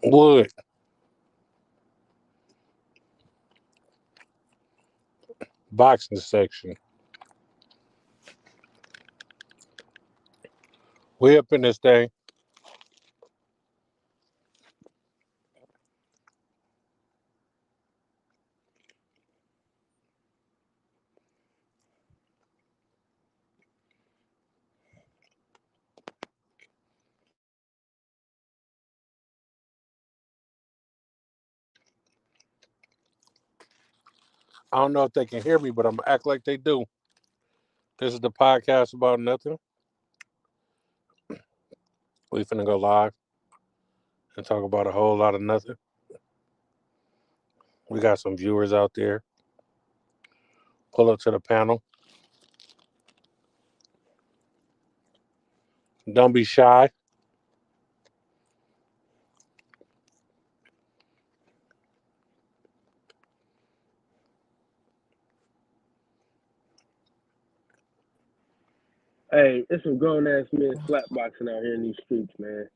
Wood. Boxing section. We up in this thing. I don't know if they can hear me, but I'm gonna act like they do. This is the podcast about nothing. We finna go live and talk about a whole lot of nothing. We got some viewers out there. Pull up to the panel. Don't be shy. Hey, it's some grown ass men slapboxing out here in these streets, man.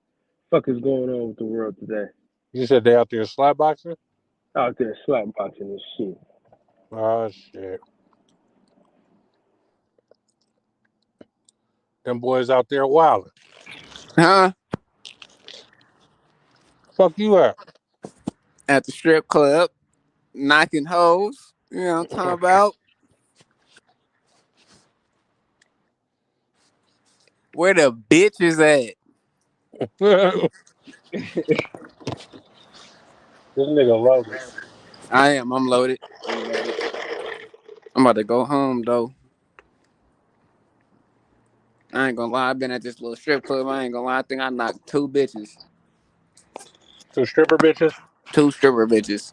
Fuck is going on with the world today? You said they out there slap boxing? Out there slapboxing and shit. Oh shit. Them boys out there wilding. Huh? Fuck you at? At the strip club, knocking hoes. You know what I'm talking about? Where the bitches at? This nigga loaded. I'm loaded. I'm about to go home though. I ain't gonna lie, I've been at this little strip club. I ain't gonna lie, I think I knocked 2 bitches. 2 stripper bitches? 2 stripper bitches.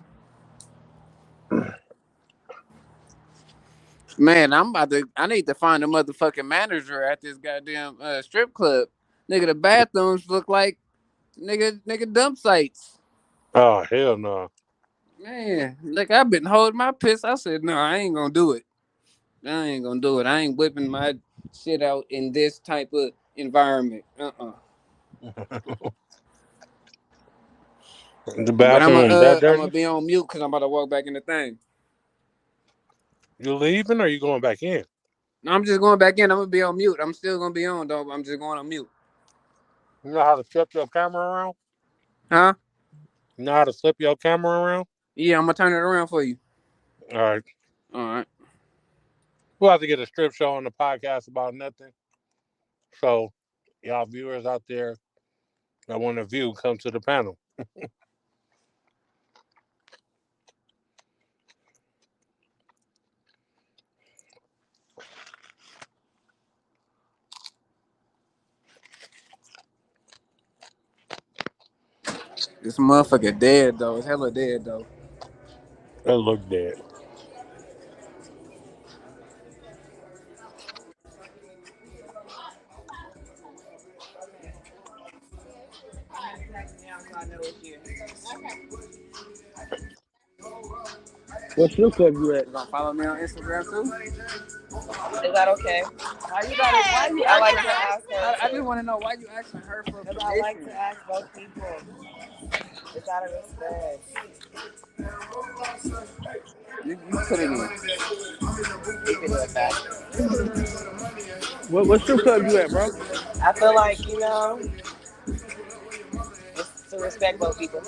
Man, I need to find a motherfucking manager at this goddamn strip club. Nigga, the bathrooms look like nigga dump sites. Oh hell no. Man, like I've been holding my piss. I said, no, I ain't gonna do it. I ain't gonna do it. I ain't whipping my shit out in this type of environment. The But bathroom that I'm gonna dirty? be on mute because I'm about to walk back in the thing. You leaving or you going back in? No, I'm just going back in. I'm gonna be on mute. I'm still gonna be on though. But I'm just going on mute. You know how to flip your camera around? Huh? You know how to flip your camera around? Yeah, I'm gonna turn it around for you. All right. All right. We'll have to get a strip show on the podcast about nothing. So, y'all viewers out there that want to view, come to the panel. This motherfucker dead though. It's hella dead though. It look dead. What strip club you at? You gonna follow me on Instagram too? Is that okay? Why you I like to ask her. I just want to know why you asking her for Because permission. I like to ask both people. It's out of respect. You put it in. You can do it back. What strip club you at, bro? I feel like, it's to respect both people.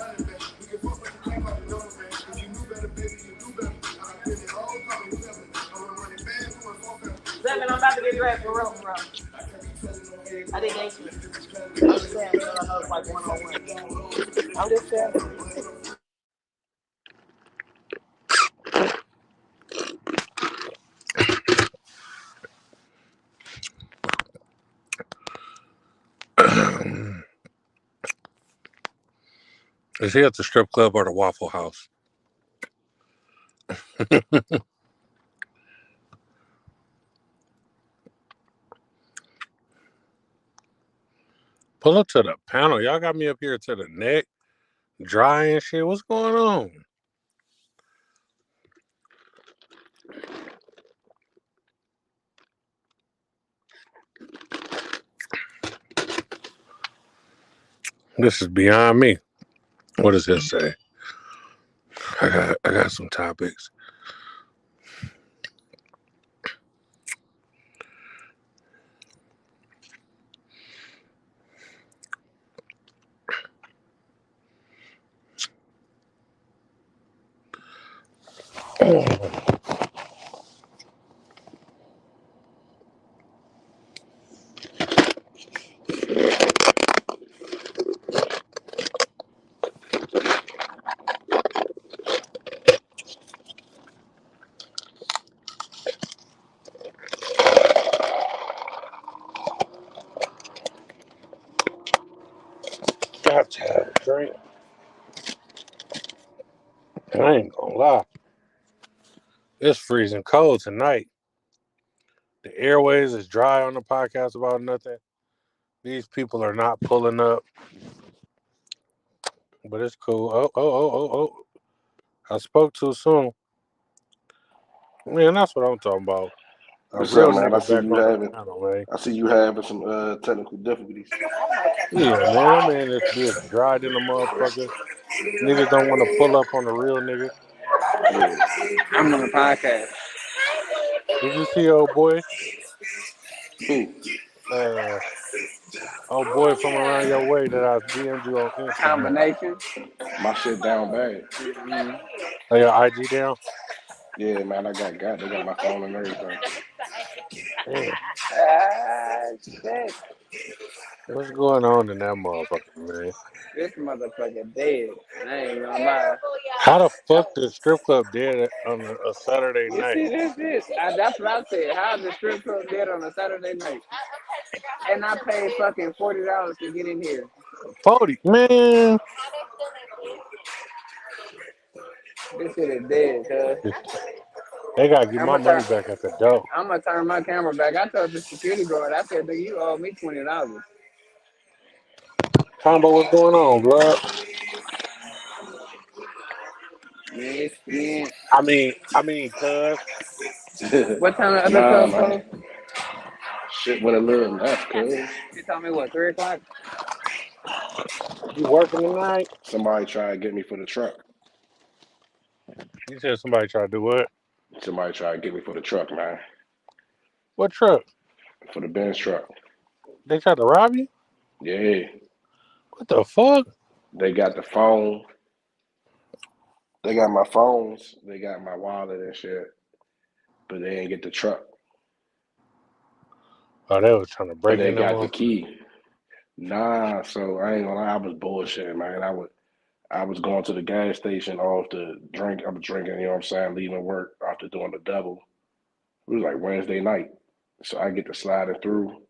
Seven, I'm about to get dressed for real, bro. I did gangster. I'm just saying, because I know it's like 101. I'm just saying. Is he at the strip club or the Waffle House? Pull up to the panel. Y'all got me up here to the neck, dry and shit. What's going on? This is beyond me. What does this say? I got some topics. Got to have a drink. And I ain't gonna lie. It's freezing cold tonight. The airways is dry on the podcast about nothing. These people are not pulling up. But it's cool. Oh. I spoke too soon. Man, that's what I'm talking about. A What's real up, man? I nigga see back you on the having panel, man. some technical difficulties. Yeah, man. I'm in this bitch dried in the motherfucker. Niggas don't want to pull up on the real nigga. Yeah. I'm on the podcast. Did you see old boy? Who? Old boy from around your way that I DM'd you on Instagram. Combination. My shit down bad. Mm-hmm. Are your IG down? Yeah, man, I got they got my phone and everything. Damn. Shit. What's going on in that motherfucker, man? This motherfucker dead. I ain't gonna lie. How the fuck did strip club dead on a Saturday You night? see this? That's what I said. How's the strip club dead on a Saturday night? And I paid fucking $40 to get in here. 40, man. This shit is dead, cuz. They gotta get I'm my gonna money turn. back at the door. I'm gonna turn my camera back. I told the security guard. I said, "Nigga, you owe me $20." Combo, what's going on, blood? Yeah. I mean, cuz. What time the other Nah, club man. closed? Shit went a little left, cuz. She told me what, 3 o'clock? You working tonight? Somebody tried to get me for the truck. You said somebody tried to do what? Somebody tried to get me for the truck, man. What truck? For the Benz truck. They tried to rob you? Yeah. What the fuck? They got the phone. They got my phones. They got my wallet and shit. But they didn't get the truck. Oh, they was trying to And break they in them got the one. key. Nah, so I ain't gonna lie, I was bullshitting, man. I was going to the gas station off the drink. I was drinking, you know what I'm saying, leaving work after doing the double. It was like Wednesday night. So I get to sliding through.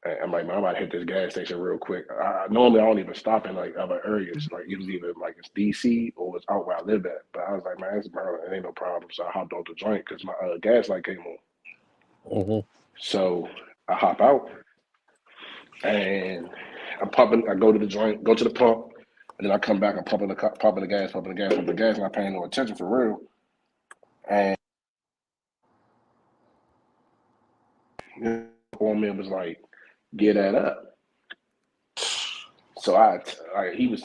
And I'm like, man, I'm about to hit this gas station real quick. Normally, I don't even stop in like other areas. Like, it was either like it's DC or it's out where I live at. But I was like, man, it's Maryland. It ain't no problem. So I hopped off the joint because my gas light came on. Mm-hmm. So I hop out and I'm pumping. I go to the joint, go to the pump. And then I come back and pumping the gas, and not paying no attention for real. And on me was like, get that up. So he was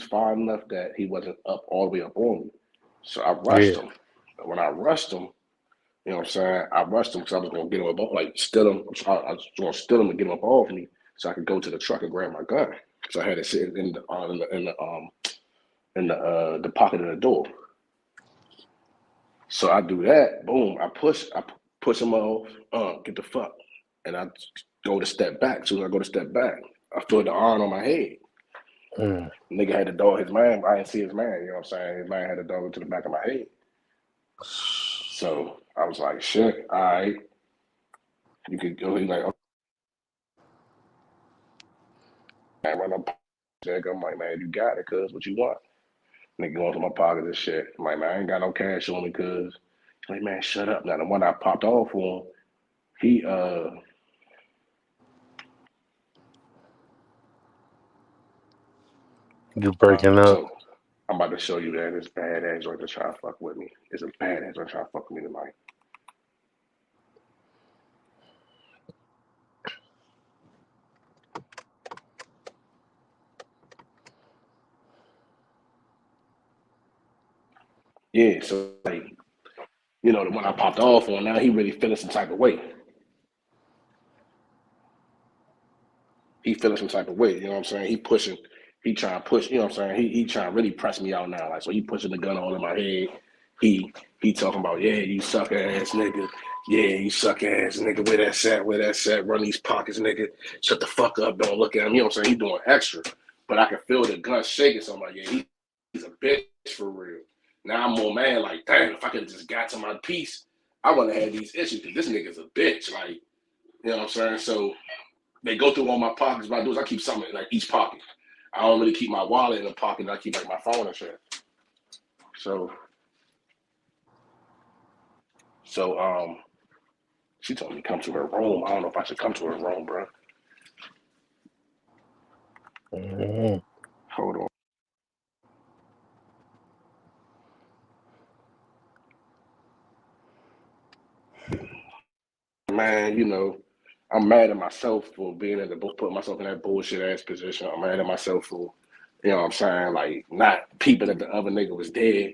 far enough that he wasn't up all the way up on me. So I rushed him. When I rushed him, you know what I'm saying? I rushed him because I was gonna get him up, like steal him. I was gonna steal him and get him up off me so I could go to the truck and grab my gun. So I had it sitting in the pocket of the door. So I do that, boom, I push him off, get the fuck. And I go to step back. So I go to step back, I feel the arm on my head. Nigga had the dog his man, but I didn't see his man, you know what I'm saying? His man had the dog to the back of my head. So I was like, shit, all right. You could go, he's like, okay. Man, run up. I'm like, man, you got it, cuz, what you want? Nigga going to my pocket and shit. I'm like, man, I ain't got no cash on me, cuz. Like, man, shut up. Now, the one I popped off on, he, You breaking up. So I'm about to show you that this badass joint to try to fuck with me. It's a badass joint trying to fuck with me tonight. Yeah, so like, when I popped off on, now he really feeling some type of way. He feeling some type of way. You know what I'm saying? He trying to push. You know what I'm saying? He trying to really press me out now. Like, so he pushing the gun all in my head. He talking about, yeah, you suck ass nigga. Yeah, you suck ass nigga. Where that at? Where that at? Run these pockets, nigga. Shut the fuck up. Don't look at him. You know what I'm saying? He doing extra, but I can feel the gun shaking. So I'm like, yeah, he's a bitch for real. Now I'm more mad. Like, damn, if I could have just got to my piece, I wouldn't have had these issues because this nigga's a bitch. Like, you know what I'm saying? So they go through all my pockets. What I do is I keep something in like each pocket. I don't really keep my wallet in the pocket. I keep like my phone and shit. So she told me to come to her room. I don't know if I should come to her room, bro. Mm-hmm. Hold on. Man, I'm mad at myself for being in putting myself in that bullshit ass position. I'm mad at myself for, you know what I'm saying, like not peeping that the other nigga was dead.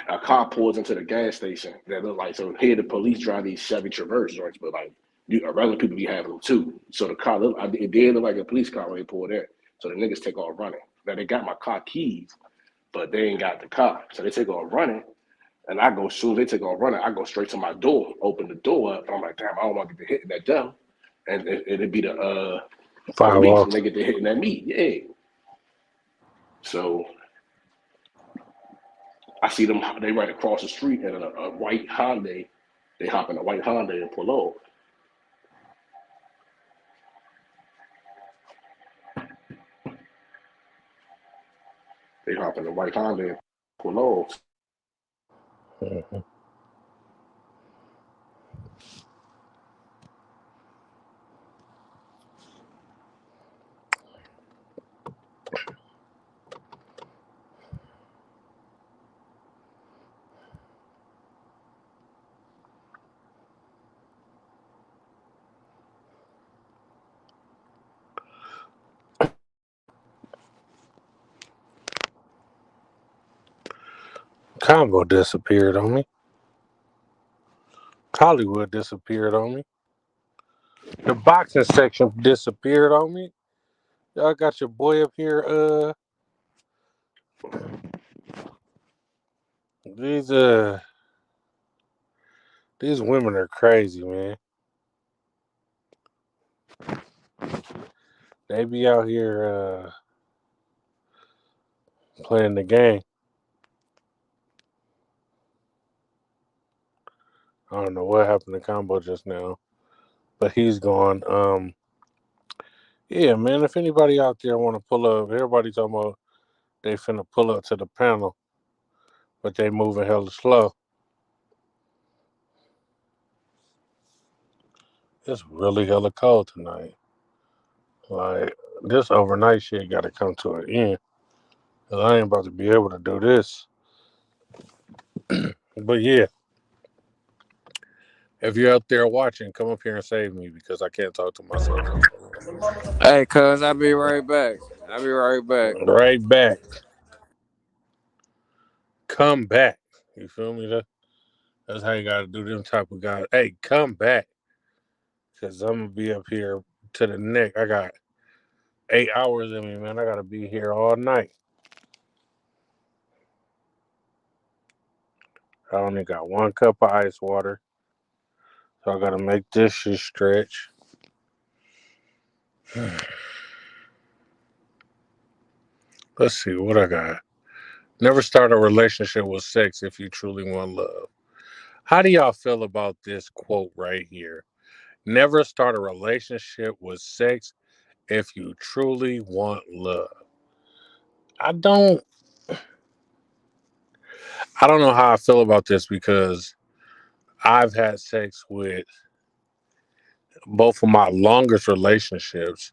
A car pulls into the gas station that look like, so here the police drive these Chevy Traverse joints, but like regular people be having them too. So the car it did look like a police car when they pulled in. So the niggas take off running. Now they got my car keys, but they ain't got the car. So they take off running. And I go, as soon as they take off running, I go straight to my door, open the door up. And I'm like, damn, I don't want to get to hitting that them. And it'd be the police when they get to hitting at me. Yeah. So I see them, they right across the street in a white Hyundai. They hop in a white Hyundai and pull over. They hop in the white Hyundai and pull over. Mm-hmm. Combo disappeared on me. Hollywood disappeared on me. The boxing section disappeared on me. Y'all got your boy up here. These women are crazy, man. They be out here playing the game. I don't know what happened to Combo just now, but he's gone. Yeah, man. If anybody out there want to pull up, everybody talking about they finna pull up to the panel, but they moving hella slow. It's really hella cold tonight. Like, this overnight shit got to come to an end. Cause I ain't about to be able to do this. But yeah, if you're out there watching, come up here and save me because I can't talk to myself. Hey, cuz, I'll be right back. Right back. Come back. You feel me? That's how you got to do them type of guys. Hey, come back. Because I'm going to be up here to the neck. I got 8 hours in me, man. I got to be here all night. I only got 1 cup of ice water. So I got to make this shit stretch. Let's see what I got. Never start a relationship with sex if you truly want love. How do y'all feel about this quote right here? Never start a relationship with sex if you truly want love. I don't know how I feel about this because I've had sex with both of my longest relationships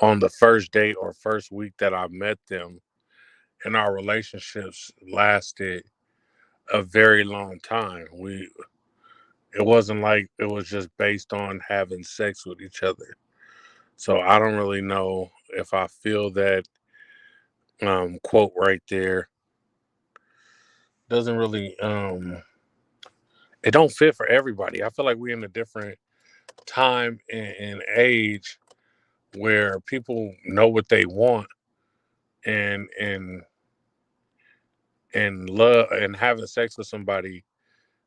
on the first date or first week that I met them, and our relationships lasted a very long time. It wasn't like it was just based on having sex with each other. So I don't really know if I feel that quote right there doesn't really it don't fit for everybody. I feel like we're in a different time and age where people know what they want, and love and having sex with somebody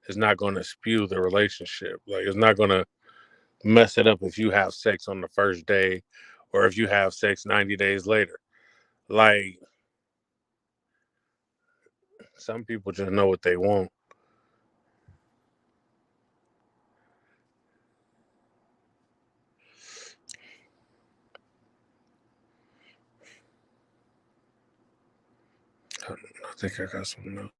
is not going to spew the relationship. Like, it's not going to mess it up if you have sex on the first day or if you have sex 90 days later. Like, some people just know what they want. I think I got something else.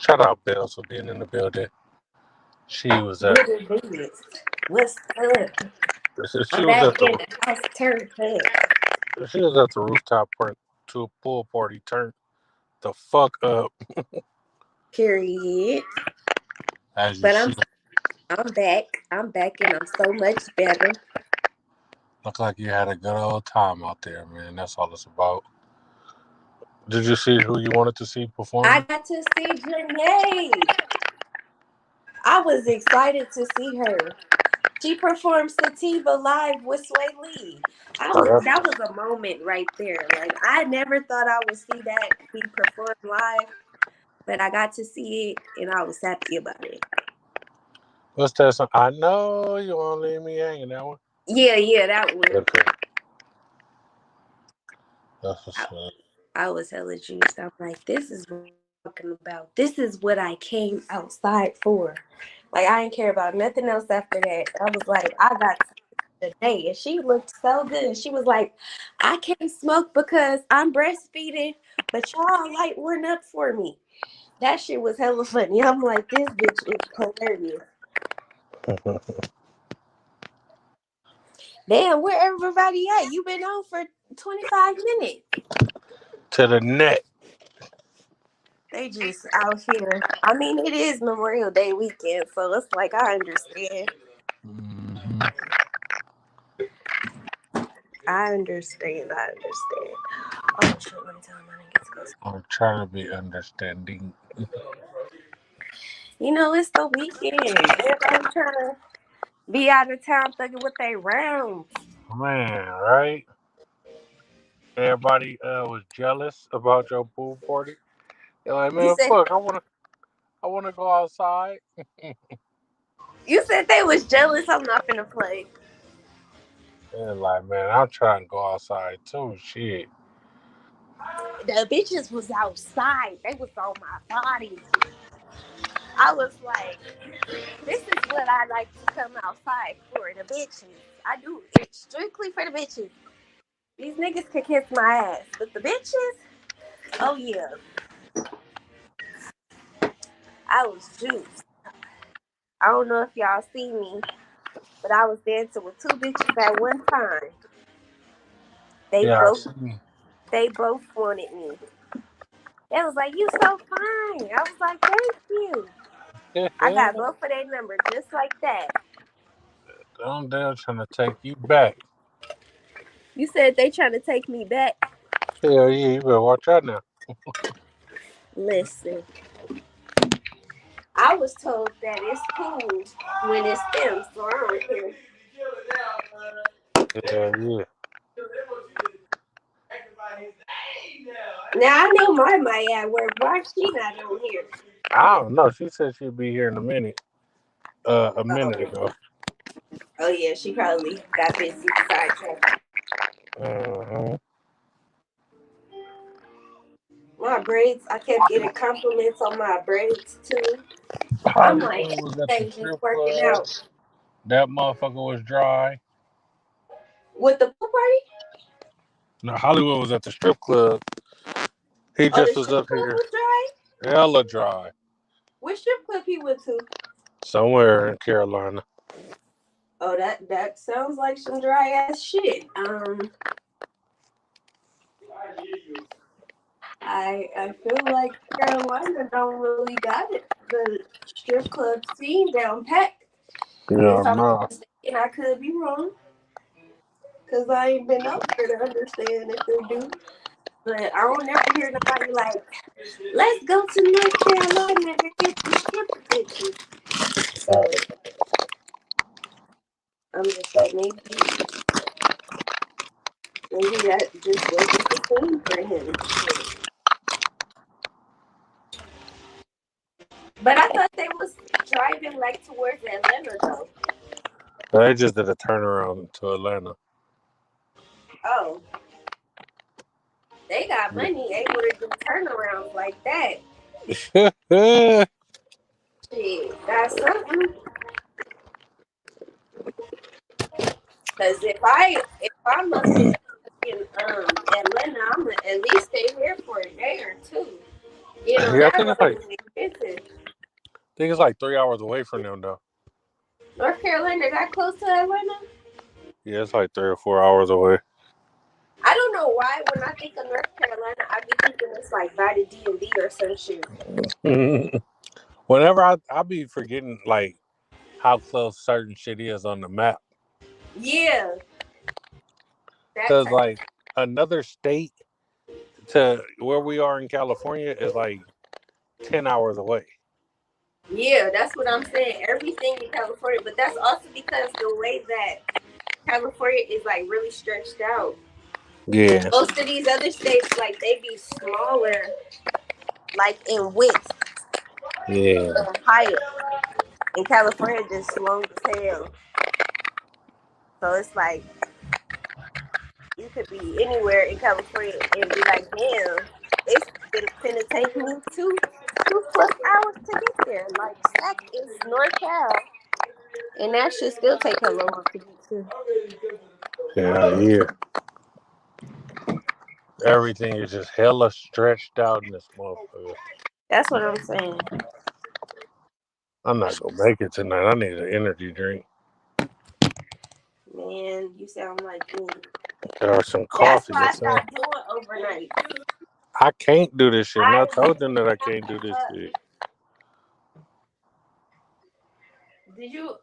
Shout out Bells for being in the building. She was at What it is? What's up? she I'm was at back in the the house turned up. she was at the rooftop to a pool party. Turned the fuck up Period. as you But see. I'm back. I'm back and I'm so much better. Look like you had a good old time out there, man. That's all it's about. Did you see who you wanted to see I performing? got to see Janae. I was excited to see her. She performed Sativa live with Sway Lee. Oh, That was a moment right there. Like I never thought I would see that be performed live, but I got to see it and I was happy about it. what's that song? I know you won't leave me hanging. That one. Yeah, that one. Okay. That's what's up. I was hella juiced. I'm like, this is what I'm talking about. This is what I came outside for. Like, I didn't care about nothing else after that. I was like, I got the day. And she looked so good. She was like, I can't smoke because I'm breastfeeding, but y'all light one up for me. That shit was hella funny. I'm like, this bitch is hilarious. Damn, where everybody at? You been on for 25 minutes. To the net. They just out here. I mean, it is Memorial Day weekend, so it's like I understand. Mm-hmm. I understand. Oh shit! Let me tell him I didn't get to go. I'm trying to be understanding. You know, it's the weekend. Everybody trying to be out of town thugging with their rounds. Man, right? Everybody was jealous about your pool party. They're like, You man, said fuck, I wanna go outside. they was jealous. I'm not finna play. They're like, man, I'm trying to go outside too. Shit. The bitches was outside. They was on my body. I was like, this is what I like to come outside for, the bitches. I do it strictly for the bitches. These niggas can kiss my ass, but the bitches, oh yeah. I was juiced. I don't know if y'all see me, but I was dancing with two bitches at one time. They Yeah, both wanted me. They was like, you so fine. I was like, thank you. I got both of their numbers just like that. I'm there trying to take you back. You said they trying to take me back. Hell yeah, you better watch out now. Listen, I was told that it's cool when it's them, so I don't care. Hell yeah. Now I know my at work. Why she not on here? I don't know. She said she'd be here in a minute. A minute ago. Oh yeah, she probably got busy sidetracked. Uh-huh. My braids, I kept getting compliments on my braids too. I'm like, Hollywood was at the they just strip working club. out. That motherfucker was dry. With the pool party? No, Hollywood was at the strip club. He Oh, just the was strip up club here. was dry? Hella dry. Which strip club he went to? Somewhere in Carolina. Oh, that sounds like some dry ass shit. I feel like Carolina don't really got it. The strip club scene down pat. Yeah, If I'm no. mistaken, I could be wrong. Because I ain't been up there to understand if they do. But I don't never hear nobody like, let's go to North Carolina and get the strip bitches. So I'm just like, maybe that just wasn't the thing for him. But I thought they was driving like towards Atlanta though. They just did a turnaround to Atlanta. Oh. They got money able to do turnarounds like that. Shit, that's something. Cause if I'm up in Atlanta, I'm gonna at least stay here for a day or two. Get Yeah, I on that think it's like road. is it? I think it's like 3 hours away from them though. North Carolina that close to Atlanta? Yeah, it's like 3 or 4 hours away. I don't know why when I think of North Carolina, I be thinking it's like by the DMV or some shit. Whenever I be forgetting like how close certain shit is on the map. Yeah. Because like another state to where we are in California is like 10 hours away. Yeah, that's what I'm saying. Everything in California, but that's also because the way that California is like really stretched out. Yeah. Most of these other states, like they be smaller, like in width Yeah. and height. And California just long as hell. So it's like you could be anywhere in California and be like, damn, it's gonna take me two plus hours to get there. Like Sac is North Cal, and that should still take her long to get to. Yeah. Everything is just hella stretched out in this motherfucker. That's what I'm saying. I'm not gonna make it tonight. I need an energy drink. Man, you sound like me. Or some That's coffee. why I stopped doing overnight. I can't do this shit. And I told them that I can't do this shit. Did you?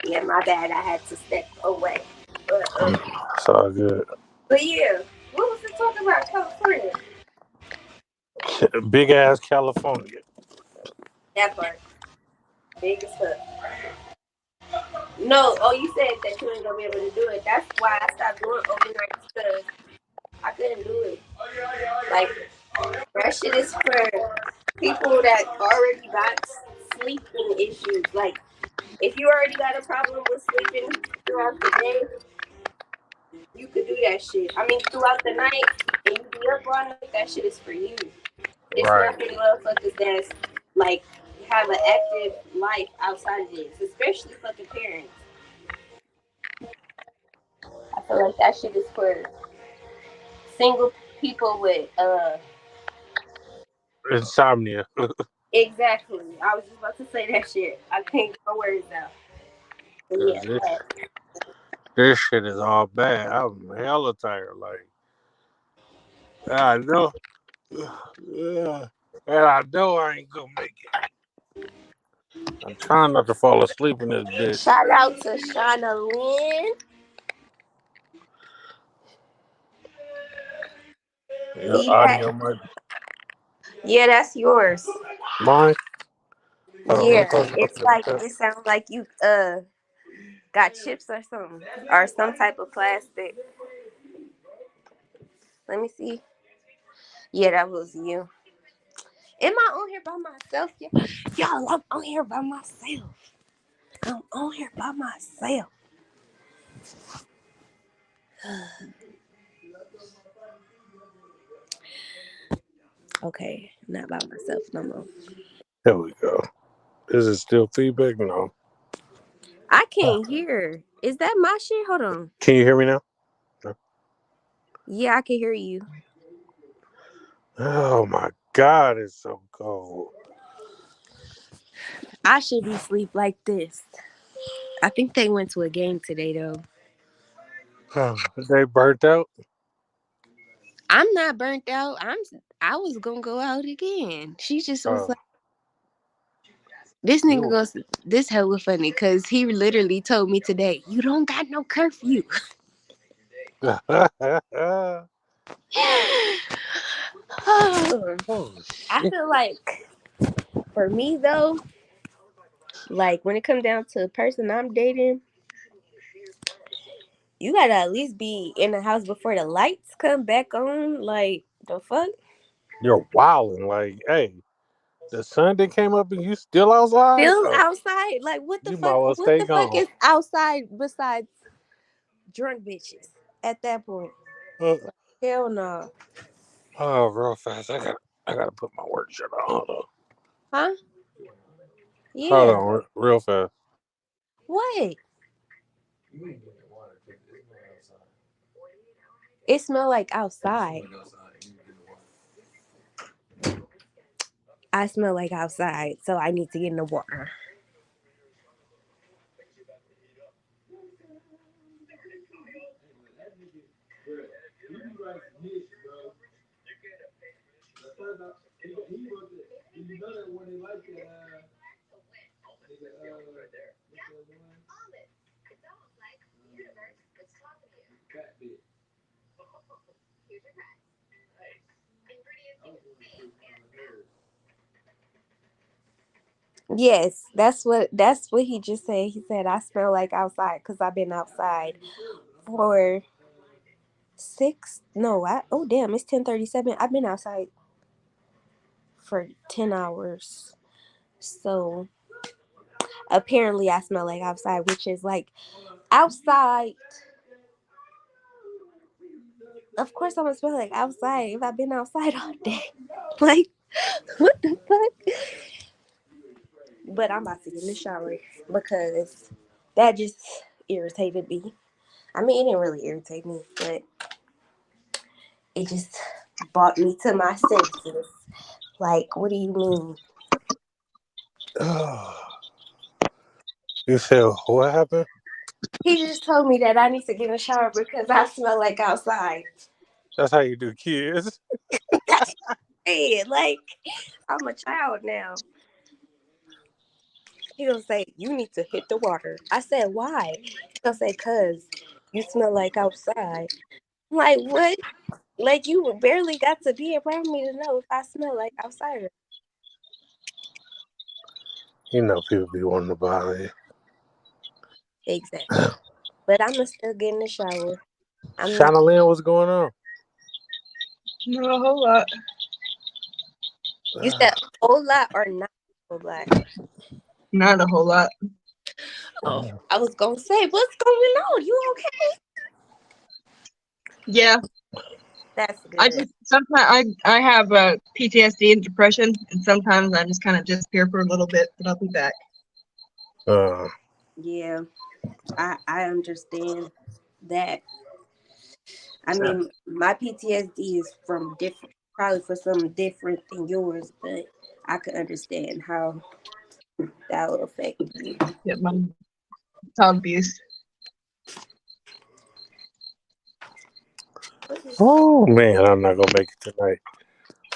Yeah, my bad. I had to step away. But It's all good. But yeah, what was we talking about? California. Big ass California. That part. Big as fuck. No, you said that you ain't gonna be able to do it. That's why I stopped doing overnight because I couldn't do it. Like that shit is for people that already got sleeping issues. Like if you already got a problem with sleeping throughout the day, you could do that shit. I mean throughout the night and you be up all night, that shit is for you. It's not for the motherfuckers that's like have an active life outside of this, especially fucking parents. I feel like that shit is for single people with insomnia. Exactly. I was just about to say that shit. I can't get my words out. But yeah, this shit is all bad. I'm hella tired. Like I know. Yeah. And I know I ain't gonna make it. I'm trying not to fall asleep in this bitch. Shout out to Shauna Lynn. Audio mic. Yeah, that's yours. Mine? Yeah, it's like it sounds like you got chips or something or some type of plastic. Let me see. Yeah, that was you. Am I on here by myself? Y'all, I'm on here by myself. I'm on here by myself. Okay, not by myself no more. There we go. Is it still feedback? No. I can't hear. Is that my shit? Hold on. Can you hear me now? No. Yeah, I can hear you. Oh my God, it's so cold. I should be asleep like this. I think they went to a game today though. They burnt out? I'm not burnt out. I was gonna go out again. She just was like, this nigga goes, this hella funny because he literally told me today, you don't got no curfew. I feel like for me though, like when it comes down to a person I'm dating, you gotta at least be in the house before the lights come back on. Like the fuck? You're wilding. Like, hey, The sun that came up and you still outside? Still Oh, outside. Like what the you might fuck? well What stay the fuck gone. is outside besides drunk bitches at that point? Uh, Hell no. oh, real fast. I gotta put my work shirt on. Huh? Hold Yeah. on, real fast. What? It smell like outside. I smell like outside, so I need to get in the water. Yes, that's what he just said. He said I smell like outside because I've been outside for six. No, oh damn, it's 10:37. I've been outside for 10 hours. So apparently I smell like outside, which is like outside. Of course I'm gonna smell like outside if I've been outside all day. Like what the fuck? But I'm about to get in the shower because that just irritated me. I mean, it didn't really irritate me, but it just brought me to my senses. Like, what do you mean? You said what happened? He just told me that I need to get in the shower because I smell like outside. That's how you do kids. Hey, like, I'm a child now. He gonna say, you need to hit the water. I said, why? He gonna say, cause you smell like outside. I'm like, what? Like, you barely got to be around me to know if I smell like outside. You know people be wanting to bother you. Exactly. But I'm gonna still get in the shower. I'm not. Shana Lynn, what's going on? Not a whole lot. You said a whole lot or not a whole lot? Not a whole lot. Oh, I was gonna say, what's going on? You okay? Yeah, That's good. I just sometimes I have PTSD and depression, and sometimes I just kind of disappear for a little bit, but I'll be back. Yeah, I understand that. I mean, my PTSD is from different, probably for something different than yours, but I could understand how that would affect you. Yeah, my child abuse. Oh man, I'm not gonna make it tonight,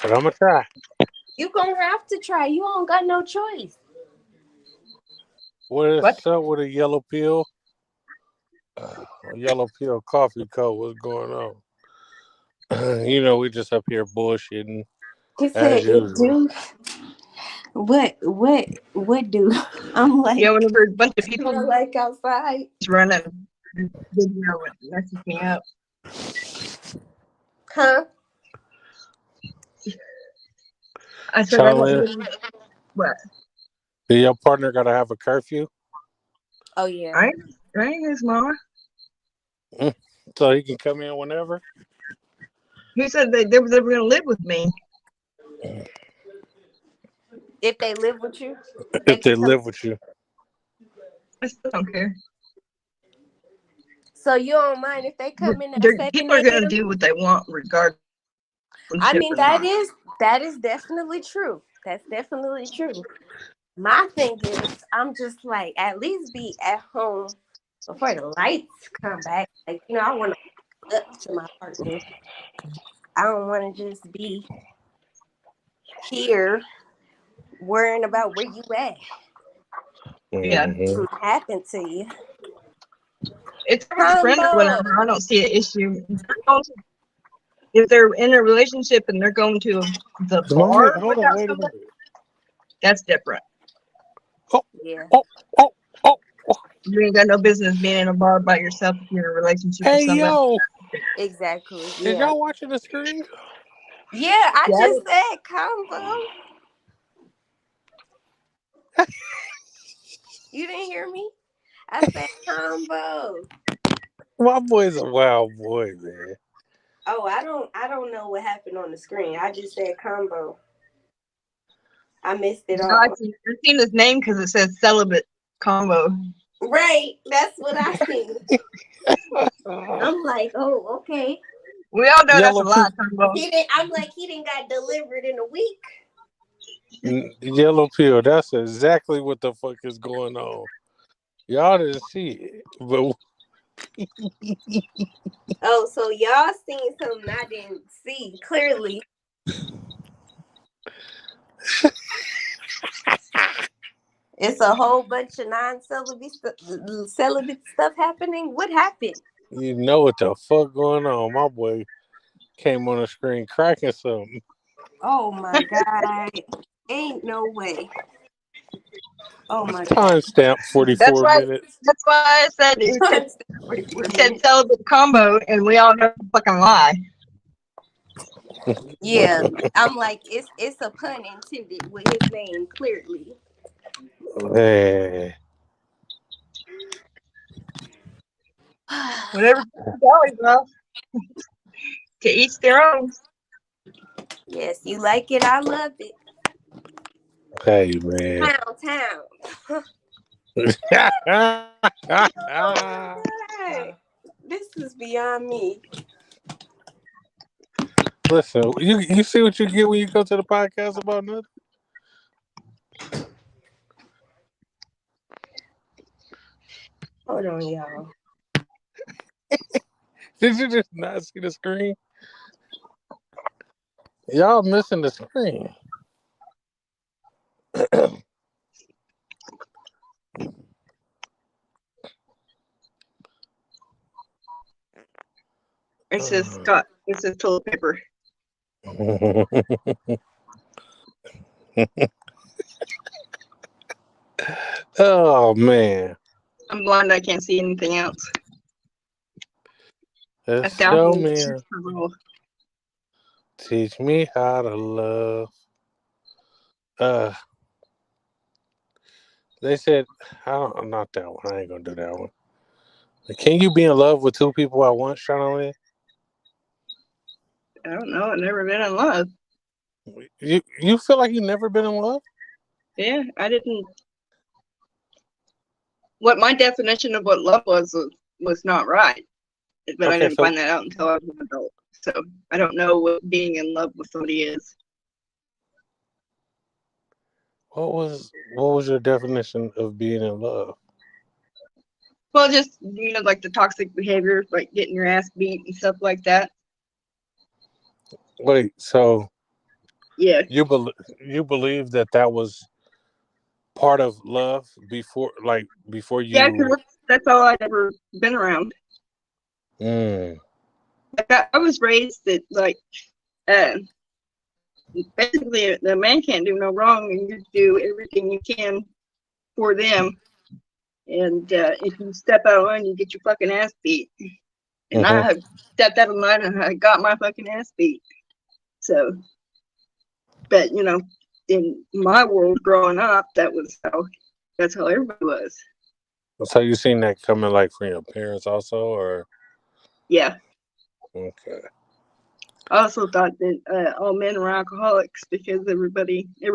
but I'm gonna try. You gonna have to try. You don't got no choice. What's up with a yellow pill? A yellow pill coffee cup. What's going on? You know, we just up here bullshitting He as said, usual. "Do what do?" I'm like, Yeah, whenever a bunch of people smell like outside. just run a video and messes me up. Huh? I said, what? Do your partner gotta have a curfew? Oh yeah. I ain't his mama. So he can come in whenever? Who said they were gonna live with me? If they live with you, If they live with you. I still don't care. So you don't mind if they come in at 7 People are gonna a.m.? do what they want regardless. I mean, that is definitely true. That's definitely true. My thing is, I'm just like, at least be at home before the lights come back. Like, you know, I want to up to my partner. I don't want to just be here worrying about where you at. Yeah. Something happened to you. It's friends whenever I don't see an issue. If they're in a relationship and they're going to the bar without somebody, that's different. Yeah. You ain't got no business being in a bar by yourself if you're in a relationship with somebody. Yo. Exactly. Is y'all watching the screen? Yeah, I just said combo. You didn't hear me? I said combo. My boy's a wild boy, man. Oh, I don't know what happened on the screen. I just said combo. I missed it No, all. I've seen his name because it says celibate combo. Right, that's what I seen. I'm like, oh, okay. We all know Yellow that's a lot, combo. I'm like, he didn't got delivered in a week. Yellow pill. That's exactly what the fuck is going on. Y'all didn't see it, but Oh, so y'all seen something I didn't see clearly. It's a whole bunch of non-celibate stuff happening. What happened? you know what the fuck going on. My boy came on the screen cracking something. Oh my God. Ain't no way. Oh my God. Timestamp 44 minutes. That's why I said it Timestamp said celibate combo, and we all know it's a fucking lie. Yeah, I'm like, it's a pun intended with his name clearly. Hey. Whatever always well. To each their own. Yes, you like it, I love it. Hey, man. Town. This is beyond me. Listen, you see what you get when you go to the podcast about nothing? Hold on, y'all. Did you just not see the screen? Y'all missing the screen. It says Scott. It says toilet paper. Oh, man. I'm blind. I can't see anything else. Let's show me. Teach me how to love. They said, not that one. I ain't gonna do that one. Can you be in love with two people at once, Shana? I don't know. I've never been in love. You feel like you've never been in love? Yeah, I didn't. What my definition of what love was not right, but I didn't find that out until I was an adult. So I don't know what being in love with somebody is. What was your definition of being in love? Well, just like the toxic behavior, like getting your ass beat and stuff like that. Wait, so yeah, you believe that was part of love before you? Yeah, because that's all I'd ever been around. Like I was raised that basically the man can't do no wrong, and you do everything you can for them. And if you step out of line, you get your fucking ass beat. And I have stepped out of line and I got my fucking ass beat. So, but in my world growing up, that's how everybody was. So you seen that coming from your parents also, or? Yeah. Okay. I also thought that all men were alcoholics because every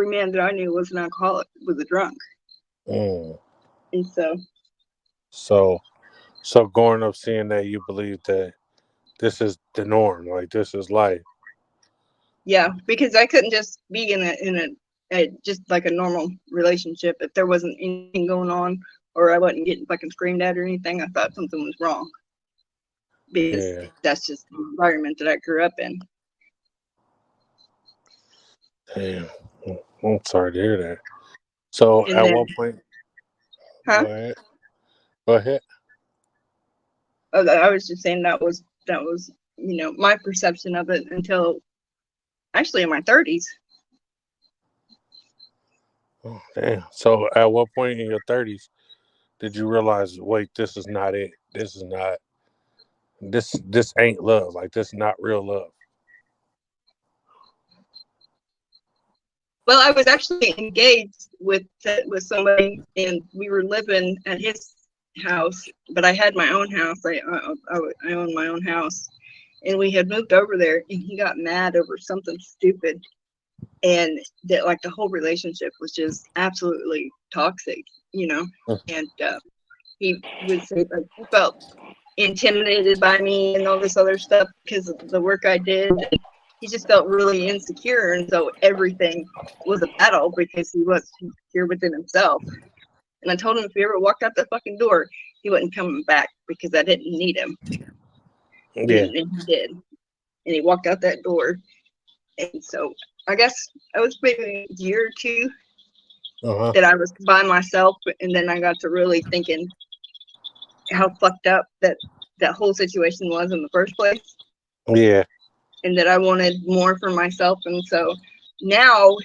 man that I knew was an alcoholic, was a drunk. And so growing up seeing that, you believe that this is the norm, like this is life. Yeah, because I couldn't just be in a just like a normal relationship if there wasn't anything going on, or I wasn't getting fucking screamed at or anything. I thought something was wrong. Because that's just the environment that I grew up in. Damn. I'm sorry to hear that. So at what point? Huh? Go ahead. Oh, I was just saying that was my perception of it until actually in my 30s. Oh, damn. So at what point in your 30s did you realize, wait, this is not it? This is not. This ain't love. Like, this is not real love. Well, I was actually engaged with somebody, and we were living at his house, but I had my own house. I own my own house, and we had moved over there, and he got mad over something stupid, and that like the whole relationship was just absolutely toxic, you know. And he would say like he felt intimidated by me and all this other stuff because of the work I did. He just felt really insecure, and so everything was a battle because he was insecure within himself. And I told him if he ever walked out that fucking door, he wasn't coming back because I didn't need him. Yeah. And he did. And he walked out that door. And so I guess I was maybe a year or two that I was by myself, and then I got to really thinking how fucked up that whole situation was in the first place. Yeah. And that I wanted more for myself. And so now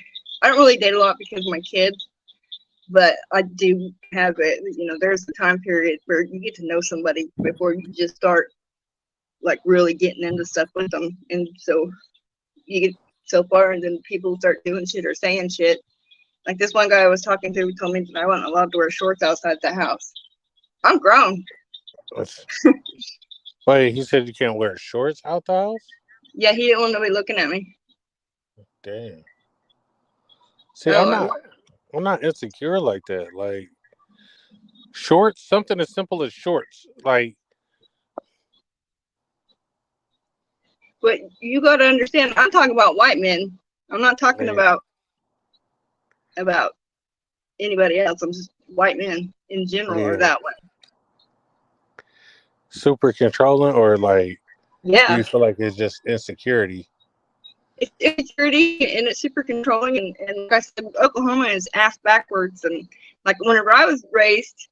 I don't really date a lot because of my kids, but I do have it. You know, there's a time period where you get to know somebody before you just start like really getting into stuff with them. And so you get so far, and then people start doing shit or saying shit. Like this one guy I was talking to told me that I wasn't allowed to wear shorts outside the house. I'm grown. Wait, he said you can't wear shorts out the house? Yeah, he didn't want nobody looking at me. Damn. See, I'm not insecure like that. Like shorts, something as simple as shorts. Like, but you got to understand, I'm talking about white men. I'm not talking about anybody else. I'm just white men in general are that way. Super controlling, or like, yeah, you feel like it's just insecurity? It's insecurity, and it's super controlling. And like I said, Oklahoma is ass backwards. And like whenever I was raised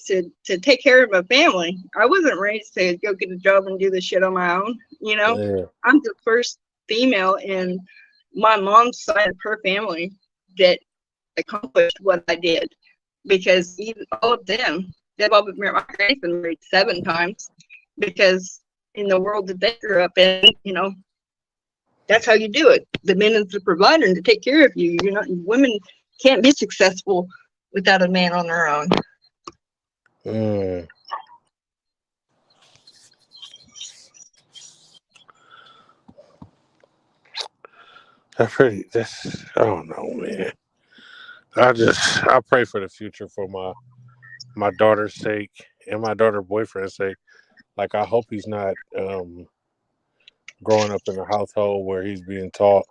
to take care of my family. I wasn't raised to go get a job and do this shit on my own. You know, I'm the first female in my mom's side of her family that accomplished what I did, because even all of them, they've all been married. My granny's been married 7 times, because in the world that they grew up in, you know, that's how you do it. The man is the provider and to take care of you. You're not, women can't be successful without a man on their own. I don't know, man. I pray for the future for my daughter's sake and my daughter's boyfriend's sake. Like, I hope he's not growing up in a household where he's being taught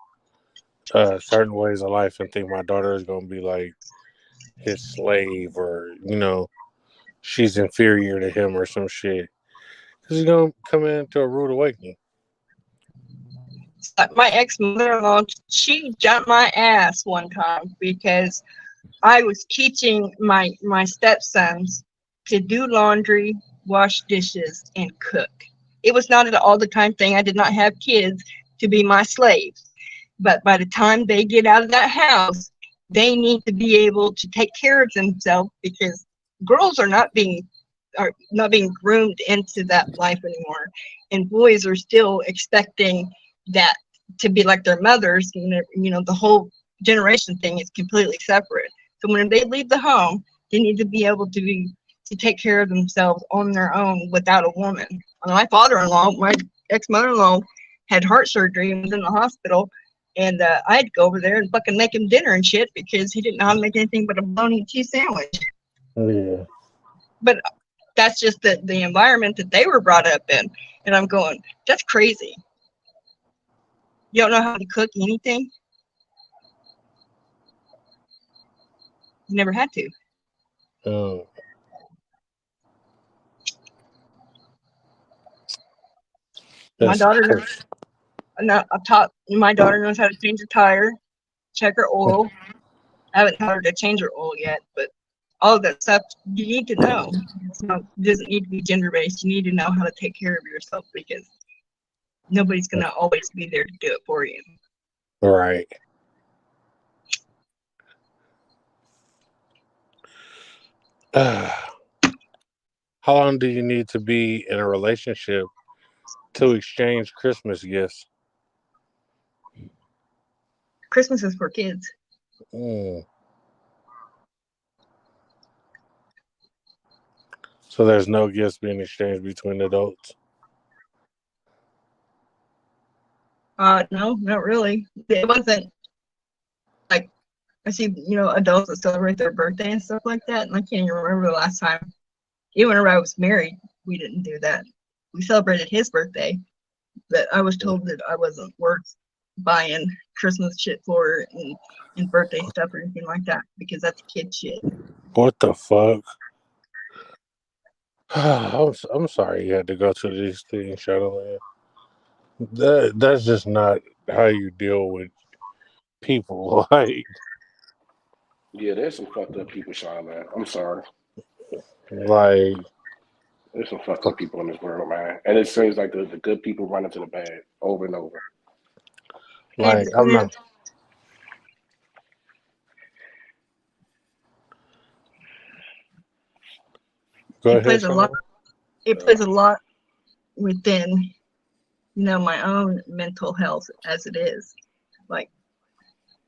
certain ways of life and think my daughter is going to be like his slave, or, you know, she's inferior to him or some shit. Because he's going to come into a rude awakening. My ex-mother-in-law, she jumped my ass one time because I was teaching my stepsons to do laundry, wash dishes, and cook. It was not an all the time thing. I did not have kids to be my slaves. But by the time they get out of that house, they need to be able to take care of themselves, because girls are not being groomed into that life anymore, and boys are still expecting that to be like their mothers. You know, the whole generation thing is completely separate. So when they leave the home, they need to be able to take care of themselves on their own without a woman. My father-in-law, my ex-mother-in-law, had heart surgery and was in the hospital, and I had to go over there and fucking make him dinner and shit because he didn't know how to make anything but a bologna and cheese sandwich. Yeah. But that's just the environment that they were brought up in. And I'm going, that's crazy. You don't know how to cook anything? You never had to. My daughter knows. I've taught my daughter knows how to change a tire, check her oil. I haven't taught her to change her oil yet, but all of that stuff you need to know. It doesn't need to be gender based. You need to know how to take care of yourself, because nobody's gonna always be there to do it for you. Right. How long do you need to be in a relationship to exchange Christmas gifts? Christmas is for kids. Mm. So there's no gifts being exchanged between adults. No, not really. It wasn't like I see, adults that celebrate their birthday and stuff like that, and I can't even remember the last time. Even whenever I was married, we didn't do that. We celebrated his birthday, but I was told that I wasn't worth buying Christmas shit for and birthday stuff or anything like that because that's kid shit. What the fuck? I'm sorry you had to go through these things, Shadowland. That's just not how you deal with people. Like, Yeah, there's some fucked up people, Sean, man. I'm sorry. like, There's some fucked up people in this world, man. And it seems like the good people run into the bad over and over. like And I'm not. Go it ahead, plays a lot. Shadowland. It plays a lot within, my own mental health as it is. Like,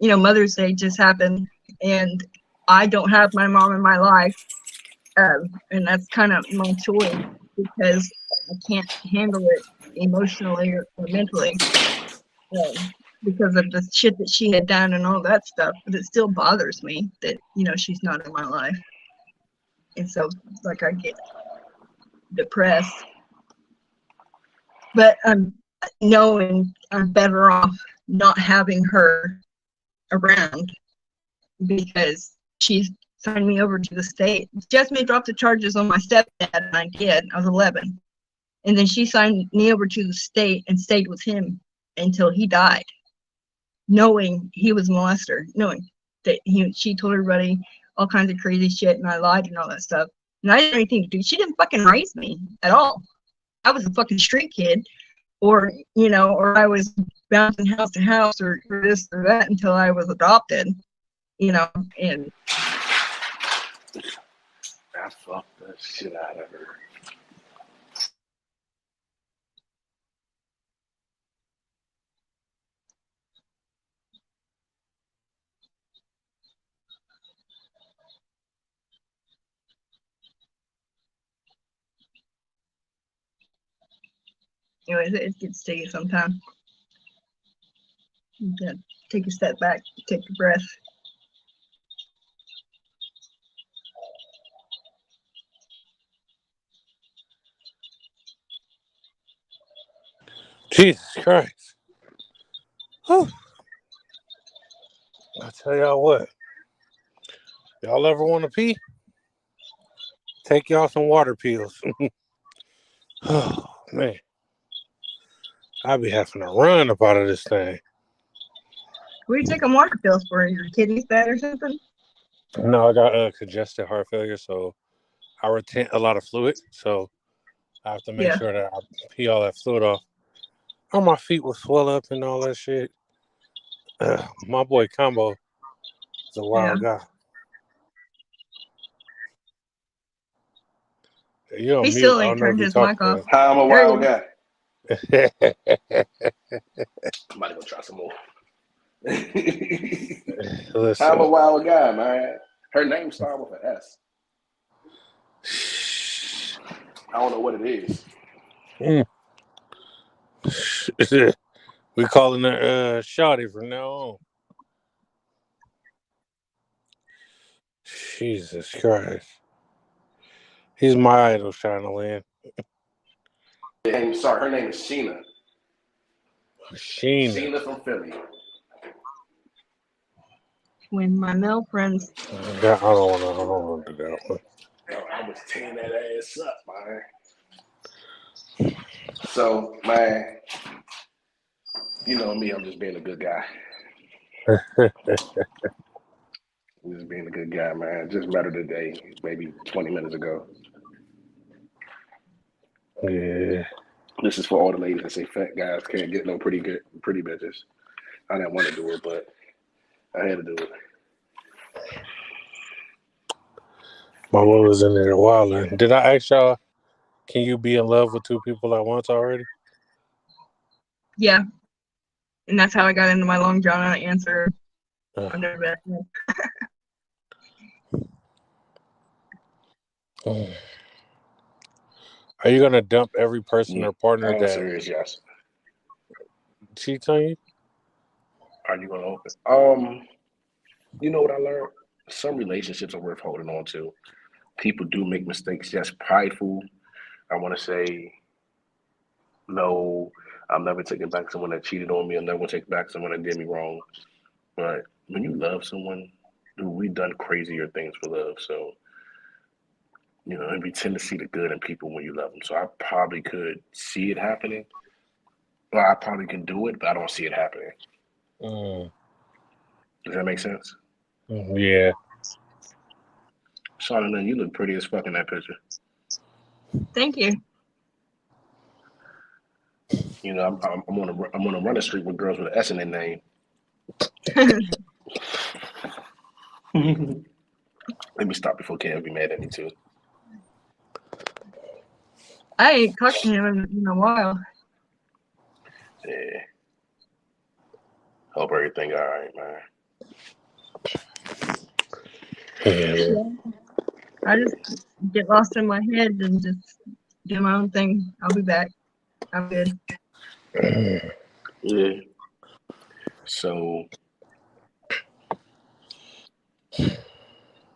Mother's Day just happened, and I don't have my mom in my life, and that's kind of my choice because I can't handle it emotionally or mentally because of the shit that she had done and all that stuff. But it still bothers me that she's not in my life, and so like I get depressed. But I'm knowing I'm better off not having her around because she's signed me over to the state. Jasmine dropped the charges on my stepdad, and I did. I was 11. And then she signed me over to the state and stayed with him until he died, knowing he was a molester, knowing that she told everybody all kinds of crazy shit, and I lied and all that stuff. And I didn't have anything to do. She didn't fucking raise me at all. I was a fucking street kid, or I was bouncing house to house or this or that until I was adopted, and I fucked the shit out of her. anyways, it gets to you sometimes. You gotta take a step back, take a breath. Jesus Christ. Whew. I tell y'all what. Y'all ever want to pee? Take y'all some water pills. Oh, man. I be having to run up out of this thing. What are you taking water pills for? Your kidneys bad or something? No, I got congested heart failure, so I retain a lot of fluid. So I have to make sure that I pee all that fluid off. All my feet will swell up and all that shit. My boy Combo is a wild guy. You're on He mute. still I ain't don't know if turned you his talk mic to off. him. I'm a wild guy. Listen. I'm about to go try some more. I'm a wild guy, man. Her name starts with an S. I don't know what it is. We calling her Shawty from now on. Jesus Christ. He's my idol, Shadowland. Sorry, her name is Sheena. Sheena from Philly. When my male friends. I don't want to do that one. I was tearing that ass up, man. So, man, you know me, I'm just being a good guy. I'm just being a good guy, man. Just met her today, maybe 20 minutes ago. Yeah. This is for all the ladies that say fat guys can't get no pretty bitches. I didn't want to do it, but I had to do it. My boy was in there wilding. Did I ask y'all, can you be in love with two people at once already? Yeah. And that's how I got into my long drawn out answer. I've never been. Are you gonna dump every person Yeah. or partner that Answer is yes. cheats on you? Are you gonna open? You know what I learned? Some relationships are worth holding on to. People do make mistakes. Yes, prideful. I want to say no. I'm never taking back someone that cheated on me. I'm never gonna take back someone that did me wrong. But when you love someone, dude, we've done crazier things for love. So and we tend to see the good in people when you love them. So I probably could see it happening. Well, I probably can do it, but I don't see it happening. Does that make sense? Yeah. Shauna, you look pretty as fuck in that picture. Thank you. I'm on a running streak with girls with an S in their name. Let me stop before Cam be mad at me too. I ain't talked to him in a while. Yeah. Hope everything all right, man. Yeah. I just get lost in my head and just do my own thing. I'll be back. I'm good. Yeah. So,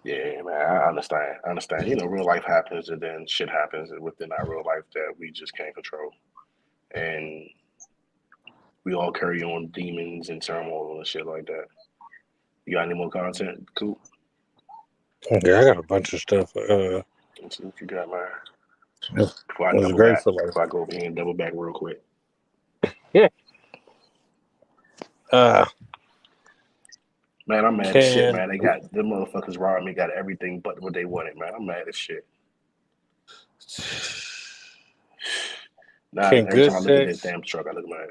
yeah, man, I understand. Real life happens and then shit happens within our real life that we just can't control. And we all carry on demons and turmoil and shit like that. You got any more content? Cool. Yeah, I got a bunch of stuff. Let's see what you got, man. Before I was double great back, for life. before I go over here and double back real quick. Man, I'm mad as shit, man. They got them motherfuckers robbed me, got everything but what they wanted, man. I'm mad as shit. Now every time I look at this damn truck, I look mad.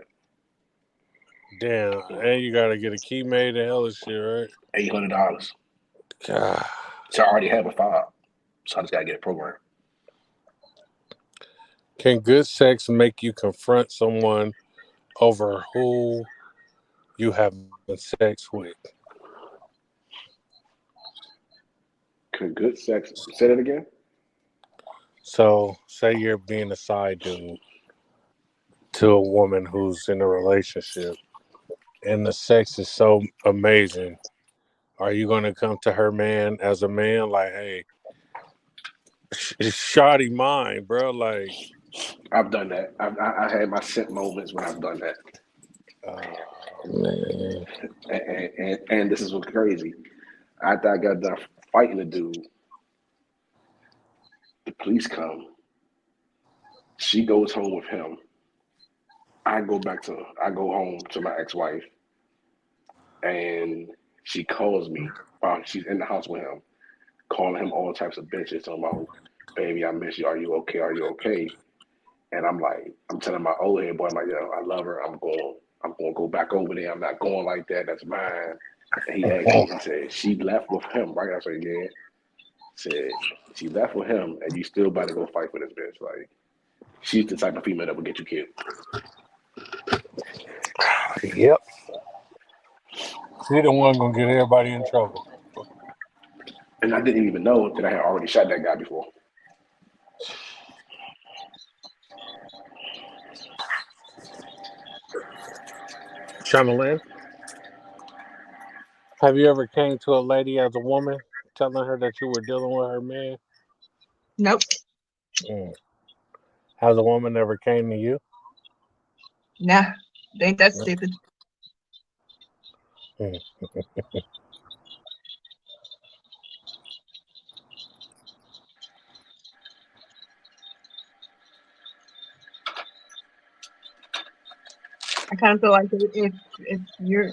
Damn, and you gotta get a key made and hell of shit, right? $800. God. So I already have a fob, so I just gotta get it programmed. Can good sex make you confront someone over who you have sex with? Can good sex? Say that again. So, say you're being a side dude to a woman who's in a relationship, and the sex is so amazing. Are you gonna come to her man as a man, like, hey, shoddy mine, bro? Like, I've done that. I had my simp moments when I've done that. Man. And this is what's crazy. After I got done fighting the dude, the police come. She goes home with him. I go home to my ex-wife, and she calls me while she's in the house with him, calling him all types of bitches, talking about, baby, I miss you. Are you okay? Are you okay? And I'm telling my old head boy, I'm like, yo, I love her. I'm going to go back over there. I'm not going like that. That's mine. And he asked me, he said, she left with him, right? I said, yeah. He said, she left with him, and you still about to go fight for this bitch. Like, she's the type of female that will get you killed. Yep. She the one gonna get everybody in trouble. And I didn't even know that I had already shot that guy before. Shauna Lynn, have you ever came to a lady as a woman telling her that you were dealing with her man? Nope. Has a woman ever came to you? Nah, ain't that stupid. I kind of feel like if you're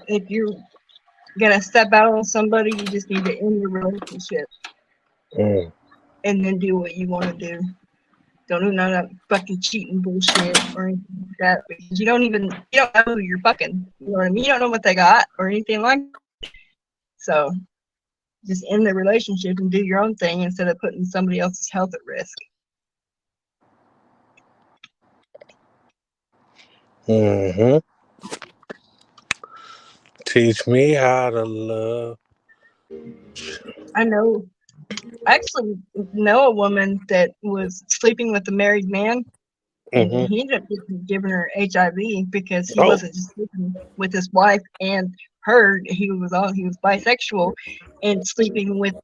gonna step out on somebody, you just need to end the relationship and then do what you want to do. Don't do none of that fucking cheating bullshit or anything like that, because you don't know who you're fucking. You know what I mean? You don't know what they got or anything like that. So just end the relationship and do your own thing instead of putting somebody else's health at risk. Mm-hmm. Teach me how to love. I know. I actually know a woman that was sleeping with a married man, and Mm-hmm. he ended up giving her HIV because he Oh, wasn't just sleeping with his wife and her. He was bisexual and sleeping with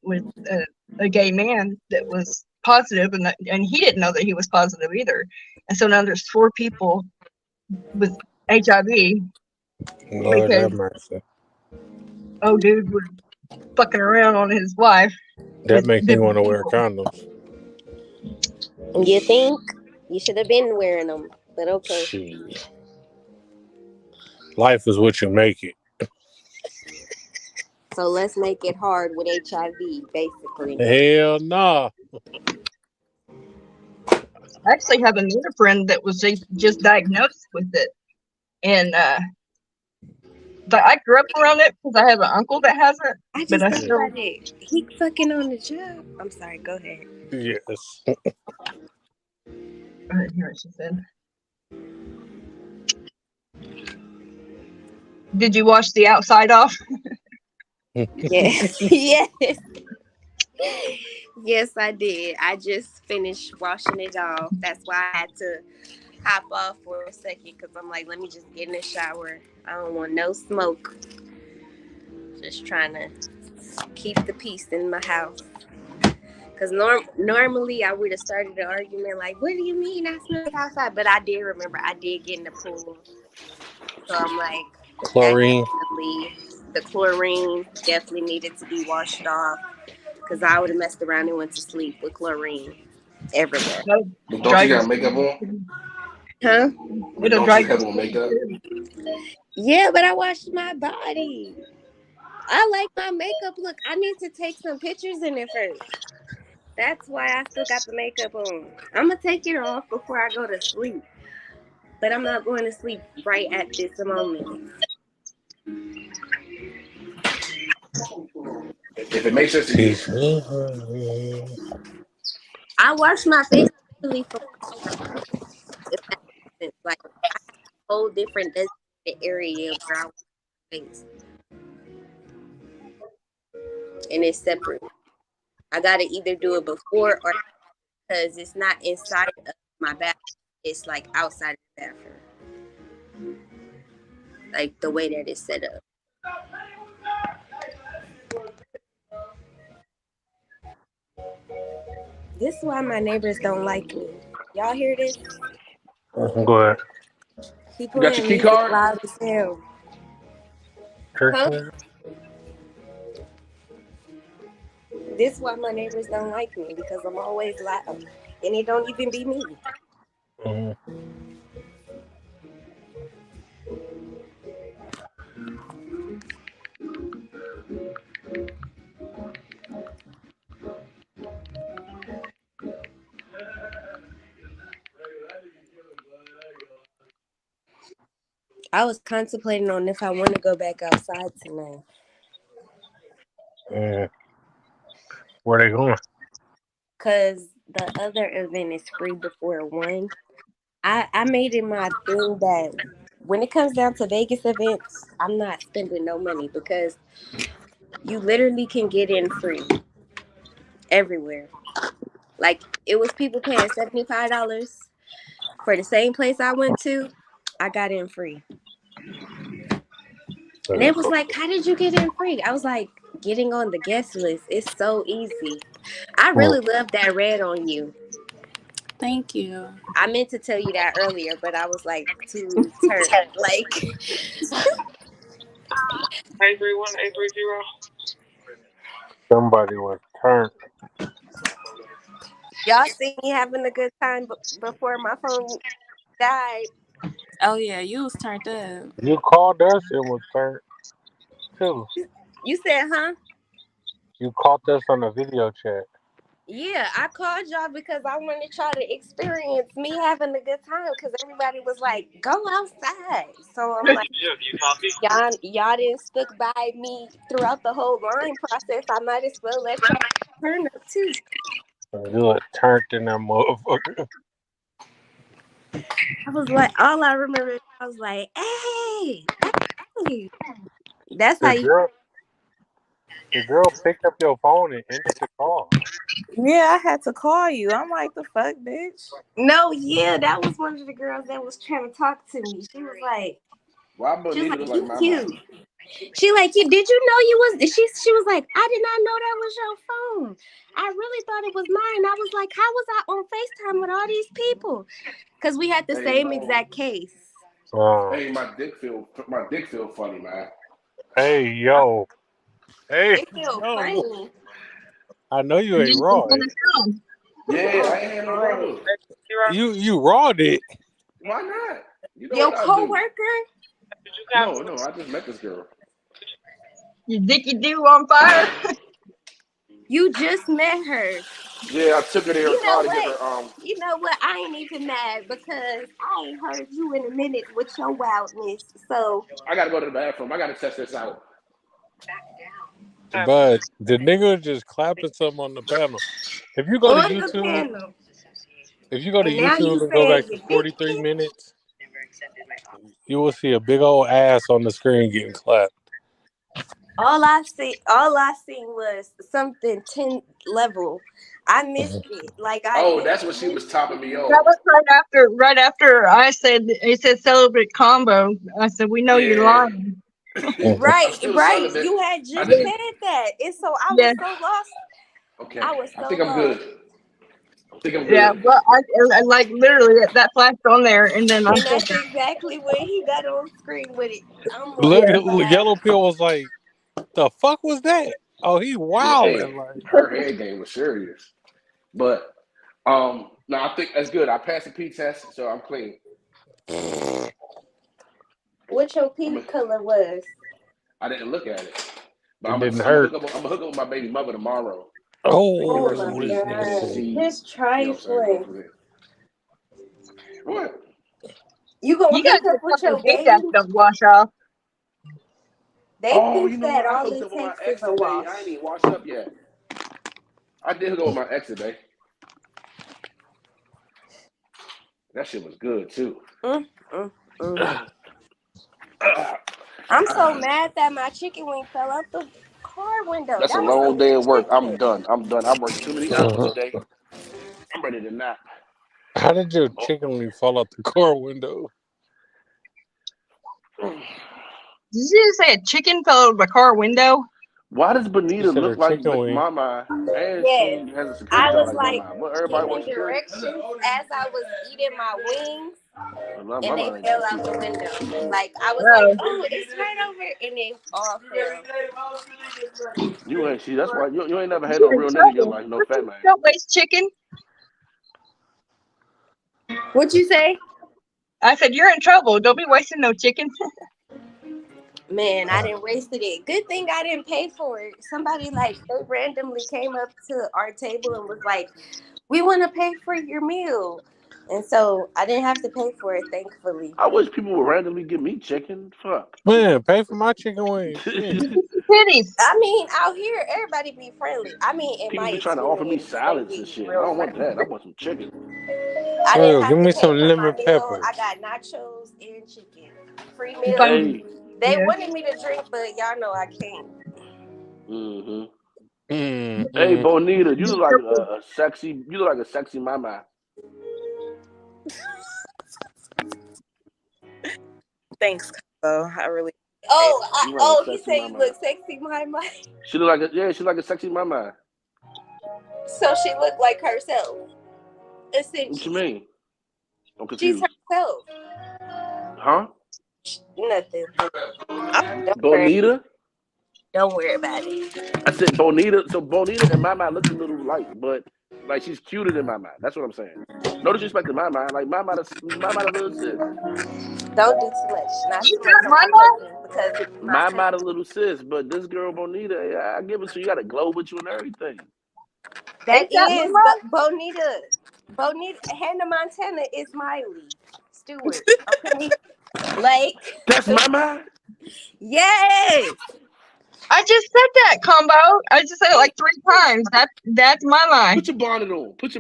a gay man that was positive, and he didn't know that he was positive either. And so now there's 4 people with HIV Lord because have mercy. dude was fucking around on his wife That with makes me different want to wear people. condoms. You think you should have been wearing them, but okay. Shit. Life is what you make it. So let's make it hard with HIV, basically. Hell nah. I actually have another friend that was just diagnosed with it, and but I grew up around it because I have an uncle that has it. I But just I thought still, about it. He fucking on the job. I'm sorry. Go ahead. Yes. I didn't hear what she said. Did you wash the outside off? Yes. Yes. Yes, I did. I just finished washing it off. That's why I had to hop off for a second because I'm like, let me just get in the shower. I don't want no smoke. Just trying to keep the peace in my house. Because normally I would have started the argument like, what do you mean I smell like outside? But I did remember I did get in the pool. So I'm like, Chlorine. the chlorine definitely needed to be washed off. Because I would have messed around and went to sleep with chlorine everywhere. But don't you got makeup on? Huh? But don't you have on makeup? Yeah, but I washed my body. I like my makeup look. I need to take some pictures in it first. That's why I still got the makeup on. I'm going to take it off before I go to sleep. But I'm not going to sleep right at this moment. If it makes sense to you. I wash my face usually from if that makes sense. Like, I have a whole different designated area where I wash my face. And it's separate. I got to either do it before or because it's not inside of my bathroom. It's like outside of the bathroom. Like the way that it's set up. This is why my neighbors don't like me. Y'all hear this? Go ahead. He You got your key music card? loud as hell. Huh? This is why my neighbors don't like me because I'm always loud. And it don't even be me. Mm-hmm. I was contemplating on if I want to go back outside tonight. Where they going? Because the other event is free before 1. I made it my thing that when it comes down to Vegas events, I'm not spending no money because you literally can get in free everywhere. Like, it was people paying $75 for the same place I went to. I got in free. And it was like, how did you get in free? I was like, getting on the guest list is so easy. I really love that red on you. Thank you. I meant to tell you that earlier, but I was like too turned. Like 831-830. Somebody was turned. y'all see me having a good time before my phone died. Oh yeah, you was turned up. You called us and was turned too. You said, huh? You called us on a video chat. Yeah, I called y'all because I wanted y'all to experience me having a good time because everybody was like, go outside. So I'm like, y'all didn't stick by me throughout the whole line process. I might as well let y'all turn up too. You were turned in that motherfucker. I was like, all I remember, I was like, hey. That's how you. The girl picked up your phone and ended the call. Yeah, I had to call you. I'm like, the fuck, bitch. No, yeah, that was one of the girls that was trying to talk to me. She was like, Why Bonita look like you my cute. mom? She like, you did you know you was she was like, I did not know that was your phone. I really thought it was mine. I was like, how was I on FaceTime with all these people? Because we had the same exact case. Hey, my dick feel funny, man. Hey yo. Hey It feel yo. funny. I know you ain't raw. Yeah, I ain't had no rubber. You rawed it. Why not? You know Your what I coworker? do. No, I just met this girl. Your dicky do on fire? You just met her. Yeah, I took her there and tried to get her You know what? I ain't even mad because I ain't heard you in a minute with your wildness. So I gotta go to the bathroom. I gotta test this out. But the nigga just clapping something on the panel. If you go to YouTube, and go back to 43 minutes, you will see a big old ass on the screen getting clapped. all I seen was something 10 level. I missed it. That's what she was topping me off. That was right after it said celebrate combo. I said, we know you're lying. Right. You had just said that. And so I was so lost. Okay. I was so think I'm good. I think I'm good. Yeah, well, I like literally that flashed on there, and then and that's exactly when he got on screen with it. Look, Yellow Pill was like, "The fuck was that?" Oh, he wilding. Her head game was serious, but no, I think that's good. I passed the P test, so I'm clean. What your P color was? I didn't look at it, but I'm gonna hook up with my baby mother tomorrow. Oh my God! This trifling. What? You gonna hook up with your baby? Don't wash off. They think that all it takes is a wash. I ain't even washed up yet. I did hook up with my ex today. That shit was good too. I'm so mad that my chicken wing fell out the car window. That's a long day of work. I'm done. I worked too many hours today. I'm ready to nap. How did your chicken wing fall out the car window? Did you just say a chicken fell out of a car window? Why does Bonita look like Mama? And she has a security job like Mama. Well, everybody wants directions as I was eating my wings, and they fell out the window. Like I was like, "Oh, it's right over," and they all fell. You ain't see. That's why you ain't never had no real nigga in your life, no fat man. Don't waste chicken. What'd you say? I said you're in trouble. Don't be wasting no chicken. Man, I didn't wasted it. Good thing I didn't pay for it. Somebody they randomly came up to our table and was like, "We want to pay for your meal," and so I didn't have to pay for it, thankfully. I wish people would randomly give me chicken. Fuck. Man, pay for my chicken wings. I mean, out here, everybody be friendly. I mean, in people be trying to offer me salads and shit. I don't want that. I want some chicken. Give me some lemon pepper. I got nachos and chicken. Free meal. Hey. They wanted me to drink, but y'all know I can't. Hey, Bonita, you look like a sexy. You look like a sexy mama. Thanks, Combo. I really. He said you look sexy, mama. She look like she's like a sexy mama. So she looked like herself. Essentially. What you mean? I'm confused. She's herself. Huh? Nothing. Bonita? Don't worry about it. I said Bonita. So Bonita and Mama look a little alike, but like she's cuter than Mama. That's what I'm saying. No disrespect to Mama. Like Mama the little sis. Don't do too much. Not too much. Mama the little sis, but this girl Bonita, I give it to you. You got a glow with you and everything. That is Bonita. Hannah Montana is Miley Stewart. Okay. That's Mama? Yes. I just said that, Combo. I just said it like 3 times. That's my line. Put your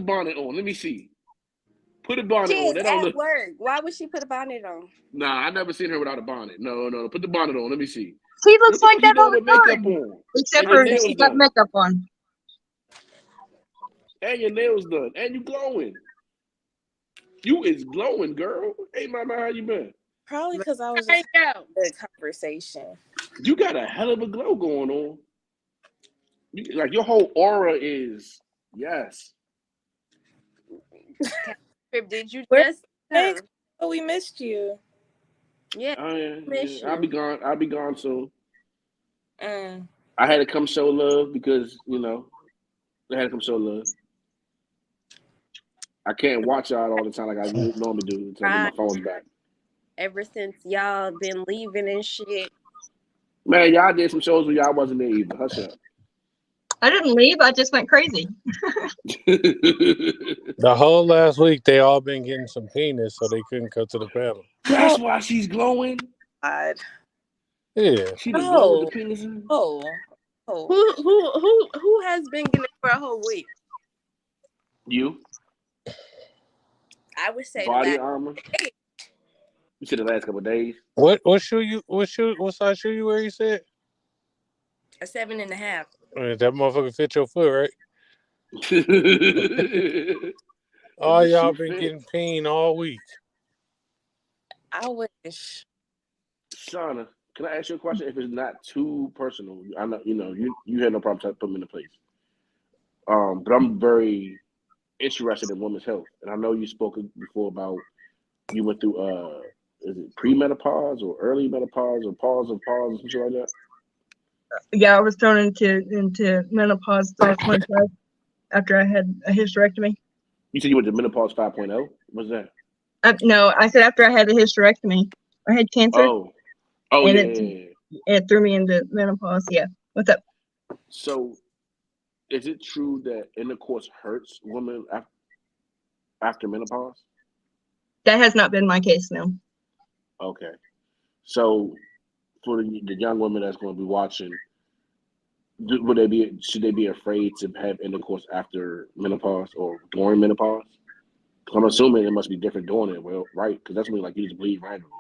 bonnet on. Let me see. Put a bonnet She on. is That don't at look. work. Why would she put a bonnet on? Nah, I never seen her without a bonnet. No. Put the bonnet on. Let me see. She What looks the like fuck you that all doing with the makeup time. on? Except And your for nails she got done. makeup on. And your nails done. And you glowing. You is glowing, girl. Hey, mama, how you been? Probably because I was just having a good conversation. You got a hell of a glow going on. Like your whole aura is yes. Did you Where- just Thanks. Oh, we missed you. Yeah, miss I'll you. be gone soon. Mm. I had to come show love because I had to come show love. I can't watch y'all all the time like I normally do until I get my phone's back. Ever since y'all been leaving and shit. Man, y'all did some shows where y'all wasn't there either. Hush up. I didn't leave. I just went crazy. The whole last week, they all been getting some penis, so they couldn't come to the panel. That's why she's glowing. God. Yeah. She was glowing with the penis. Oh. Who has been getting it for a whole week? You? I would say Body that. armor. You said the last couple of days. What size shoe you wear? You said A 7.5. That motherfucker fit your foot, right? All the y'all shoe been fit. getting peen all week. I wish. Shauna, can I ask you a question? If it's not too personal, I know you had no problem trying to put me in a place. But I'm very interested in women's health, and I know you spoke before about you went through is it pre-menopause or early menopause or pause or something like that? Yeah, I was thrown into menopause at 25 after I had a hysterectomy. You said you went to menopause 5.0? What's that? No, I said after I had a hysterectomy. I had cancer. Oh, and it threw me into menopause. Yeah. What's up? So, is it true that intercourse hurts women after menopause? That has not been my case, no. Okay. So, for the young women that's going to be watching, should they be afraid to have intercourse after menopause or during menopause? I'm assuming it must be different during it, well, right? Because that's when like you just bleed randomly.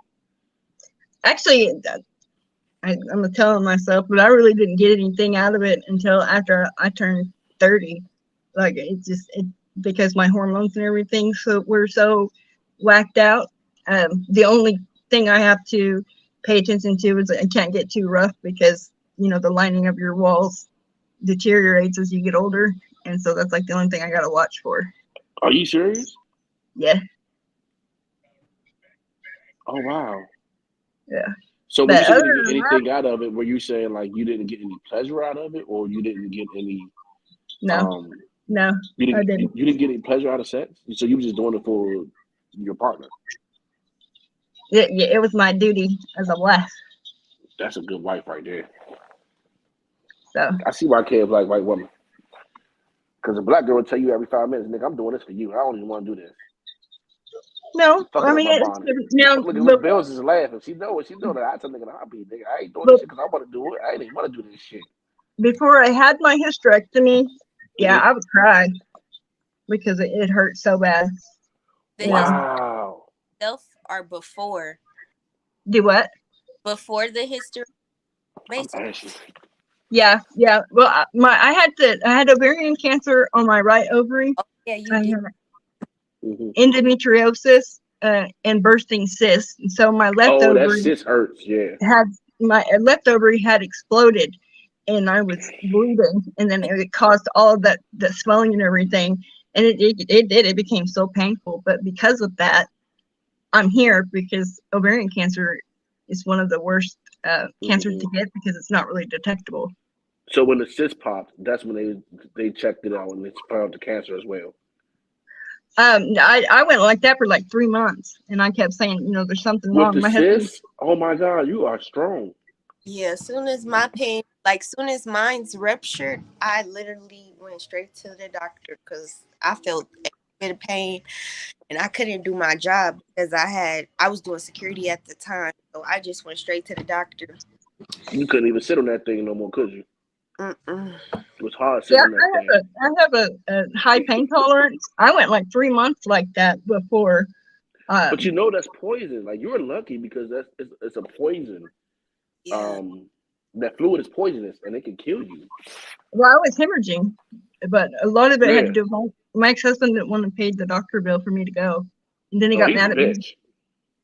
Actually, I'm telling myself, but I really didn't get anything out of it until after I turned 30. Like because my hormones and everything were so whacked out. The only thing I have to pay attention to is I can't get too rough because the lining of your walls deteriorates as you get older, and so that's like the only thing I gotta watch for. Are you serious? Yeah. Oh wow. Yeah. So when you said you didn't get anything out of it, were you saying like you didn't get any pleasure out of it, or you didn't get any? No. You didn't. I didn't. You didn't get any pleasure out of sex, so you were just doing it for your partner. It was my duty as a wife. That's a good wife right there. So I see why I can't like white woman. Because a black girl will tell you every 5 minutes, nigga, I'm doing this for you. I don't even want to do this. no, I mean Look, Bells is laughing. She know that I tell nigga, I'll be nigga. I ain't doing this shit because I want to do it. I ain't even want to do this shit. Before I had my hysterectomy, yeah, I would cry because it hurt so bad. Wow. Self or before? Do what? Before the history. Basically. Yeah. Well, I had ovarian cancer on my right ovary. Oh, yeah, you did. Endometriosis and bursting cysts. And so my left ovary. That cyst hurts. Yeah. My left ovary had exploded, and I was bleeding, and then it caused all of that swelling and everything. And it became so painful. But because of that, I'm here because ovarian cancer is one of the worst cancers to get because it's not really detectable. So when the cyst popped, that's when they checked it out and they found the cancer as well. I went like that for like 3 months, and I kept saying, there's something wrong. With the cyst? Oh my God, you are strong. Yeah, soon as mine's ruptured, I literally went straight to the doctor because I felt a bit of pain, and I couldn't do my job because I was doing security at the time, so I just went straight to the doctor. You couldn't even sit on that thing no more, could you? Mm-mm. It was hard Yeah, sitting on that thing. I have a high pain tolerance. I went like 3 months like that before. But you know that's poison. Like you're lucky because it's a poison. Yeah. That fluid is poisonous and it can kill you. Well, I was hemorrhaging, but a lot of it had to Yeah. do with my ex-husband didn't want to pay the doctor bill for me to go, and then he Oh, got he's a mad at me. bitch.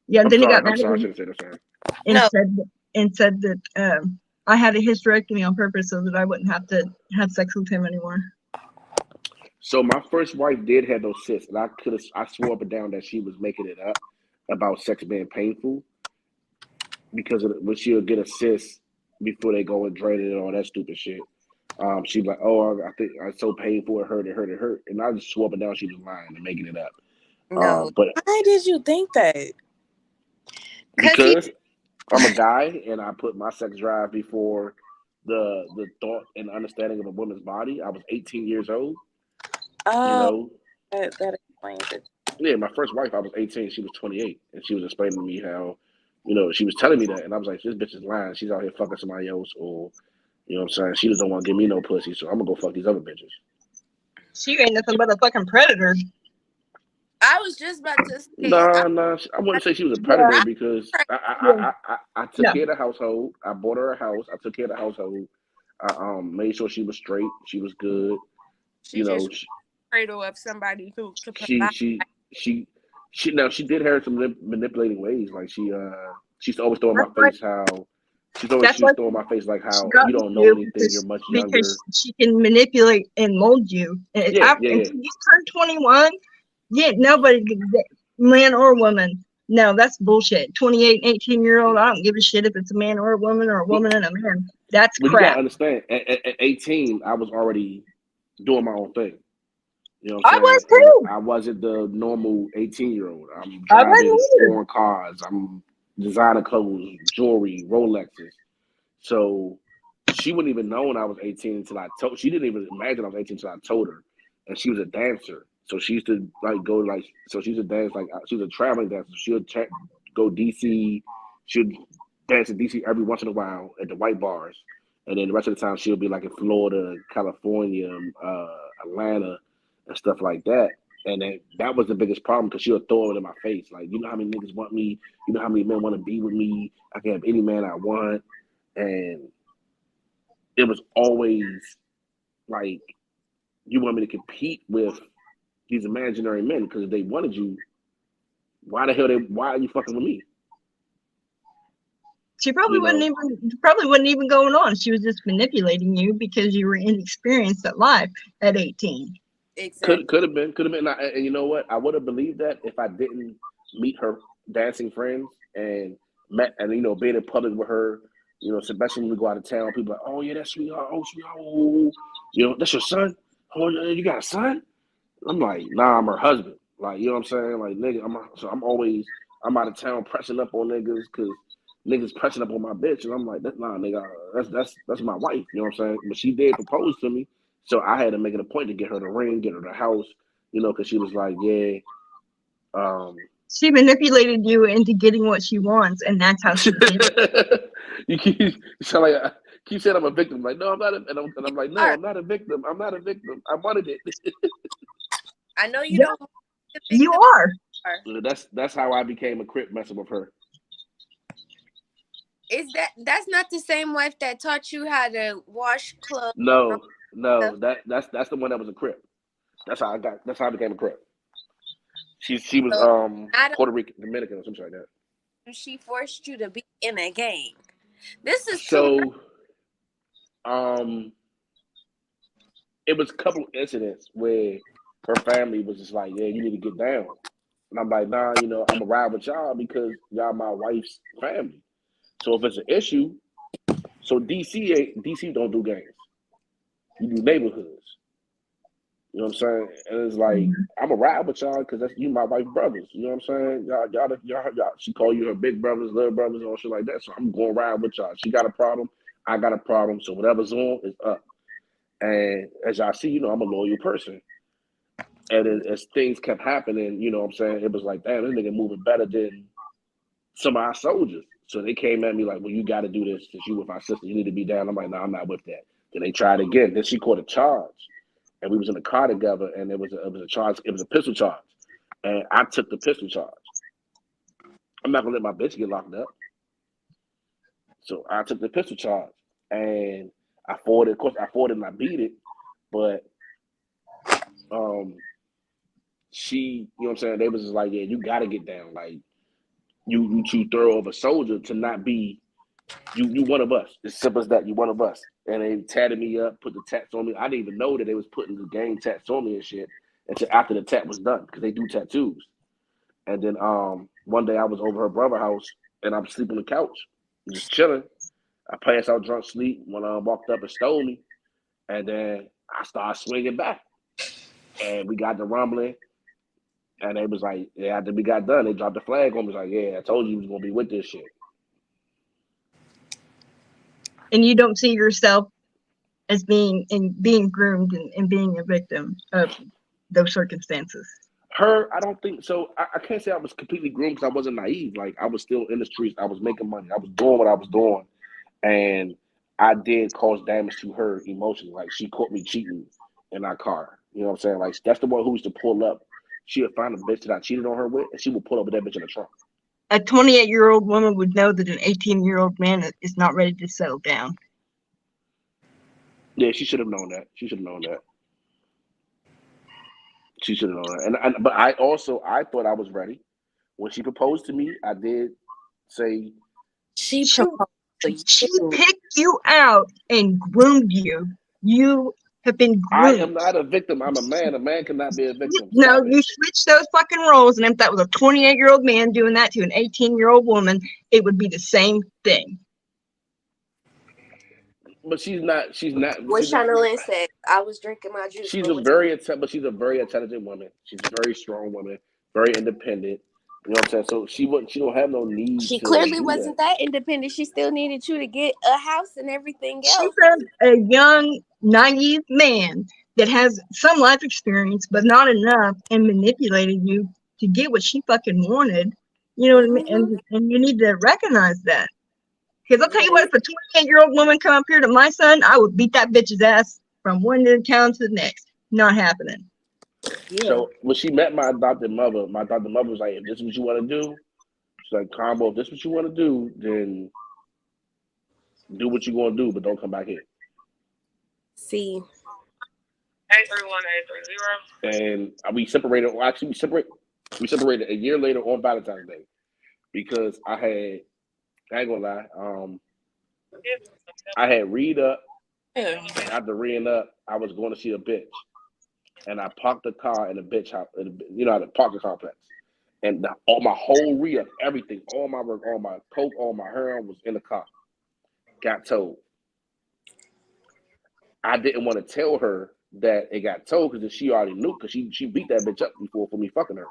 Yeah, I'm then he sorry. got mad I'm sorry. I at me shouldn't say that. Sorry. and No. said that I had a hysterectomy on purpose so that I wouldn't have to have sex with him anymore. So my first wife did have those cysts, and I swore up and down that she was making it up about sex being painful because when she'll get a cyst before they go and drain it and all that stupid shit. She'd be like, "Oh, I think it's so painful, it hurt," and I just swore up and down she was lying and making it up. No. But Why did you think that? because I'm a guy and I put my sex drive before the thought and understanding of a woman's body. I was 18 years old. Oh, that explains it. Yeah, my first wife, I was 18, she was 28, and she was explaining to me how, she was telling me that, and I was like, this bitch is lying. She's out here fucking somebody else, or, you know what I'm saying? She just don't want to give me no pussy, so I'm gonna go fuck these other bitches. She ain't nothing but a fucking predator. I was just about to say. Nah, I wouldn't say she was a predator because I took care of the household. I bought her a house. I took care of the household. I made sure she was straight. She was good. She just cradle of somebody who could provide. She did have some manipulating ways. Like she's always throwing my face how she's throwing my face like how you don't know anything. You're much younger. Because she can manipulate and mold you. Until you turn 21, nobody, man or woman. No, that's bullshit. 28, 18-year-old, I don't give a shit if it's a man or a woman or a woman and a man. That's crap. You gotta understand. At 18, I was already doing my own thing. You know what I'm saying? I was too. I wasn't the normal 18-year-old. I'm driving foreign cars. I'm designing clothes, jewelry, Rolexes. So she wouldn't even know when I was 18 until I told. She didn't even imagine I was 18 until I told her. And she was a dancer, so she used to So she used to dance she was a traveling dancer. She would go DC. She would dance in DC every once in a while at the white bars, and then the rest of the time she'll be like in Florida, California, Atlanta, and stuff like that. And then that was the biggest problem because she'll throw it in my face. Like, you know how many niggas want me? You know how many men want to be with me? I can have any man I want. And it was always like, you want me to compete with these imaginary men because if they wanted you, why are you fucking with me? She probably wasn't even going on. She was just manipulating you because you were inexperienced at life at 18. Exactly. Could have been. And you know what? I would have believed that if I didn't meet her dancing friends and being in public with her, especially when we go out of town, people are like, oh yeah, that's sweetheart, oh, that's your son? Oh, you got a son? I'm like, nah, I'm her husband. Like, you know what I'm saying? Like, nigga, I'm out of town pressing up on niggas because niggas pressing up on my bitch, and I'm like, nah, nigga, that's my wife. You know what I'm saying? But she did propose to me, so I had to make it a point to get her the ring, get her the house, because she was like, yeah. She manipulated you into getting what she wants, and that's how she did it. You sound like keep saying I'm a victim. Like, no, I'm not. And I'm like, no, I'm not a victim. I'm not a victim. I wanted it. I know you don't. You are. That's how I became a Crip messing with her. That's not the same wife that taught you how to wash clothes? No, that's the one that was a Crip. That's how I became a Crip. She was Puerto Rican, Dominican, or something like that. She forced you to be in a gang. This is so. It was a couple of incidents where her family was just like, yeah, you need to get down. And I'm like, nah, I'm gonna ride with y'all because y'all my wife's family. So if it's an issue, so DC don't do gangs. You do neighborhoods. You know what I'm saying? And it's like, I'm gonna ride with y'all because that's you my wife's brothers. You know what I'm saying? Y'all she call you her big brothers, little brothers, and all shit like that. So I'm gonna ride with y'all. She got a problem, I got a problem. So whatever's on is up. And as y'all see, I'm a loyal person. And as things kept happening, you know what I'm saying? It was like, damn, this nigga moving better than some of our soldiers. So they came at me like, well, you got to do this since you with our sister. You need to be down. I'm like, no, I'm not with that. And they tried again. Then she caught a charge, and we was in the car together, and it was a charge. It was a pistol charge, and I took the pistol charge. I'm not gonna let my bitch get locked up, so I took the pistol charge, and I fought it. Of course, I fought it and I beat it, but she, you know what I'm saying? They was just like, yeah, you gotta get down. Like, you too thorough of a soldier to not be. You one of us. It's simple as that. You one of us. And they tatted me up, put the tats on me. I didn't even know that they was putting the gang tats on me and shit until after the tat was done, because they do tattoos. And then one day I was over her brother's house and I'm sleeping on the couch, just chilling. I passed out drunk sleep when walked up and stole me. And then I started swinging back. And we got the rumbling. And they was like, yeah, after we got done, they dropped the flag on me. Like, yeah, I told you was going to be with this shit. And you don't see yourself as being groomed and being a victim of those circumstances. I don't think so. I can't say I was completely groomed because I wasn't naive. Like, I was still in the streets. I was making money. I was doing what I was doing. And I did cause damage to her emotionally. Like, she caught me cheating in our car. You know what I'm saying? Like, that's the one who used to pull up. She would find a bitch that I cheated on her with, and she would pull up with that bitch in the trunk. A 28-year-old woman would know that an 18-year-old man is not ready to settle down. Yeah, she should have known that. She should have known that. She should have known that. But I thought I was ready. When she proposed to me, I did say She proposed to She you. picked you out and groomed you. You have been I groomed. am not a victim. I'm a man. A man cannot be a victim. No, Stop you it. switched those fucking roles, and if that was a 28-year-old man doing that to an 18-year-old woman, it would be the same thing. But she's not. What Shana Lynn said, I was drinking my juice. She's a very intelligent woman. She's a very strong woman, very independent. You know what I'm saying? So she don't have no need. She to clearly do wasn't that independent. She still needed you to get a house and everything else. She's a young, naive man that has some life experience, but not enough, and manipulated you to get what she fucking wanted. You know what I mean? And you need to recognize that. Because I'll tell you what, if a 28-year-old woman come up here to my son, I would beat that bitch's ass from one end of town to the next. Not happening. Yeah. So when she met my adopted mother was like, if this is what you want to do, she's like, Combo, if this is what you want to do, then do what you're going to do, but don't come back here. See. 831-830. And we separated. Well, actually, we separated a year later on Valentine's Day because I ain't gonna lie, I had read up. After reading up, I was going to see a bitch, and I parked the car in a bitch house. You know, the parking complex, and all my whole re-up, everything, all my work, all my coke, all my heroin was in the car. Got towed. I didn't want to tell her that it got towed because she already knew, because she beat that bitch up before for me fucking her.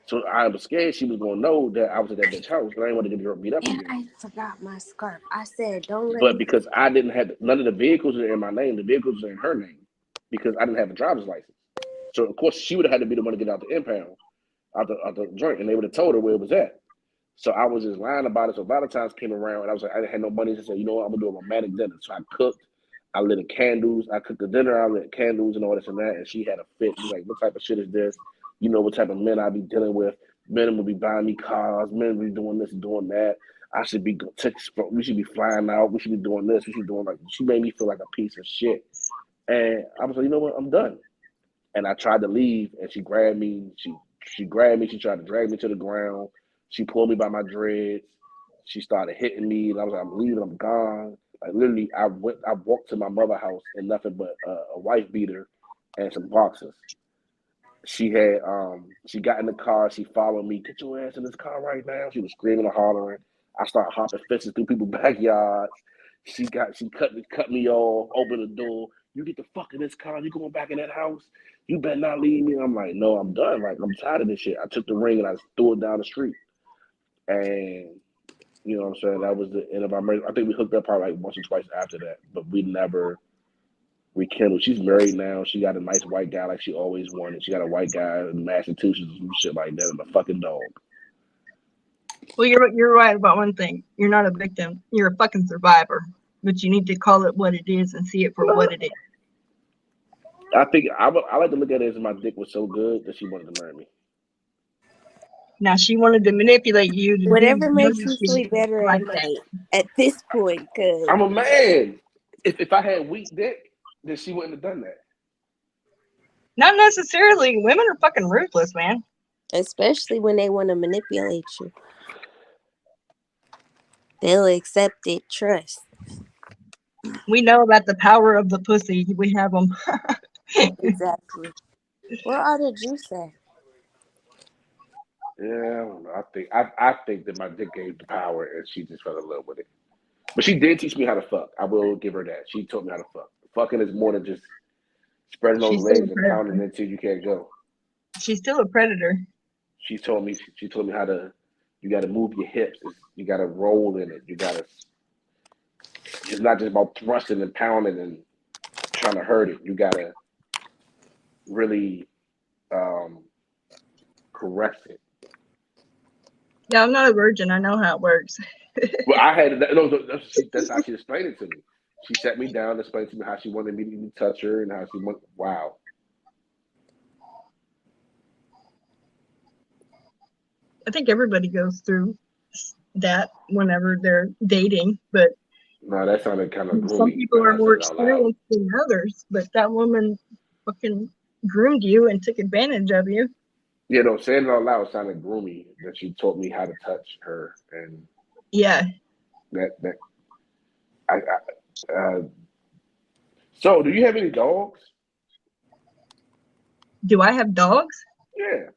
So I was scared she was gonna know that I was at that bitch house, but I didn't want to get her beat up And again. I forgot my scarf. I said, don't let But me. because I didn't have none of the vehicles are in my name, the vehicles are in her name because I didn't have a driver's license. So of course she would have had to be the one to get out the impound, out the joint, and they would have told her where it was at. So I was just lying about it. So Valentine's came around, and I was like, I didn't have no money to say, you know what, I'm gonna do a romantic dinner. So I cooked, I lit the candles, I cooked the dinner, I lit candles and all this and that, and she had a fit. She's like, what type of shit is this? You know what type of men I be dealing with. Men will be buying me cars. Men will be doing this and doing that. I should be, we should be flying out. We should be doing this. We should be doing like, she made me feel like a piece of shit. And I was like, you know what, I'm done. And I tried to leave, and she grabbed me. She grabbed me. She tried to drag me to the ground. She pulled me by my dreads. She started hitting me, and I was like, I'm leaving. I'm gone. Like literally, I walked to my mother's house in nothing but a wife beater and some boxers. She had she got in the car, she followed me, get your ass in this car right now. She was screaming and hollering. I started hopping fences through people's backyards. She cut me off, opened the door. You get the fuck in this car, you going back in that house. You better not leave me. I'm like, no, I'm done. Like, I'm tired of this shit. I took the ring and I threw it down the street. And you know what I'm saying? That was the end of our marriage. I think we hooked up probably like once or twice after that, but we never rekindled. She's married now. She got a nice white guy like she always wanted. She got a white guy in Massachusetts and shit like that, and a fucking dog. Well, you're right about one thing. You're not a victim. You're a fucking survivor. but you need to call it what it is and see it for what it is. I think I like to look at it as my dick was so good that she wanted to marry me. Now she wanted to manipulate you to Whatever do makes dirty you shit sleep better like at that. night at this point, cause I'm a man. If I had weak dick, then she wouldn't have done that. Not necessarily. Women are fucking ruthless, man. especially when they want to manipulate you, they'll accept it. Trust. We know about the power of the pussy. We have them. Exactly. What all did you say? Yeah, I don't know. I think that my dick gave the power, and she just fell in love with it. But she did teach me how to fuck. I will give her that. She taught me how to fuck. Fucking is more than just spreading those She's still a legs and pounding predator. until you can't go. She's still a predator. She told me how to. You got to move your hips. You got to roll in it. You got to. It's not just about thrusting and pounding and trying to hurt it. You got to really caress it. Yeah, I'm not a virgin. I know how it works. Well, I had that's how she explained it to me. She sat me down and explained to me how she wanted me to touch her and how she wanted. Wow. I think everybody goes through that whenever they're dating, but No, that sounded kind of some gloomy people when are I more said it out loud. experienced than others. But that woman fucking groomed you and took advantage of you. You know, saying it out loud sounded gloomy. That she taught me how to touch her, and Yeah. So, do you have any dogs? Do I have dogs? Yeah.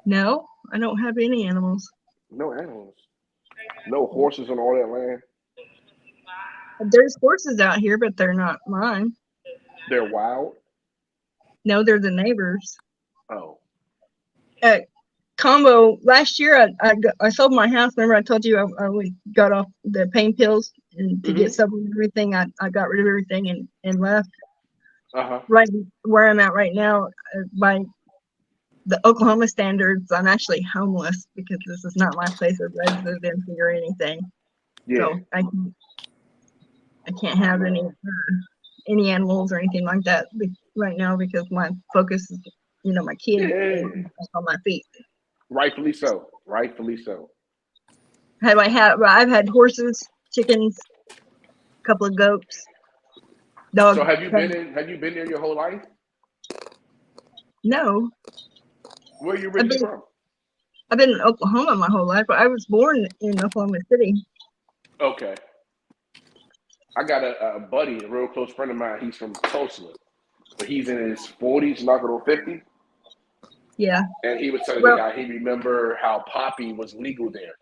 No, I don't have any animals. No animals. No horses on all that land. There's horses out here, but they're not mine. They're wild. No, they're the neighbors. Oh. Combo, last year I sold my house. Remember I told you I got off the pain pills and to get sober and everything. I got rid of everything and left. Right where I'm at right now, by the Oklahoma standards, I'm actually homeless because this is not my place of residency or anything. Yeah. So I can't have any animals or anything like that right now because my focus is, my kid and on my feet. Rightfully so. Rightfully so. I've had horses, chickens, a couple of goats, dogs. So have you been there your whole life? No. Where are you originally from? I've been in Oklahoma my whole life, but I was born in Oklahoma City. Okay. I got a buddy, a real close friend of mine. He's from Tulsa, but he's in his 40s, knocking on 50. Yeah. And he was telling me how he remember how poppy was legal there,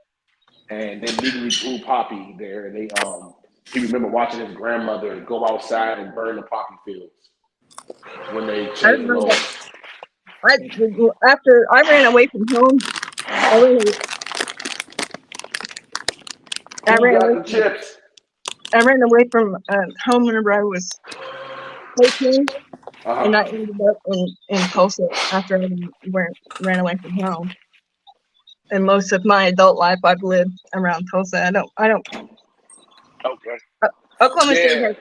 and they legally grew poppy there. And he remember watching his grandmother go outside and burn the poppy fields when they changed the law. After I ran away from home, I ran away from home whenever I was 14. And I ended up in Tulsa after I ran away from home. And most of my adult life, I've lived around Tulsa. I don't. Okay. Oklahoma City has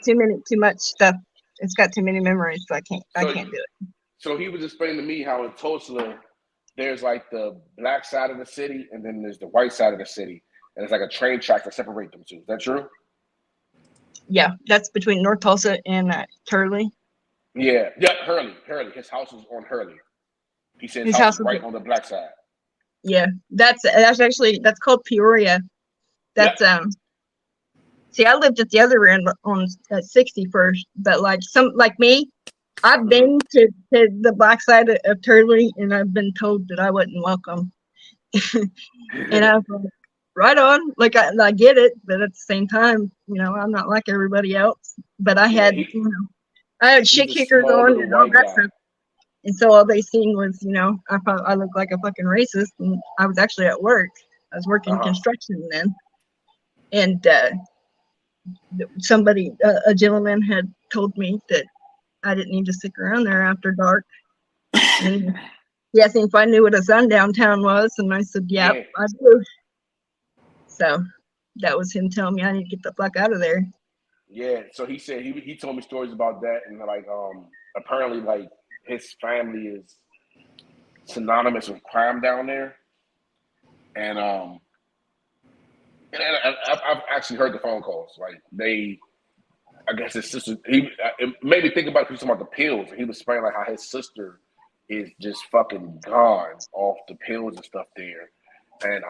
too much stuff. It's got too many memories, so I can't do it. So he was explaining to me how in Tulsa, there's like the black side of the city, and then there's the white side of the city, and it's like a train track to separate them two. Is that true? Yeah, that's between North Tulsa and Turley. Yeah, Hurley. His house was on Hurley. He said his house was right on the black side. Yeah, that's called Peoria. That's See, I lived at the other end on 61st, but like me, I've been to the black side of Turley, and I've been told that I wasn't welcome. And I was like, right on, like I get it, but at the same time, I'm not like everybody else. But I had, I had shit kickers on and all that stuff. And so all they seen was, I thought I looked like a fucking racist, and I was actually at work. I was working construction then. And a gentleman had told me that I didn't need to stick around there after dark. And he asked me if I knew what a sundown town was, and I said, yeah. I do. So that was him telling me I need to get the fuck out of there. Yeah, so he said he told me stories about that, and like apparently like his family is synonymous with crime down there, and I've actually heard the phone calls. Like I guess his sister. It made me think about he was talking about the pills, and he was explaining like how his sister is just fucking gone off the pills and stuff there, and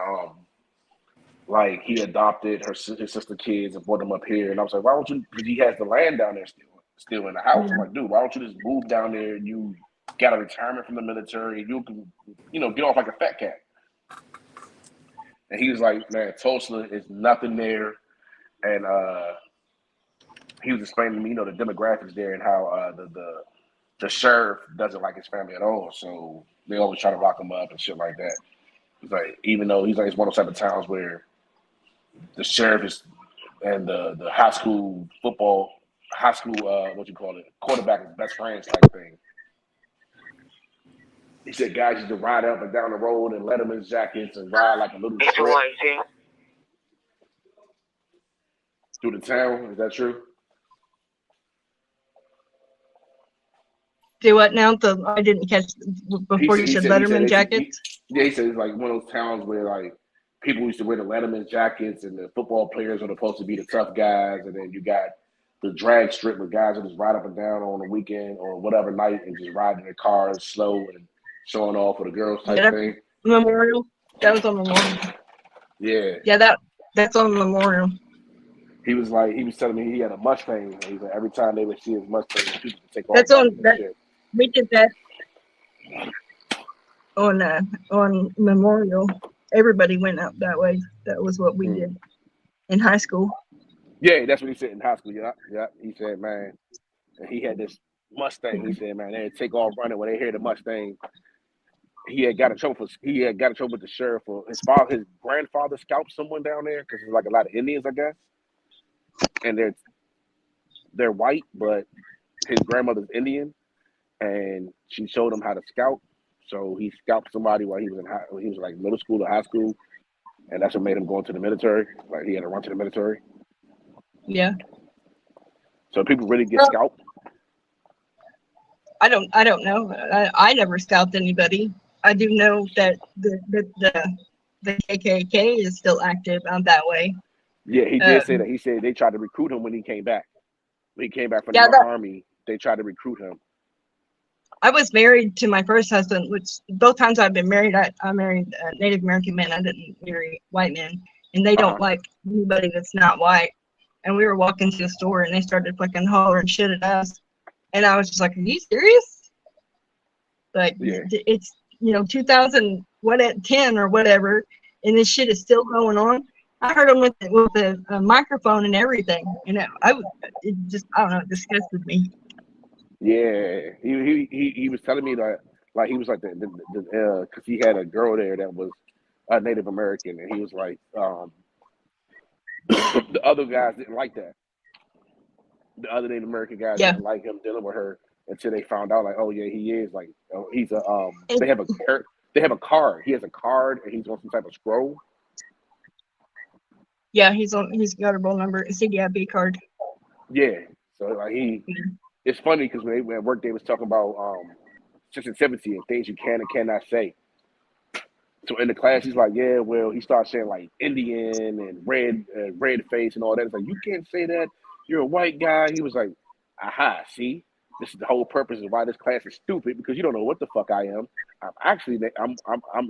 like he adopted his sister kids and brought them up here, and I was like, why don't you? Because he has the land down there still in the house. I'm like, dude, why don't you just move down there? You got a retirement from the military. You can, get off like a fat cat. And he was like, man, Tulsa is nothing there, and he was explaining to me, the demographics there and how the sheriff doesn't like his family at all, so they always try to lock him up and shit like that. He's like, even though he's like, it's one of those type of towns where the sheriff is and the high school quarterback is best friends type thing. He said guys used to ride up and down the road in Letterman's jackets and ride like a little trip through the town. Is that true? Do what now? I didn't catch before you said Letterman jackets. He said it's like one of those towns where like people used to wear the Letterman jackets, and the football players are supposed to be the tough guys, and then you got the drag strip where guys will just ride up and down on the weekend or whatever night and just ride in their cars slow and showing off for the girls type thing. Memorial. That was on Memorial. Yeah. Yeah, that's on Memorial. He was telling me he had a Mustang. And he's like, every time they would see his Mustang, people would take off. That's on that. Shit. We did that on Memorial. Everybody went out that way. That was what we did in high school. Yeah, that's what he said in high school. Yeah. He said, man, he had this Mustang. He said, man, they'd take off running when they hear the Mustang. He had got in trouble with the sheriff. His grandfather scalped someone down there because there's like a lot of Indians, I guess, and they're white, but his grandmother's Indian, and she showed him how to scalp. So he scalped somebody while he was like middle school or high school, and that's what made him go into the military. Like he had to run to the military. Yeah. So people really get scalped. I don't know. I never scalped anybody. I do know that the KKK is still active out that way. Yeah, he did say that. He said they tried to recruit him when he came back. When he came back from the army, they tried to recruit him. I was married to my first husband, which both times I've been married, I married Native American men. I didn't marry white men, and they don't like anybody that's not white. And we were walking to the store, and they started fucking hollering shit at us, and I was just like, "Are you serious?" Like it's 2010 or whatever, and this shit is still going on. I heard him with a microphone and everything, and it disgusted me. Yeah, he was telling me that, like he was like because he had a girl there that was a Native American, and he was like, the other guys didn't like that. The other Native American guys didn't like him dealing with her until they found out, like, oh yeah, he is like, he's a they have a card. He has a card, and he's on some type of scroll. Yeah, he's got a roll number, a CDIB card. Yeah, so like it's funny because when at work they was talking about Section 70 and things you can and cannot say. So in the class he's like, yeah, well, he starts saying like Indian and red face and all that. It's like, you can't say that. You're a white guy. He was like, aha, see, this is the whole purpose of why this class is stupid, because you don't know what the fuck I am. I'm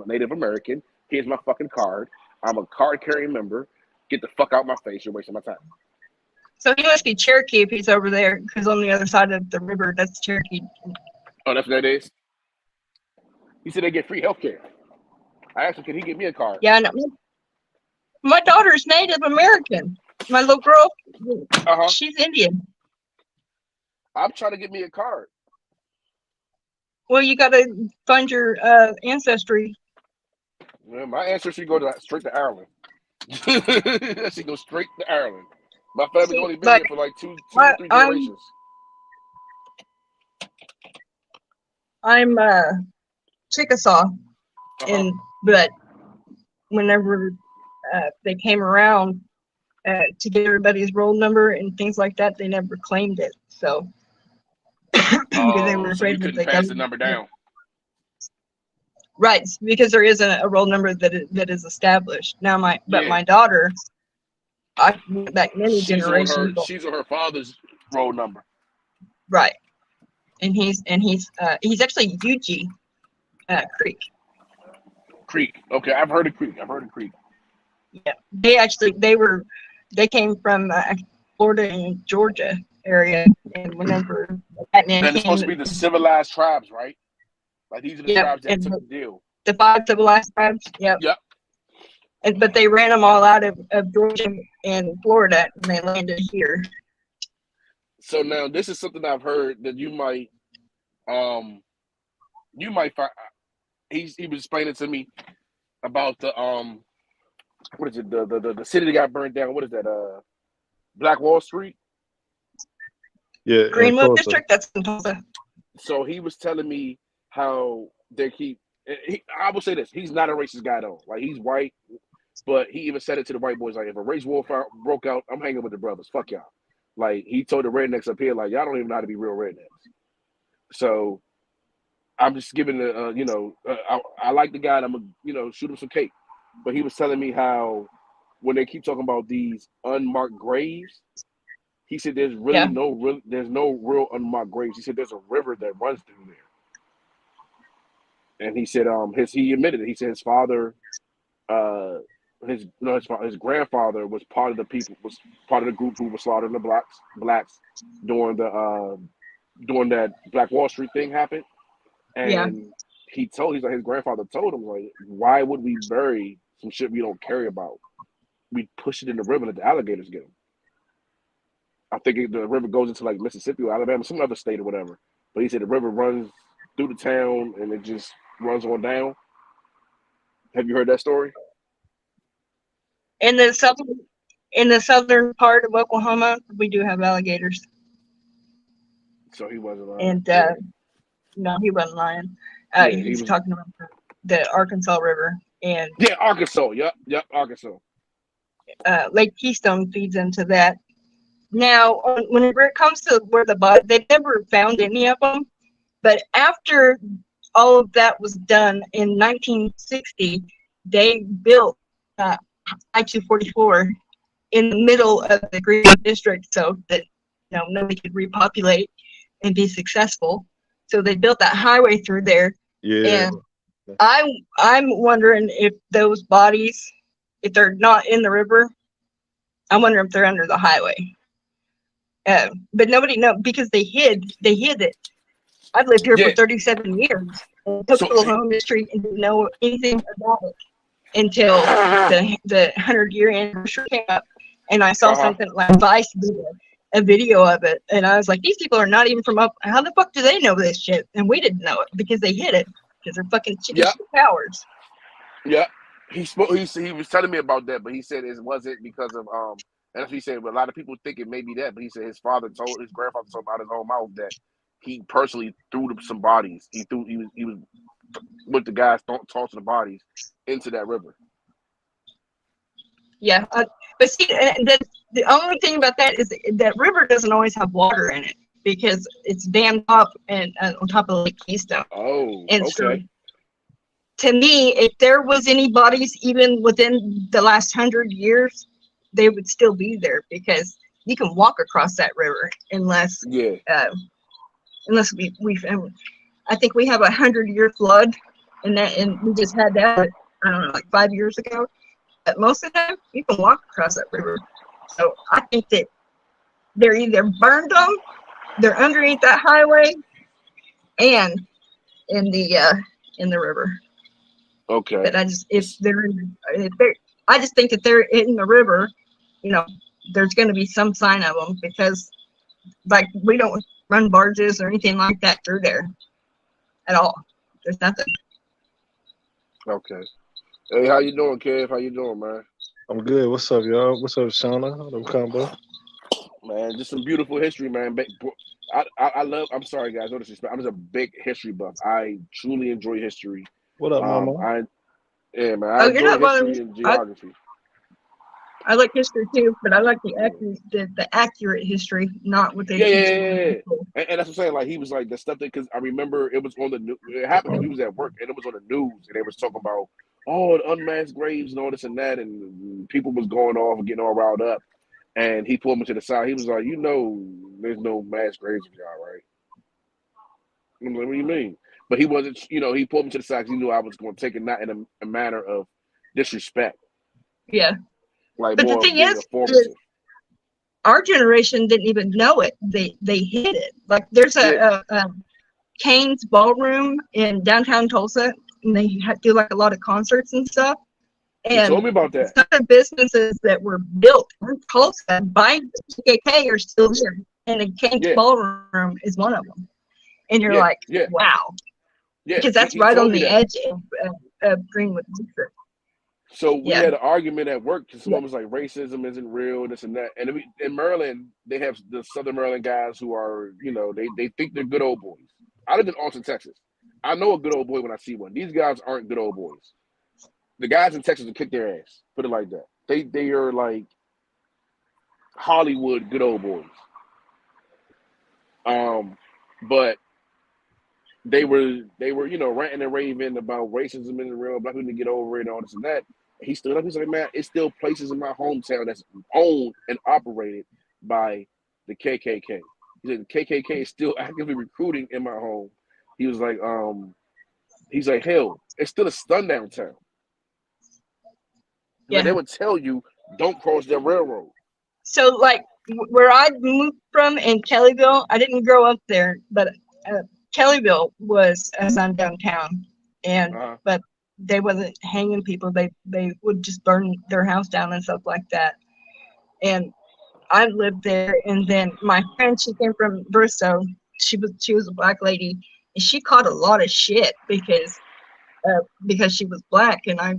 a Native American. Here's my fucking card. I'm a card carrying member. Get the fuck out my face. You're wasting my time. So he must be Cherokee if he's over there, because on the other side of the river, that's Cherokee. Oh, that's what that is? He said they get free healthcare. I asked him, can he give me a card? Yeah, no. My daughter's Native American. My little girl, she's Indian. I'm trying to get me a card. Well, you got to find your ancestry. Well, my ancestry go straight to Ireland. She goes straight to Ireland. My family's only been here for like two or three generations. I'm Chickasaw, but whenever they came around, to get everybody's roll number and things like that. They never claimed it, so because they were So you afraid that couldn't the pass the government. number down. Right, because there isn't a roll number that is established now. My daughter, I went back many generations. She's on her father's roll number. Right, and he's actually Yuji Creek. Creek. Okay, I've heard of Creek. Yeah, they came from Florida and Georgia area, and whenever that man Then it's supposed to be the civilized tribes, right? Like these are the tribes that took the deal. The 5 civilized tribes. Yep. But they ran them all out of Georgia and Florida, and they landed here. So now this is something I've heard that you might find. He was explaining to me about the what is it, the city that got burned down? What is that? Black Wall Street. Yeah, Greenwood District. That's in Tulsa. So he was telling me how they keep. I will say this: he's not a racist guy though. Like he's white, but he even said it to the white boys like, if a race war broke out, I'm hanging with the brothers. Fuck y'all. Like he told the rednecks up here, like y'all don't even know how to be real rednecks. So I'm just giving I like the guy. And I'm gonna shoot him some cake. But he was telling me how when they keep talking about these unmarked graves, he said there's really there's no real unmarked graves. He said there's a river that runs through there. And he said he admitted it. He said his father, his grandfather was part of the group who was slaughtering the blacks during that Black Wall Street thing happened. And his grandfather told him, like, why would we bury some shit we don't care about? We push it in the river and let the alligators get them. I think the river goes into like Mississippi or Alabama, some other state or whatever. But he said the river runs through the town and it just runs on down. Have you heard that story? In the southern part of Oklahoma, we do have alligators. So he wasn't lying. And no, he wasn't lying. He was talking about the Arkansas River and Arkansas. Yep, Arkansas. Lake Keystone feeds into that. Now, whenever it comes to where the body, they never found any of them. But after all of that was done in 1960, they built I-244 in the middle of the Greenwood District so that nobody could repopulate and be successful. So they built that highway through there. Yeah. And I'm wondering if those bodies, if they're not in the river, I wonder if they're under the highway. But nobody knows because they hid it. I've lived here for 37 years. And took Oklahoma history and didn't know anything about it until the 100-year anniversary came up, and I saw something like Vice did a video of it, and I was like, these people are not even from up. How the fuck do they know this shit? And we didn't know it because they hid it because they're fucking chicken cowards. Yeah, he was telling me about that, but he said it wasn't because of and that's what he said. But a lot of people think it may be that, but he said his grandfather told him out of his own mouth that he personally threw some bodies. He was with the guys tossing the bodies into that river. Yeah, but see, the only thing about that is that river doesn't always have water in it because it's dammed up and on top of Lake Keystone. Oh, and okay. So, to me, if there was any bodies even within the last 100 years, they would still be there because you can walk across that river unless we I think we have a 100-year flood, and we just had that I don't know, like 5 years ago. But most of the time, you can walk across that river. So I think that they're either burned them, they're underneath that highway, and in the river. Okay. But I just I just think that they're in the river. There's going to be some sign of them because, like, we don't run barges or anything like that through there at all. There's nothing. Okay. Hey, how you doing, Kev? How you doing, man? I'm good. What's up, y'all? What's up, Shauna? What combo? Man, just some beautiful history, man. I love. I'm sorry, guys. No disrespect. I'm just a big history buff. I truly enjoy history. What up, Mama? I enjoy history and geography. I like history too, but I like the accurate history, not what they Yeah, yeah, teach yeah, in yeah, yeah. school. And that's what I'm saying. Like he was like the stuff that because I remember it was on the news. It happened because we was at work and it was on the news and they was talking about the unmasked graves and all this and that and people was going off and getting all riled up. And he pulled me to the side. He was like, there's no mass graves of y'all, right? I'm like, what do you mean? But he wasn't, he pulled me to the side because he knew I was going to take it not in a manner of disrespect, Yeah. like But the more of thing being is informative. our generation didn't even know it. They hid it. Like there's a Kane's Ballroom in downtown Tulsa, and they do like a lot of concerts and stuff. He And told me about that. some of the businesses that were built in Tulsa by the KKK are still here, and the Kane's Yeah. Ballroom is one of them. And you're Yeah, like, yeah. wow, Yeah, because that's he right told on me the that. edge of Greenwood. So we Yeah. had an argument at work because someone was like, racism isn't real, this and that. And in Maryland, they have the Southern Maryland guys who are, they think they're good old boys. I live in Austin, Texas. I know a good old boy when I see one. These guys aren't good old boys. The guys in Texas will kick their ass. Put it like that. They are like Hollywood good old boys. But they were ranting and raving about racism in the real, black people to get over it and all this and that. He stood up. He's like, man, it's still places in my hometown that's owned and operated by the KKK. He said the KKK is still actively recruiting in my home. He was like, hell, it's still a sundown town. Yeah. They would tell you, don't cross the railroad. So like where I moved from in Kellyville, I didn't grow up there, but Kellyville was a sundown town, and but they wasn't hanging people. They would just burn their house down and stuff like that. And I lived there, and then my friend, she came from Bristow. She was a black lady, and she caught a lot of shit because she was black, and I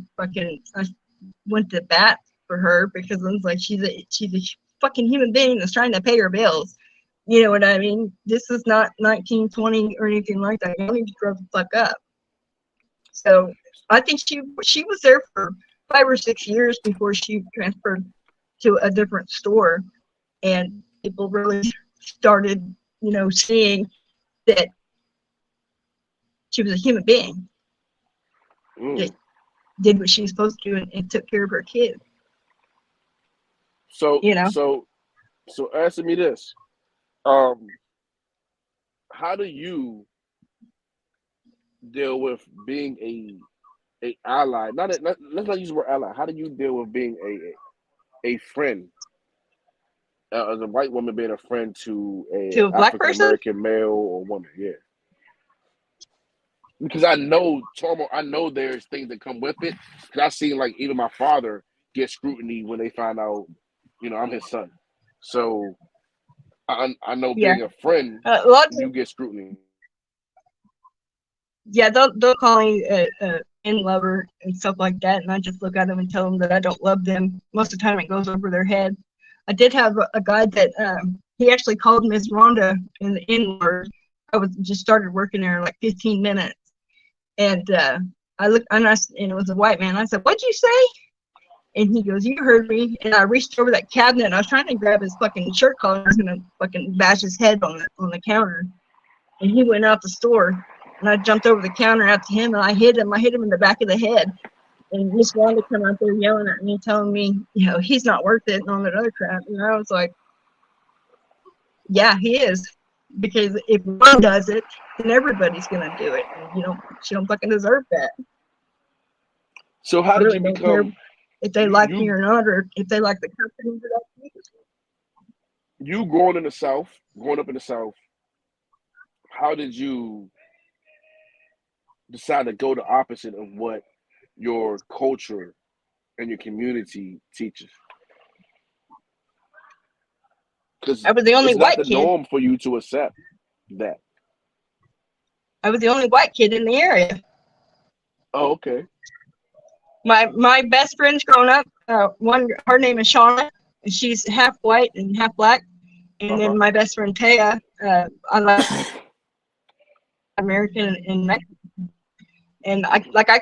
went to bat for her because I was like, she's a fucking human being that's trying to pay her bills. You know what I mean? This is not 1920 or anything like that. You need to grow the fuck up. So I think she was there for 5 or 6 years before she transferred to a different store, and people really started, seeing that she was a human being that did what she was supposed to do and took care of her kids. So so answer me this. How do you deal with being a ally? Let's not use the word ally. How do you deal with being a friend? As a white woman being a friend to a black person, African-American male or woman, yeah. Because I know there's things that come with it. Because I've seen like even my father get scrutiny when they find out, I'm his son. So I know being a friend, you get scrutiny. Yeah, they'll call me a in lover and stuff like that, and I just look at them and tell them that I don't love them. Most of the time, it goes over their head. I did have a guy that he actually called Miss Rhonda in the N-word. I just started working there in like 15 minutes, and I looked and it was a white man. I said, "What'd you say?" And he goes, "You heard me." And I reached over that cabinet and I was trying to grab his fucking shirt collar. I was gonna fucking bash his head on the counter. And he went out the store, and I jumped over the counter out to him, and I hit him. I hit him in the back of the head. And Miss Wanda come out there yelling at me, telling me, he's not worth it and all that other crap. And I was like, yeah, he is. Because if one does it, then everybody's gonna do it. And she don't fucking deserve that. So how did you become? If they like me or not, or if they like the company that I use. You growing up in the South, how did you decide to go the opposite of what your culture and your community teaches? Because I was the only it's white not the kid. norm for you to accept that. I was the only white kid in the area. Oh, okay. My best friends growing up, her name is Shauna, and she's half white and half black. And then my best friend Taya, I like American and Mexican. And I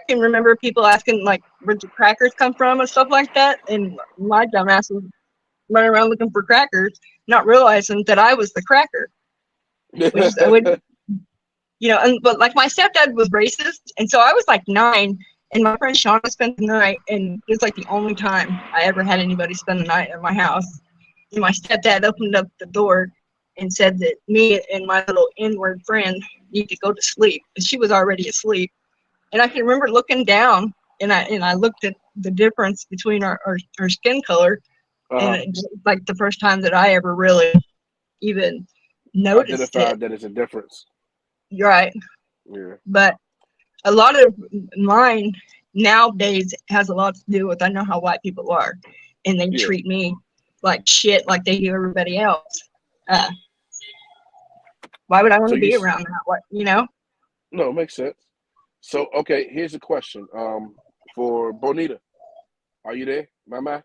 can remember people asking like, where'd the crackers come from and stuff like that. And my dumbass was running around looking for crackers, not realizing that I was the cracker. Which I would, but like my stepdad was racist, and so I was like 9, and my friend Shauna spent the night, and it was like the only time I ever had anybody spend the night at my house. And my stepdad opened up the door and said that me and my little N-word friend need to go to sleep, and she was already asleep. And I can remember looking down, and I looked at the difference between our skin color, and it was like the first time that I ever really even noticed identified it. that it's a difference. You're right. Yeah. But a lot of mine nowadays has a lot to do with I know how white people are, and they treat me like shit, like they do everybody else. Why would I want to be around that? What No, it makes sense. So okay, here's a question. For Bonita, are you there, Mama?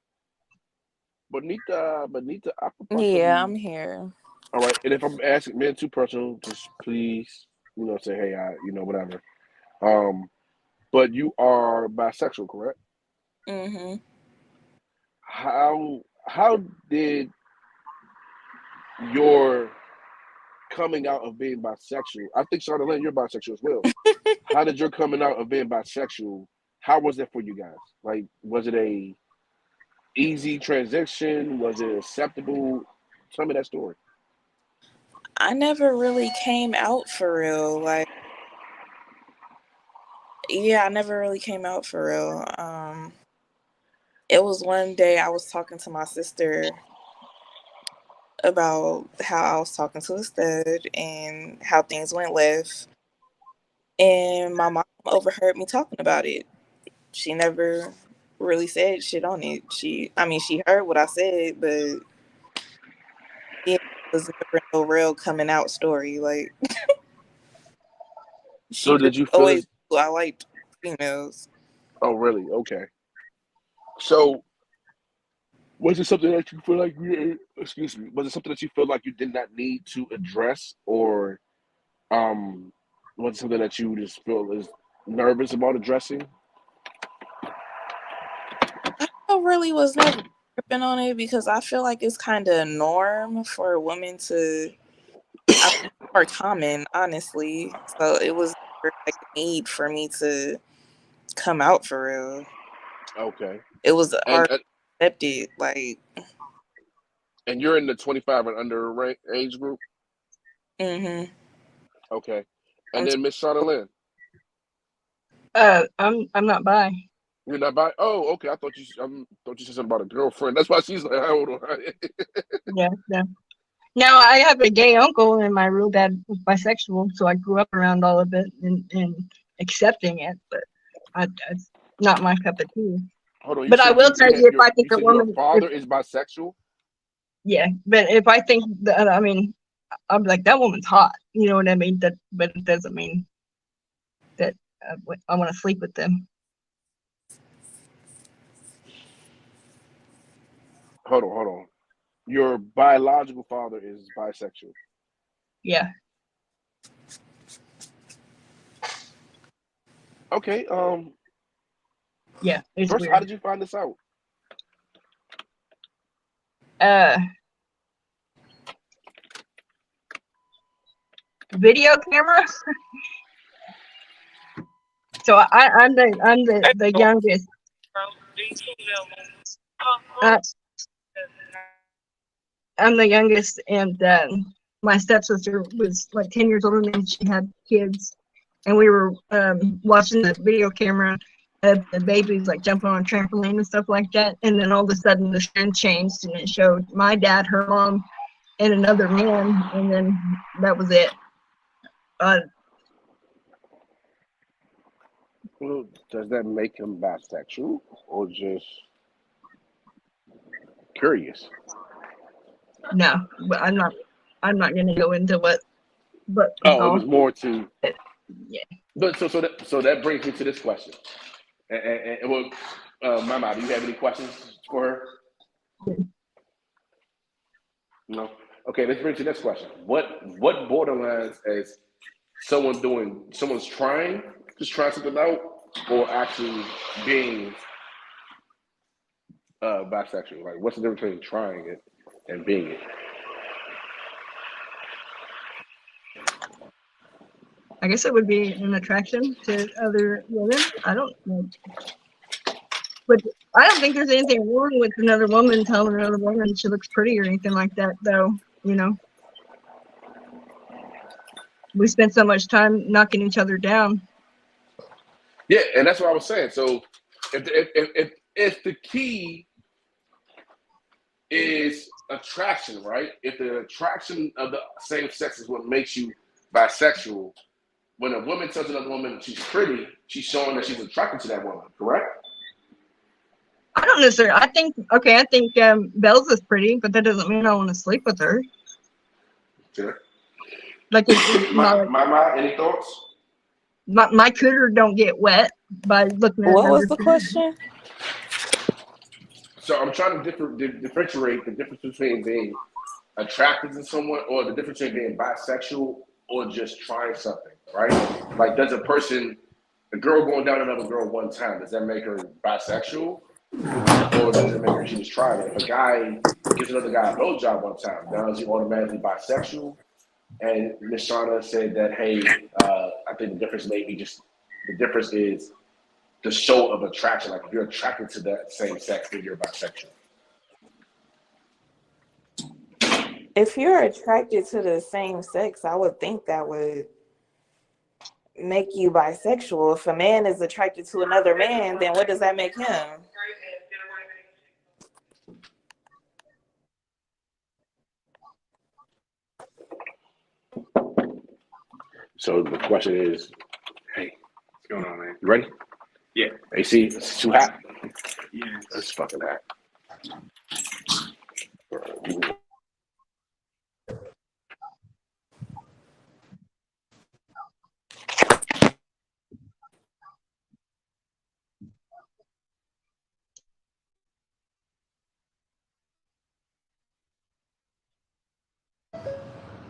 Bonita. Yeah, I'm here. All right, and if I'm asking, man, too personal, just please, say, hey, whatever. But you are bisexual, correct? Mm-hmm. How did your coming out of being bisexual? I think Charlotte, you're bisexual as well. How did your coming out of being bisexual? How was that for you guys? Like, was it a easy transition? Was it acceptable? Tell me that story. I never really came out for real. Like, yeah, I never really came out for real. It was one day I was talking to my sister about how I was talking to a stud and how things went left. And my mom overheard me talking about it. She never really said shit on it. She heard what I said, but it was never no real coming out story. Like, So did you feel I liked females. Oh, really? Okay. So was it something that you feel like was it something that you feel like you did not need to address, or was it something that you just feel is nervous about addressing? I really was never tripping on it because I feel like it's kind of a norm for women to more common, honestly. So it was like a need for me to come out for real. Okay. It was accepted, like. And you're in the 25 and under age group? Mm-hmm. Okay. And then Miss Charlotte. I'm not bi. You're not bi? Oh, okay. I thought you said something about a girlfriend. That's why she's like, hold on. Yeah. Now I have a gay uncle, and my real dad was bisexual, so I grew up around all of it and accepting it. But it's not my cup of tea. Hold on. But I will tell you, if I think a woman, your father is bisexual. Yeah, but if I think that, I'm like, that woman's hot. You know what I mean? But it doesn't mean that I want to sleep with them. Hold on. Your biological father is bisexual. Yeah. Okay. Yeah. It's first, weird. how did you find this out? Video camera. So I'm the youngest. I'm the youngest, and my stepsister was like 10 years older than me. She had kids, and we were watching the video camera of the babies like jumping on a trampoline and stuff like that. And then all of a sudden the screen changed, and it showed my dad, her mom, and another man, and then that was it. Well, does that make him bisexual or just curious? No, but I'm not gonna go into what. But it was more to. Yeah. But so that brings me to this question. And Mama, do you have any questions for her? No. Okay, let's bring to the next question. What borderlines as someone's trying just trying something out, or actually being bisexual? Like, what's the difference between trying it and being it? I guess it would be an attraction to other women. I don't know. But I don't think there's anything wrong with another woman telling another woman she looks pretty or anything like that, though. You know, we spend so much time knocking each other down. Yeah, and that's what I was saying. So, if the key is attraction, right? If the attraction of the same sex is what makes you bisexual, when a woman tells another woman she's pretty, she's showing that she's attracted to that woman, correct? I don't necessarily. I think Belle's is pretty, but that doesn't mean I want to sleep with her. Sure. Like, any thoughts? My cooter don't get wet by looking at. What was the question? So I'm trying to differentiate the difference between being attracted to someone, or the difference between being bisexual or just trying something, right? Like, does a girl going down another girl one time, does that make her bisexual? Or does it make her she just trying it? If a guy gives another guy a blowjob one time, now is he automatically bisexual? And Miss Shauna said that, hey, I think the difference is the show of attraction. Like, if you're attracted to that same sex, then you're bisexual. If you're attracted to the same sex, I would think that would make you bisexual. If a man is attracted to another man, then what does that make him? So the question is, hey, What's going on, man? you ready? Yeah. AC, it's too hot. Yeah. It's fucking hot.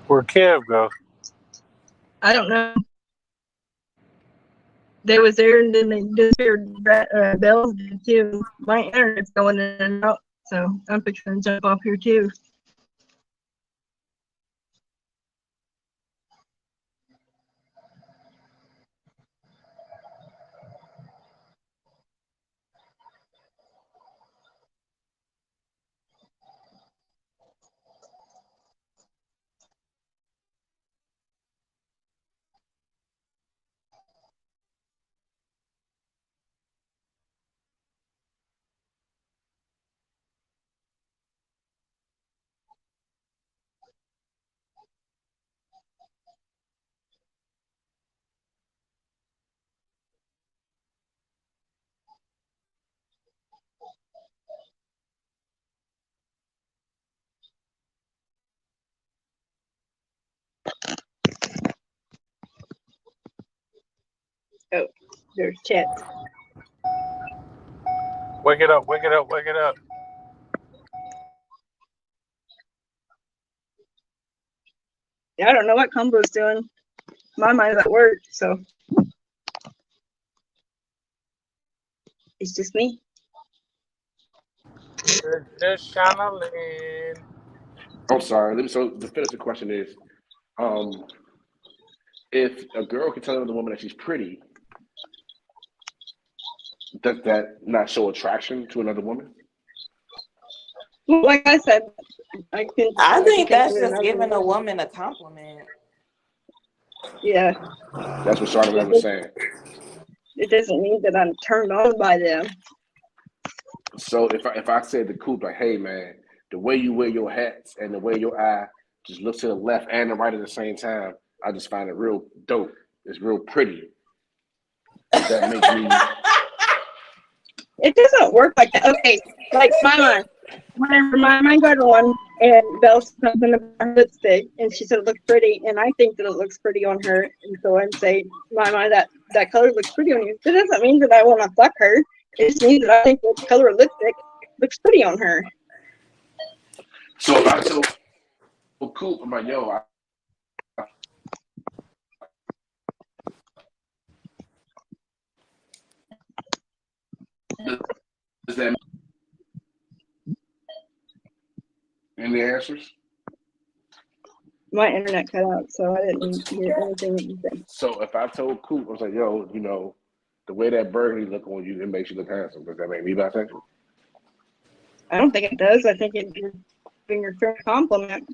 Where'd Kev go? I don't know. They was there and then they disappeared. Bells did too. My internet's going in and out, so I'm fixing to jump off here too. Oh, there's chat. Wake it up, wake it up, wake it up. Yeah, I don't know what Combo's doing. My mind's at work, so it's just me. Just Shana. I'm sorry. So the finish the question is, if a girl can tell another woman that she's pretty, does that not show attraction to another woman? Well, like I said, I think that's just giving a woman a compliment. Yeah. That's what Charlotte was saying. It doesn't mean that I'm turned on by them. So if I said to Coop, like, hey man, the way you wear your hats and the way your eye just looks to the left and the right at the same time, I just find it real dope. It's real pretty. That makes me. It doesn't work like that. Okay, like my whenever my got on and Belle said something about her lipstick and she said it looked pretty, and I think that it looks pretty on her, and so I'd say, my that color looks pretty on you. It doesn't mean that I want to fuck her. It just means that I think the color of lipstick looks pretty on her. So if I tell Coop, I'm like, yo, Is that any answers? My internet cut out, so I didn't hear anything that you said. So if I told Coop, I was like, yo, you know, the way that burgundy look on you, it makes you look handsome. Does that make me bisexual? I don't think it does. I think you're giving your friend a compliment.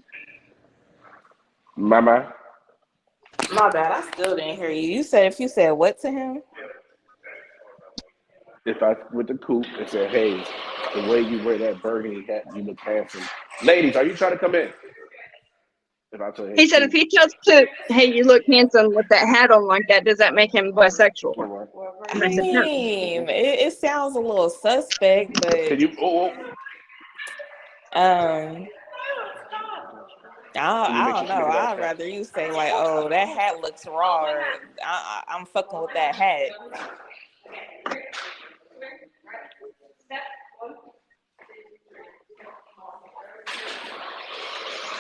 My bad. I still didn't hear you. You said if you said what to him? If I went to Coop and said, hey, the way you wear that burgundy hat, you look handsome. Ladies, are you trying to come in? If I tell, hey, He said if he tells to, hey, you look handsome with that hat on like that, does that make him bisexual? I mean, it sounds a little suspect, but Can you? I don't know. I'd rather you say like, "Oh, that hat looks raw." Or, I'm fucking with that hat.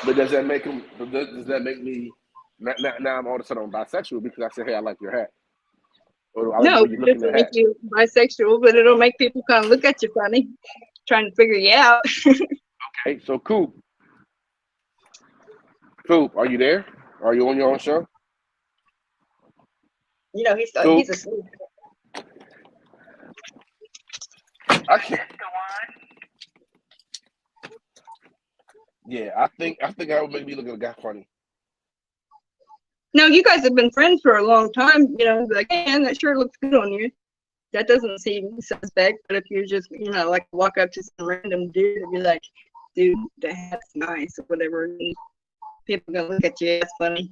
But does that make him? Does that make me? Now I'm all of a sudden bisexual because I said, hey, I like your hat. Or I like No, the way you it look in doesn't the make hat. you bisexual, but it'll make people kind of look at you funny, trying to figure you out. Okay, so Coop, are you there? Are you on your own show? You know, he's asleep. I can't. Yeah, I think that would make me look at a guy funny. No, you guys have been friends for a long time. You know, like, man, that sure looks good on you. That doesn't seem suspect. But if you're just, you know, like walk up to some random dude and be like, dude, that hat's nice or whatever, and people gonna look at you. That's funny.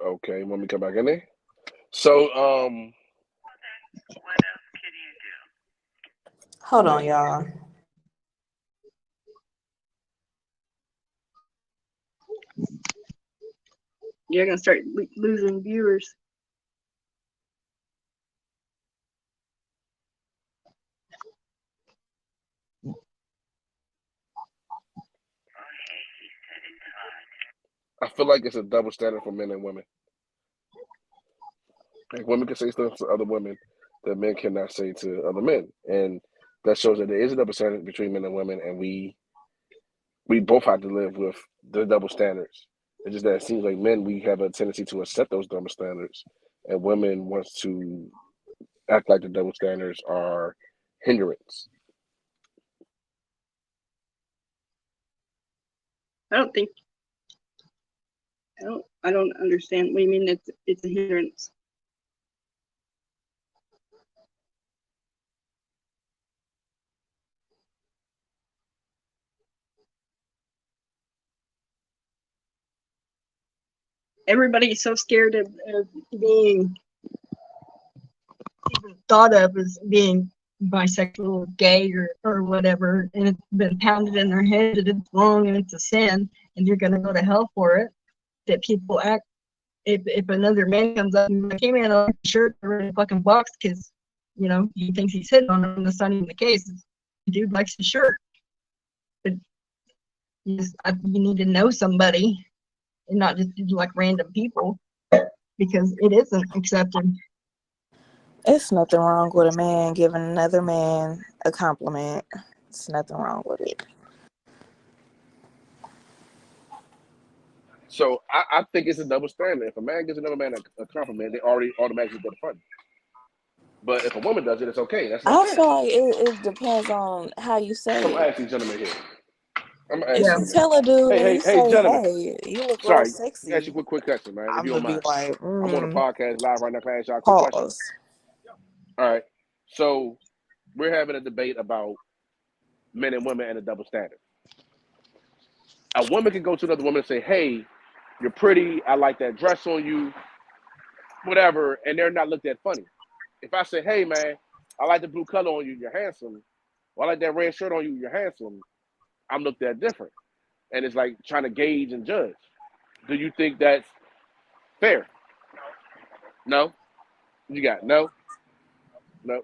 Okay, want me to come back in there? So, Hold on, y'all. You're gonna start losing viewers. I feel like it's a double standard for men and women. Like women can say stuff to other women that men cannot say to other men, and that shows that there is a double standard between men and women, and we both have to live with the double standards. It's just that it seems like men, we have a tendency to accept those double standards, and women want to act like the double standards are hindrance. I don't understand. What do you mean it's a hindrance? Everybody's so scared of being even thought of as being bisexual or gay or whatever, and it's been pounded in their head that it's wrong and it's a sin and you're gonna go to hell for it, that people act if another man comes up and like, hey man, I like the shirt in a fucking box because, you know, he thinks he's hitting on him, that's not even the case. The dude likes the shirt. But you need to know somebody and not just like random people, because it isn't accepted. It's nothing wrong with a man giving another man a compliment. It's nothing wrong with it. So I think it's a double standard. If a man gives another man a compliment, they already automatically go to fun. But if a woman does it, it's okay. That's not I feel like it depends on how you say I'm it. gonna ask these gentlemen here. If you tell a dude and you say, gentlemen. "Hey, you look real Sorry, sexy," ask you a quick question, man. I'm if you don't gonna be mind. like, I'm on a podcast live right now. Can I ask y'all a quick question? pause. All right. So we're having a debate about men and women and a double standard. A woman can go to another woman and say, hey, you're pretty. I like that dress on you, whatever. And they're not looked at funny. If I say, hey, man, I like the blue color on you. You're handsome. Or I like that red shirt on you. You're handsome. I'm looked at different. And it's like trying to gauge and judge. Do you think that's fair? No? You got no? No?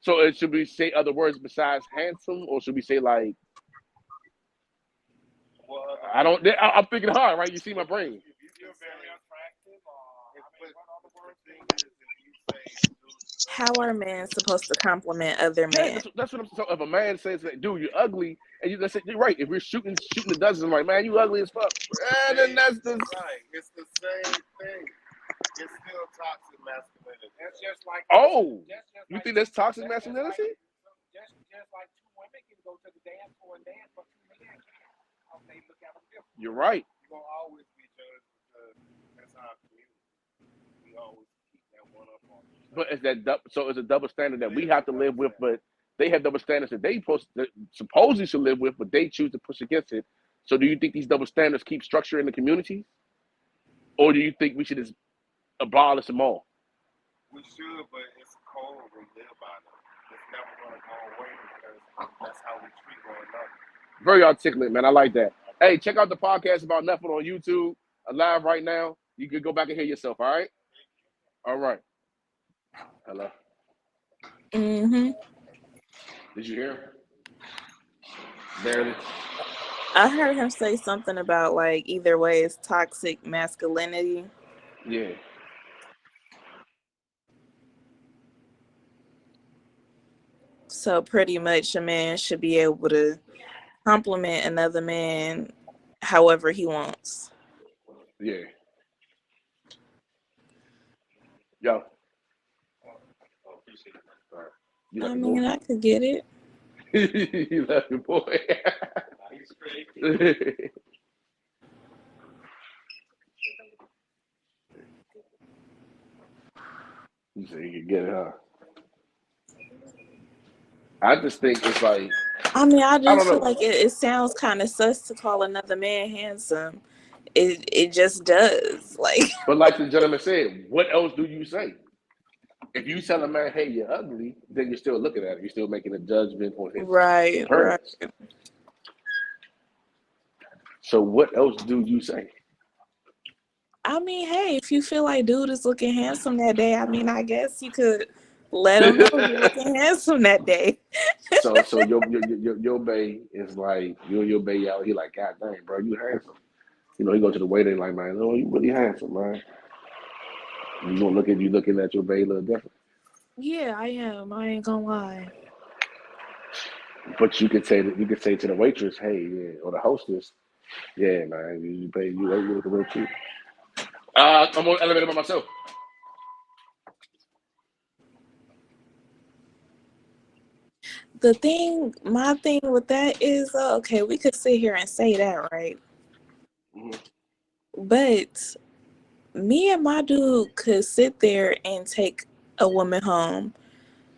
So it should we say other words besides handsome, or should we say like I don't? I'm thinking hard, right? You see my brain. How are men supposed to compliment other Yeah, men? that's what I'm saying. So if a man says, that, "Dude, you're ugly," and you say, "You're right," if we're shooting the dozens, I'm like, "Man, you ugly as fuck," and then that's the right. It's the same thing. It's still toxic masculinity. That's just like you think that's toxic masculinity? Just like two women can go to the dance for a dance, but two men can't. They look at them different. You're right. You're gonna always be judged because that's our community. We always keep that one up on. But is that so? It's a double standard that we have to live with, but they have double standards that they supposedly should live with, but they choose to push against it. So, do you think these double standards keep structure in the community, or do you think we should just abolish them all? We should, but it's a code we live by them. It's never gonna go away because that's how we treat one another. Very articulate, man. I like that. Hey, check out the podcast about nothing on YouTube, live right now. You can go back and hear yourself. All right. All right. Hello. Mm-hmm. Did you hear him? Barely. I heard him say something about like either way is toxic masculinity. Yeah. So pretty much a man should be able to compliment another man however he wants. Yeah. Yo. I mean, I could get it. You love your boy. You say you can get it, huh? I just think it's like. I mean, I I don't just feel know. like it sounds kind of sus to call another man handsome. It just does. Like, But like the gentleman said, what else do you say? If you tell a man, "Hey, you're ugly," then you're still looking at him. You're still making a judgment on his right. appearance. So what else do you say? I mean, hey, if you feel like dude is looking handsome that day, I mean, I guess you could let him know you're looking handsome that day. So your bae is like your bae out. He like, God dang, bro, you handsome. You know, he go to the waiter and like, man, oh, you really handsome, man. You gonna look at you looking at your bae a little different. Yeah, I am. I ain't gonna lie. But you could say to the waitress, hey, yeah, or the hostess, yeah, man, you pay you looking real cute. I'm on the elevator by myself. My thing with that is, okay, we could sit here and say that, right? Mm-hmm. But me and my dude could sit there and take a woman home.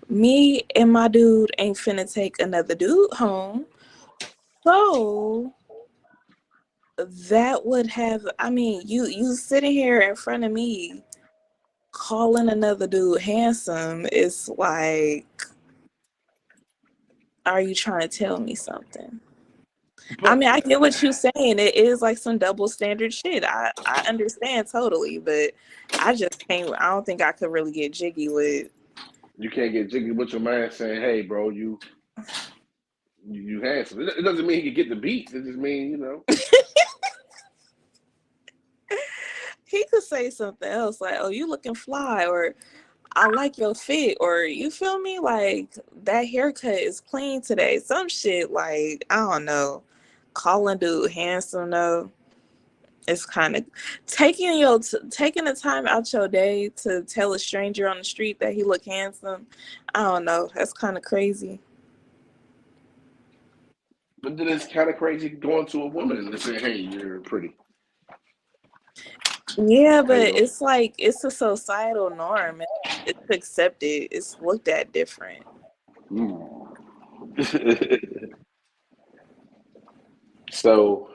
Me and my dude ain't finna take another dude home. So that would have, I mean, you sitting here in front of me calling another dude handsome is like, are you trying to tell me something? I mean, I get what you're saying. It is like some double standard shit. I understand totally, but I just can't. I don't think I could really get jiggy with. You can't get jiggy with your man saying, hey, bro, you handsome. It doesn't mean you get the beats. It just means, you know. He could say something else like, oh, you looking fly, or I like your fit, or you feel me? Like, that haircut is clean today. Some shit like, I don't know. Calling dude handsome though. It's kind of taking the time out your day to tell a stranger on the street that he look handsome. I don't know. That's kind of crazy. But then it's kind of crazy going to a woman and saying, hey, you're pretty. Yeah, but it's like, it's a societal norm. It's accepted. It's looked at different. So,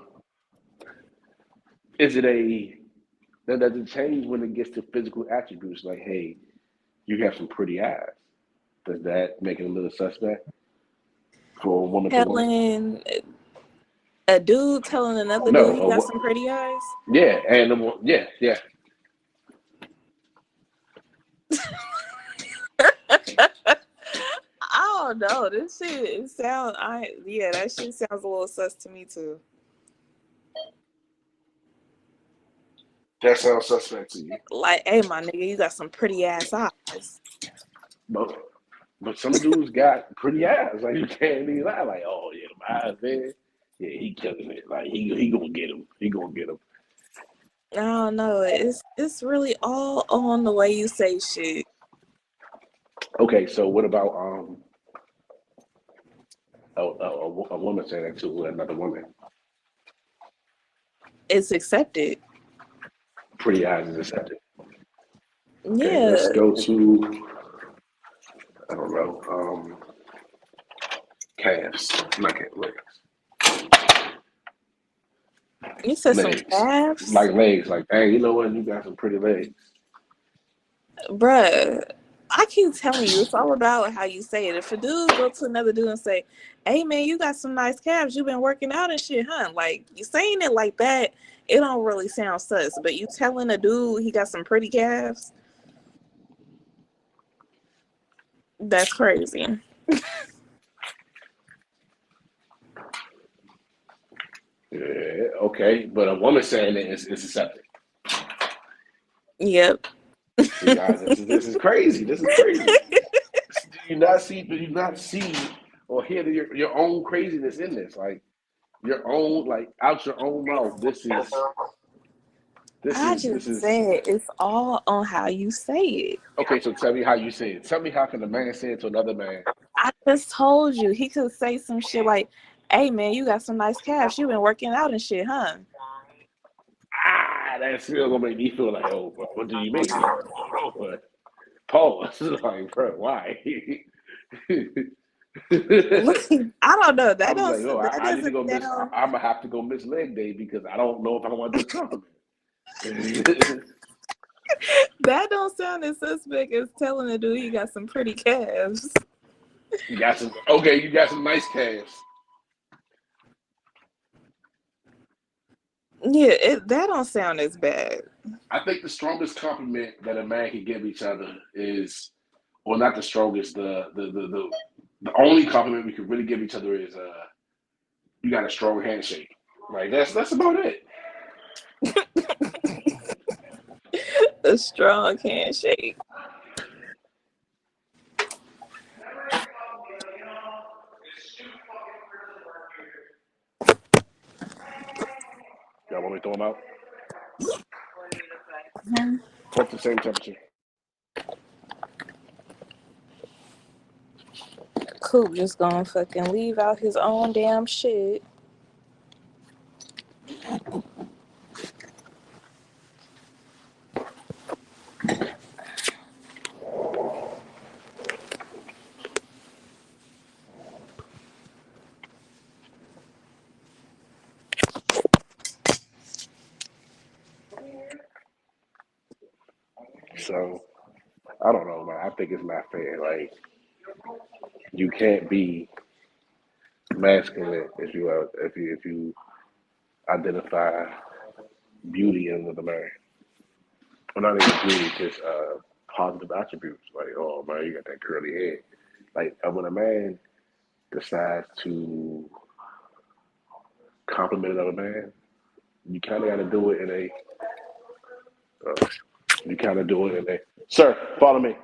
does it change when it gets to physical attributes? Like, hey, you have some pretty eyes. Does that make it a little suspect for a woman? Telling a dude telling another dude he got some pretty eyes? Yeah, and yeah. don't know. This shit, that shit sounds a little sus to me too. That sounds suspect to you. Like, hey, my nigga, you got some pretty ass eyes. But some dudes got pretty eyes. Like, you can't be lie. Like, oh yeah, my eyes, man. Yeah, he killing it. Like, he gonna get him. He gonna get him. I don't know. It's really all on the way you say shit. Okay, so what about a woman saying that to another woman? It's accepted. Pretty eyes is accepted. Okay, Yeah. let's go to, I don't know, calves. Not calves, legs. You said Legs. some calves? Like legs. Like, hey, you know what? You got some pretty legs. Bruh, I keep telling you, it's all about how you say it. If a dude go to another dude and say, hey man, you got some nice calves, you been working out and shit, huh? Like, you saying it like that, it don't really sound sus. But you telling a dude he got some pretty calves, that's crazy. Yeah, okay. But a woman saying it is accepted. Yep. See, guys, this is crazy. This is crazy. Do you not see or hear your own craziness in this? Like your own, like out your own mouth. This is said it's all on how you say it. Okay, so tell me how you say it. Tell me how can a man say it to another man? I just told you he could say some shit like, hey man, you got some nice calves, you been working out and shit, huh? That's still gonna make me feel like, oh, what do you mean? Pause. Like, bro, why? I don't know. That I was don't. like, That I need to doesn't go miss. sound. I'm gonna have to go miss leg day because I don't know if I want this compliment. That don't sound as suspect as telling a dude you got some pretty calves. You got some nice calves. Yeah, that don't sound as bad. I think the strongest compliment that a man can give each other is, well, not the strongest. The only compliment we can really give each other is, you got a strong handshake. Like that's about it. A strong handshake. Y'all want me to throw them out? Mm-hmm. What's the same temperature? Coop just gonna fucking leave out his own damn shit. So I don't know, man. I think it's not fair. Like you can't be masculine if you identify beauty in another man. Well, not even beauty, just positive attributes. Like, oh man, you got that curly hair. Like when a man decides to compliment another man, you kind of got to do it in a. Sir, follow me.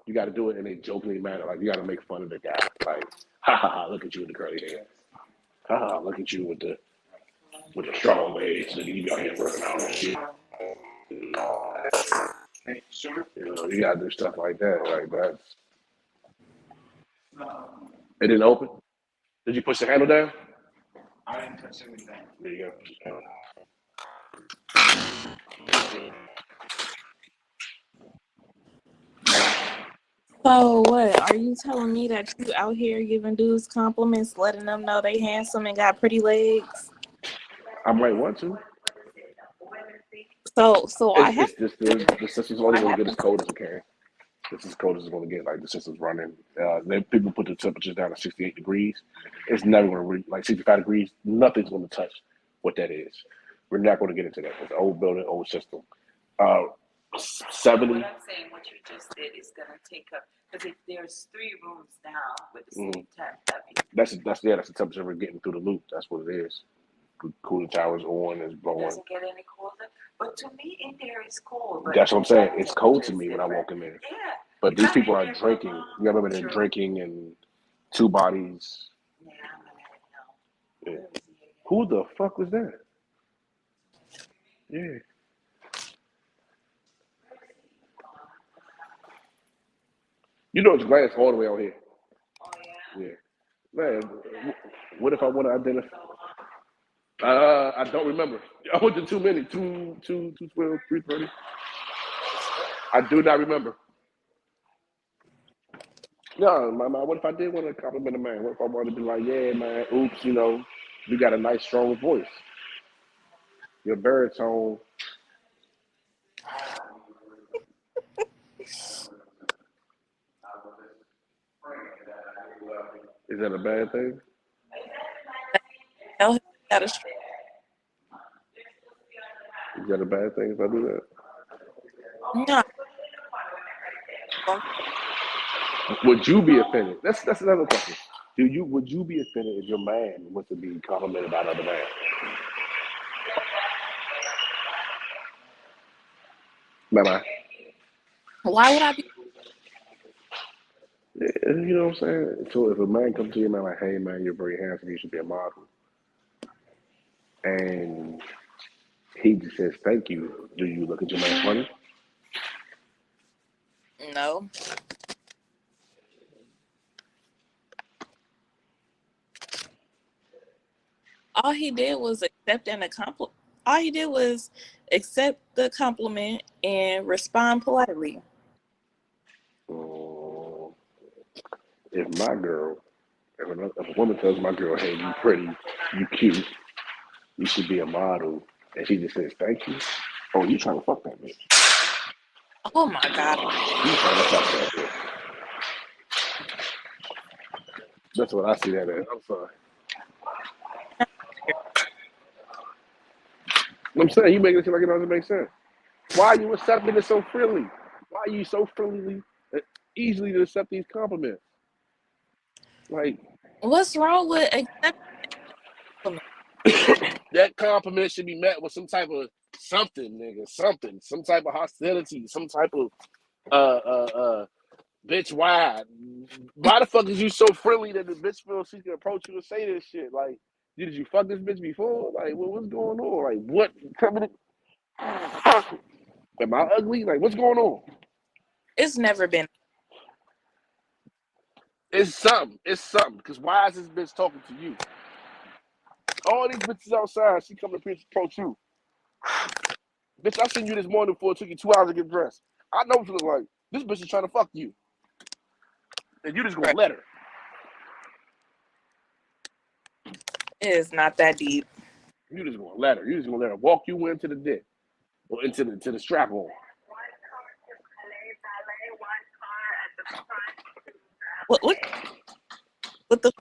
You got to do it in a jokingly manner. Like you got to make fun of the guy. Like, ha ha ha! Look at you with the curly hair. Ha ha! Look at you with the strong legs. Look at you out here working out and shit. You gotta do stuff like that. Like that's. It didn't open. Did you push the handle down? I didn't touch anything. There you go. So what? Are you telling me that you out here giving dudes compliments, letting them know they handsome and got pretty legs? I might want to. So I have. The system's only going to get as cold as it can. This is as cold as it's going to get. Like the system's running. People put the temperatures down to 68 degrees. It's never going to reach like 65 degrees. Nothing's going to touch what that is. We're not going to get into that. It's an old building, old system. 70. What I'm saying, what you just did is gonna take up because if there's 3 rooms now with the same temp, that means That's the temperature we're getting through the loop. That's what it is. Cooling towers on is it blowing. doesn't get any colder. But to me, in there is cold. But That's what I'm saying. It's cold to temperature's me when I different. walk in there. Yeah. But If these I'm people in are there for a drinking. long, You remember they're true. drinking and 2 bodies. Yeah, I'm gonna let it know. Yeah. Where is he again? Who the fuck was that? Yeah. You know it's glass all the way out here. Oh yeah. Yeah. Man, what if I want to identify? I don't remember. I went to too many. 212, 330. I do not remember. No, what if I did want to compliment a man? What if I wanted to be like, yeah, man, oops, you got a nice, strong voice. Your baritone. Is that a bad thing? No, got a Is that a bad thing if I do no. that? Would you be offended? That's another question. Would you be offended if your man was to be complimented by another man? Bye-bye. Why would I be? Yeah, you know what I'm saying? So if a man comes to you and like, hey man, you're very handsome, you should be a model. And he just says thank you. Do you look at your man funny? No. All he did was accept the compliment and respond politely. If my girl, if a woman tells my girl, hey, you pretty, you cute, you should be a model, and she just says thank you, oh, you trying to fuck that bitch. Oh my God. You trying to fuck that bitch. That's what I see that as. I'm sorry. I'm saying, you make it seem like it doesn't make sense. Why are you accepting it so freely? Why are you so freely, easily to accept these compliments? Like, what's wrong with accepting? that compliment should be met with some type of something, nigga, something, some type of hostility, some type of bitch, why the fuck is you so friendly that the bitch feels she can approach you and say this shit? Like, did you fuck this bitch before? Like, what's going on? Like, what? Am I ugly? Like, what's going on? It's never been. It's something. It's something. Because why is this bitch talking to you? All these bitches outside, she come to approach you. Bitch, I seen you this morning before it took you 2 hours to get dressed. I know what you look like. This bitch is trying to fuck you. And you just gonna let her. It is not that deep. You just gonna let her. You just gonna let her walk you into the dick. Or into the strap on. What the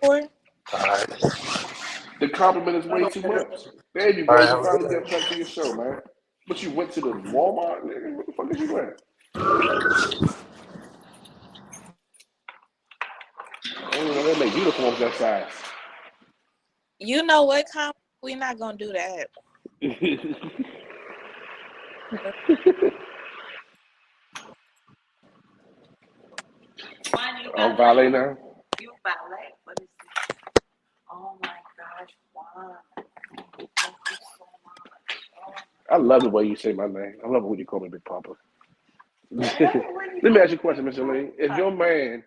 for? The compliment is way too much. There you go. You finally get back to your show, man. But you went to the Walmart, nigga. What the fuck did you went? They make uniforms that size. You know what, we're not gonna do that. I'm valet now. You valet? What is this? Oh my gosh, Juan. Thank you so much. I love the way you say my name. I love it when you call me Big Papa. Let me ask you a question, Mr. Lee. If your man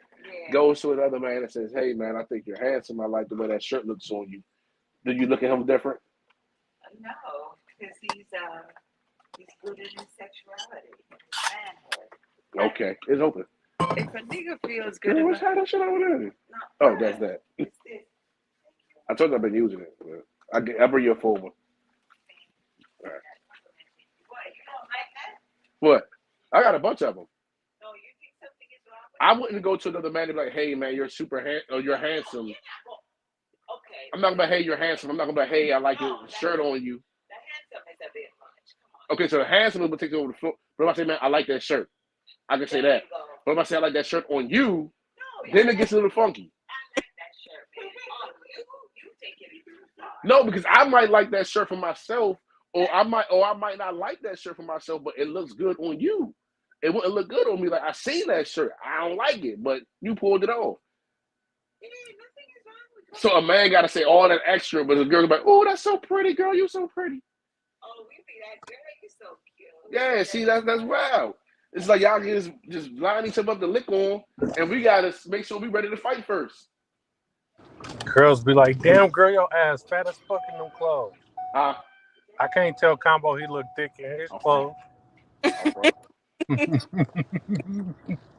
goes to another man and says, hey, man, I think you're handsome. I like the way that shirt looks on you. Do you look at him different? No, because he's good in his sexuality, his manhood. Okay, it's open. If a nigga feels good, Girl, what's that shit over there? No, Oh, that's that. it's this. I told you I've been using it. But I bring you a full one. All right. What, you don't like that? What? I got a bunch of them. No, you think something is wrong with I wouldn't go to another man and be like, hey, man, you're you're handsome. Okay. I'm not gonna be, hey, you're handsome. I'm not gonna be, hey, I like your shirt on you. The handsome is a bit much. Come on Okay, so handsome is what takes over the floor. But if I say, man, I like that shirt, I can say that. But if I say I like that shirt on you, then it gets a little funky. No, because I might like that shirt for myself, or I might not like that shirt for myself, but it looks good on you. It wouldn't look good on me. Like I seen that shirt, I don't like it, but you pulled it off. So a man got to say all that extra, but the girl's like, "Oh, that's so pretty, girl. You so pretty." Oh, we think that girl, you so cute. Yeah, see, that's wild. It's like y'all just line each other up to lick on, and we gotta make sure we ready to fight first. Girls be like, "Damn, girl, your ass fat as fuck in them clothes." I can't tell Combo he look thick in his clothes.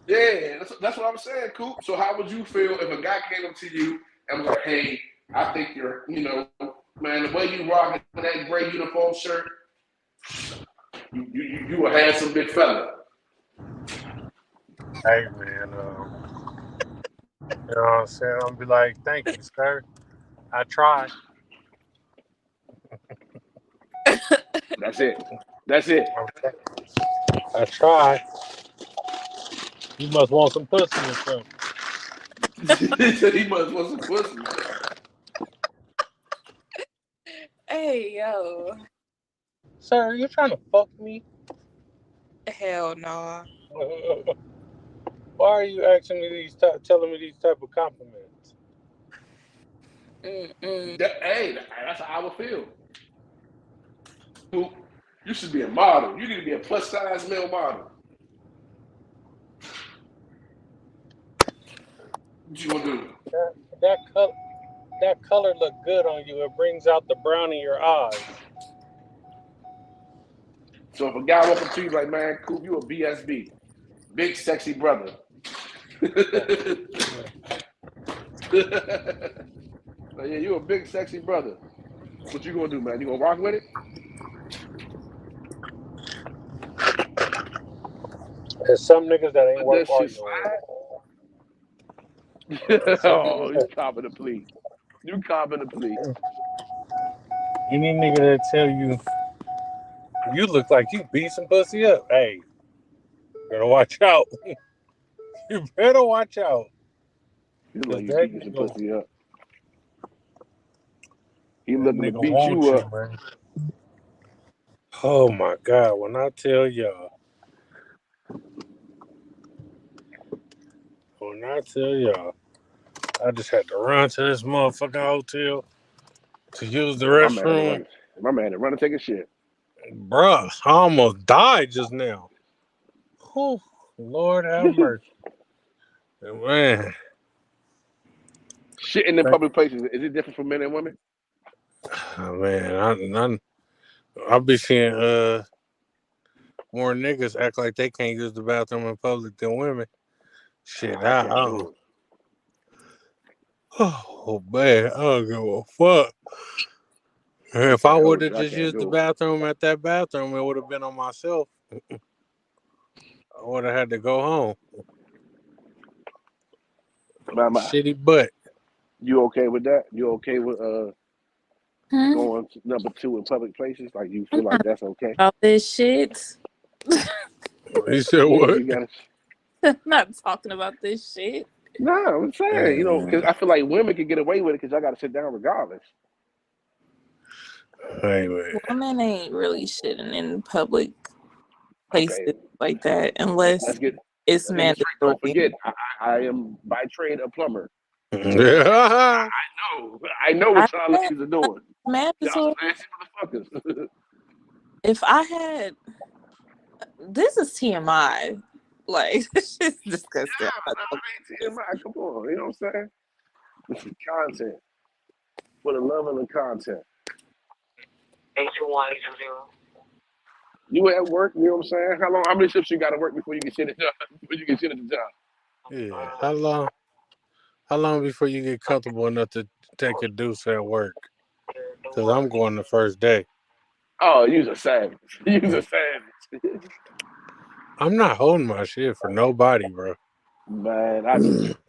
Yeah, that's what I'm saying, Coop. So how would you feel if a guy came up to you and was like, "Hey, I think you're, man, the way you rock that gray uniform shirt, you a handsome big fella." Hey, man, you know what I'm saying? I'm be like, "Thank you, sir. I tried." That's it. That's it. I tried. You must want some pussy or something. He must want some pussy. Hey, yo. Sir, are you trying to fuck me? Hell no. Why are you asking me telling me these type of compliments? Hey, that's how I would feel. Coop, you should be a model. You need to be a plus size male model. What you gonna do? That color look good on you. It brings out the brown in your eyes. So if a guy walk up to you like, "Man, Coop, you a BSB, big sexy brother." Like, yeah, you a big sexy brother. What you gonna do, man? You gonna rock with it? There's some niggas that ain't worth arguing with. Oh, you copping the plea. You copping the plea. Any nigga that tell you look like you beat some pussy up, hey, better watch out. You better watch out. You look like you beating some pussy up. He looking to beat you up. Man. Oh my God! When I tell y'all, I just had to run to this motherfucking hotel to use the restroom. My man had to run and take a shit. Bruh, I almost died just now. Oh, Lord have mercy. Man. Shitting in public places, is it different for men and women? Oh, man, I'll be seeing more niggas act like they can't use the bathroom in public than women. Shit, I don't do it. Oh man, I don't give a fuck. If I would have just used the bathroom at that bathroom, it would have been on myself. I would have had to go home. Shitty butt. You okay with that? You okay with going to number 2 in public places? Like you feel like that's okay? All this shit. You said what? I'm not talking about this shit. No, I'm saying, because I feel like women can get away with it because I got to sit down regardless. Hey, man. Women ain't really shitting in public places like that unless it's mandatory. Don't forget, I am by trade a plumber. Yeah. I know what y'all ladies are doing. Mandatory. Fancy motherfuckers. If I had, this is TMI. Like, this is disgusting. TMI, come on, you know what I'm saying? This is content. For the love of the content. 821-820. You at work, you know what I'm saying? How many shifts you gotta work before you can sit at the job? Yeah. How long before you get comfortable enough to take a deuce at work? Because I'm going the first day. Oh, you's a savage. You's a savage. I'm not holding my shit for nobody, bro. Man,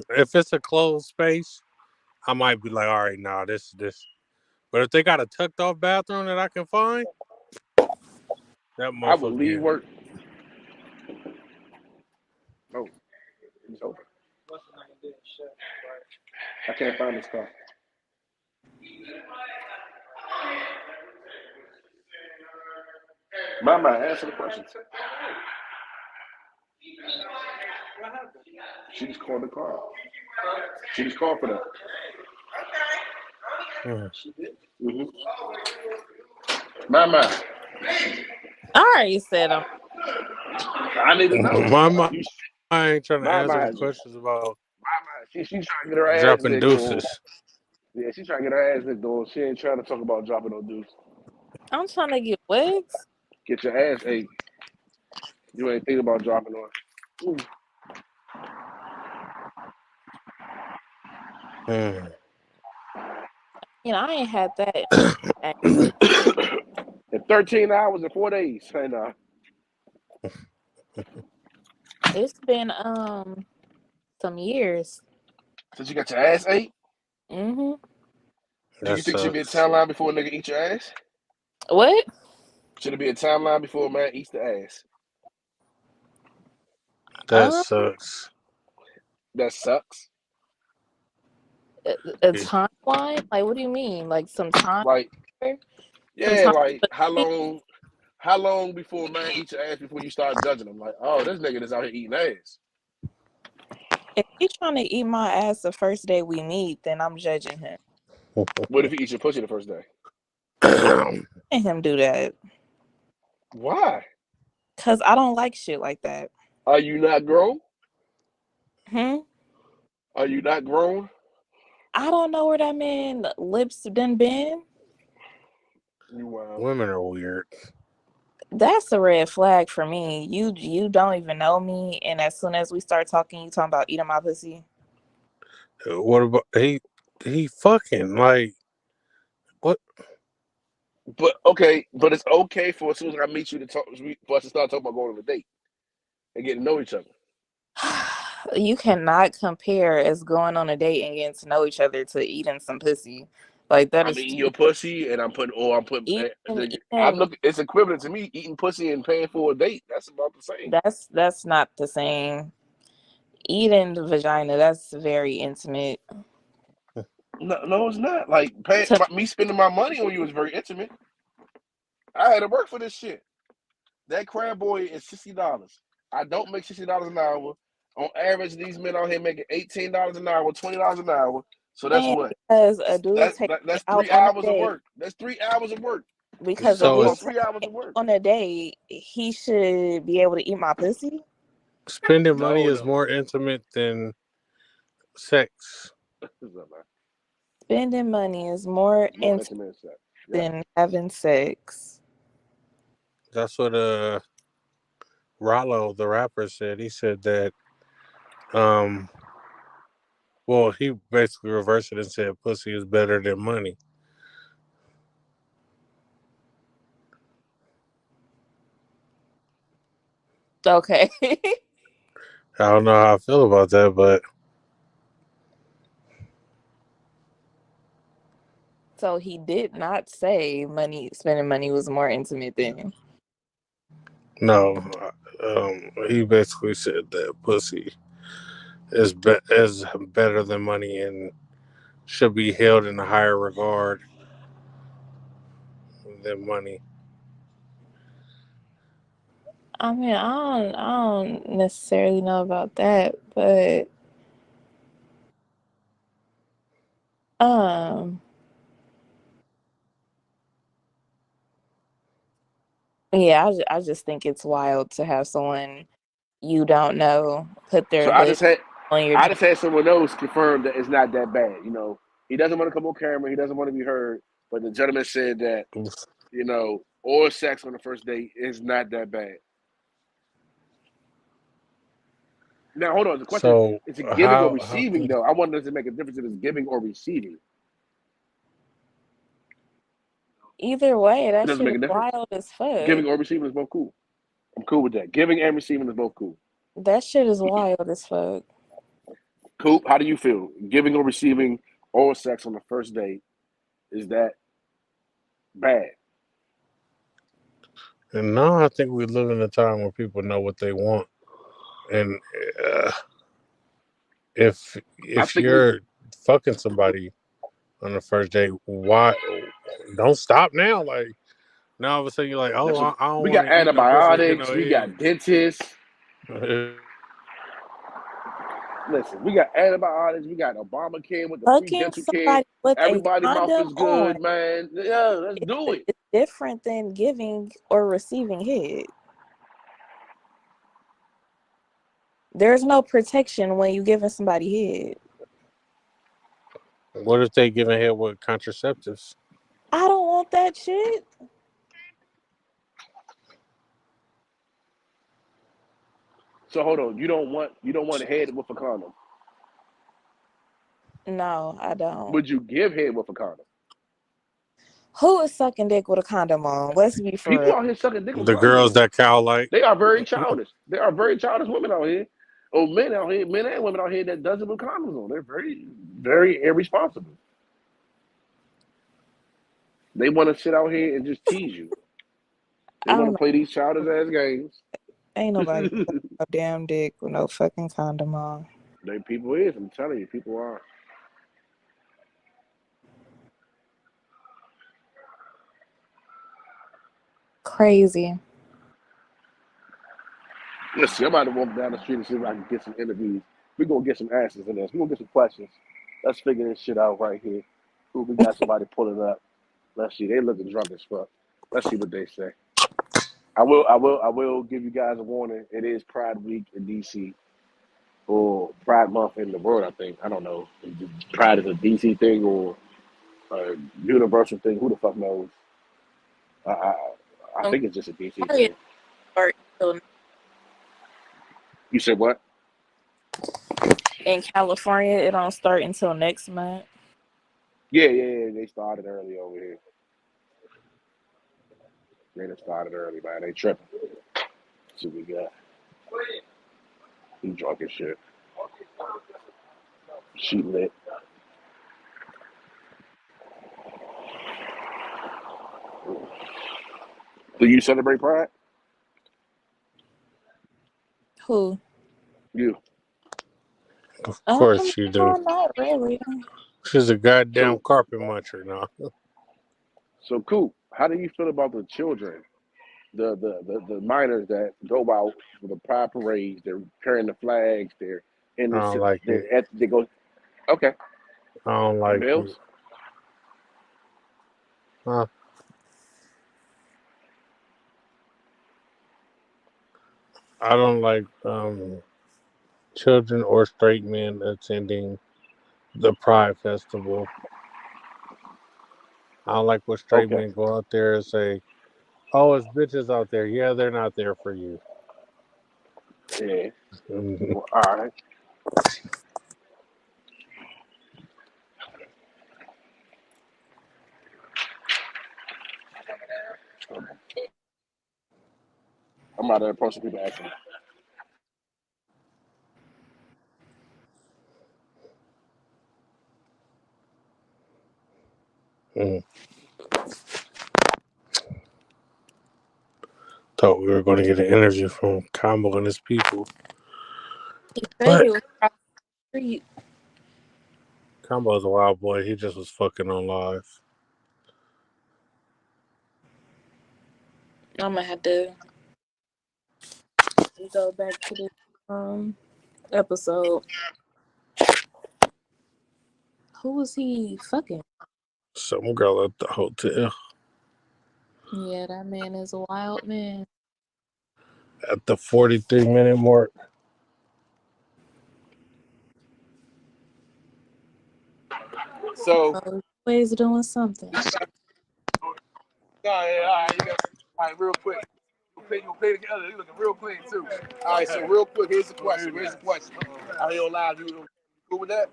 if it's a closed space, I might be like, all right, nah, this. But if they got a tucked off bathroom that I can find, That I would motherfucker leave get work. Oh, it's over. I can't find this car. Mama, answer the question. She just called the car. She just called for that. Mm-hmm. Mama, I already said them. I need to know. my mom. You, I ain't trying to answer the Mama, questions about she trying to get her ass dropping licked, dog. deuces. Yeah, she trying to get her ass licked, dog. She ain't trying to talk about dropping no deuce. I'm trying to get wigs. Get your ass ate. You ain't thinking about dropping on. Ooh. You know, I ain't had that actually. In 13 hours and 4 days. Hey, nah. It's been some years. Since you got your ass ate? Mm-hmm. Do you think should be a timeline before a nigga eat your ass? What? Should it be a timeline before a man eats the ass? That sucks. That sucks. A timeline? Like, what do you mean? Like some time? Like, yeah, time like how long before a man eats your ass before you start judging him? Like, oh, this nigga is out here eating ass. If he's trying to eat my ass the first day we meet, then I'm judging him. What if he eats your pussy the first day? Let him do that. Why? Because I don't like shit like that. Are you not grown? Are you not grown? I don't know where that man lips done been. Women are weird. That's a red flag for me. You don't even know me, and as soon as we start talking, you talking about eating my pussy. What about he fucking like what? But okay, but it's okay for as soon as I meet you to talk for us to start talking about going on a date and getting to know each other. You cannot compare as going on a date and getting to know each other to eating some pussy. Like that I'm is eating your pussy, and I'm putting. It's equivalent to me eating pussy and paying for a date. That's about the same. That's not the same. Eating the vagina, that's very intimate. No, it's not. Like me spending my money on you is very intimate. I had to work for this shit. That crab boy is $60. I don't make $60 an hour. On average, these men out here making $18 an hour, $20 an hour. So that's what? Because a dude That's takes 3 hours of work. That's 3 hours of work. Because so a dude 3 hours of work on a date, he should be able to eat my pussy. Spending money is more intimate than sex. Spending money is more intimate than having sex. That's what Rollo, the rapper, said. He said that well, he basically reversed it and said pussy is better than money. Okay. I don't know how I feel about that, but So he did not say spending money was more intimate than. no, he basically said that pussy is better than money and should be held in a higher regard than money. I mean, I don't necessarily know about that, but yeah, I just think it's wild to have someone you don't know put their So I lips just on your. had someone else confirm that it's not that bad. You know, he doesn't want to come on camera. He doesn't want to be heard. But the gentleman said that, you know, oral sex on the first date is not that bad. Now, hold on. The question is it giving or receiving, though? I wonder, does it make a difference if it's giving or receiving? Either way, It that doesn't make shit a is difference. wild as fuck. Giving or receiving is both cool. I'm cool with that. Giving and receiving is both cool. That shit is wild as fuck. Coop, how do you feel? Giving or receiving oral sex on the first date, is that bad? And now I think we live in a time where people know what they want, and if I think we you're fucking somebody on the first date, why don't stop now? Like now, all of a sudden you're like, oh, listen. I don't We want got to eat no pussy, get antibiotics. no We head. got dentists. Listen, we got antibiotics. We got Obamacare with the free Fucking dental care. somebody with a Everybody mouth condom is on good, man. Yeah, let's do it. is different than giving or receiving head. There's no protection when you giving somebody head. What if they giving head with contraceptives? I don't want that shit. So hold on. You don't want a head with a condom. No, I don't. Would you give head with a condom? Who is sucking dick with a condom on? Let's be for People real. out here sucking dick with The girls condoms. that cow like. They are very childish. There are very childish women out here. Or men out here, men and women out here that does it with condoms on. They're very, very irresponsible. They want to sit out here and just tease you. They I want don't to play these childish ass games. Ain't nobody sucking no damn dick with no fucking condom on. They people is. I'm telling you, people are. Crazy. Let's see. I'm about to walk down the street and see if I can get some interviews. We're gonna get some answers in this. We're gonna get some questions. Let's figure this shit out right here. Ooh, we got somebody pulling up. Let's see. They looking drunk as fuck. Let's see what they say. I will give you guys a warning. It is Pride Week in DC, or Pride Month in the world. I think. I don't know. Pride is a DC thing or a universal thing. Who the fuck knows? I think it's just a DC thing. You said what? In California, it don't start until next month. Yeah. They started early over here. They done started early, man. They tripping. See what we got. He drunk as shit. She lit. Do you celebrate Pride? Who? You. Of course you do. Not really. She's a goddamn carpet muncher now. So cool. How do you feel about the children, the minors that go out for the Pride parades? They're carrying the flags. They're in I the don't like it. they go. Okay. I don't like Bills? it. Huh? I don't like children or straight men attending the Pride Festival. I don't like when straight men go out there and say, oh, it's bitches out there. Yeah, they're not there for you. Yeah. Well, all right. I'm out there approaching people asking. Thought we were going to get an interview from Combo and his people. He said he was across the street. Combo's a wild boy. He just was fucking on live. I'm gonna have to go back to the episode. Who was he fucking? Some girl at the hotel. Yeah, that man is a wild man. At the 43-minute mark. So always doing something. All right, real quick. You'll play together. You looking real clean too. All right, so real quick, here's the question. Out here on live, you cool with that?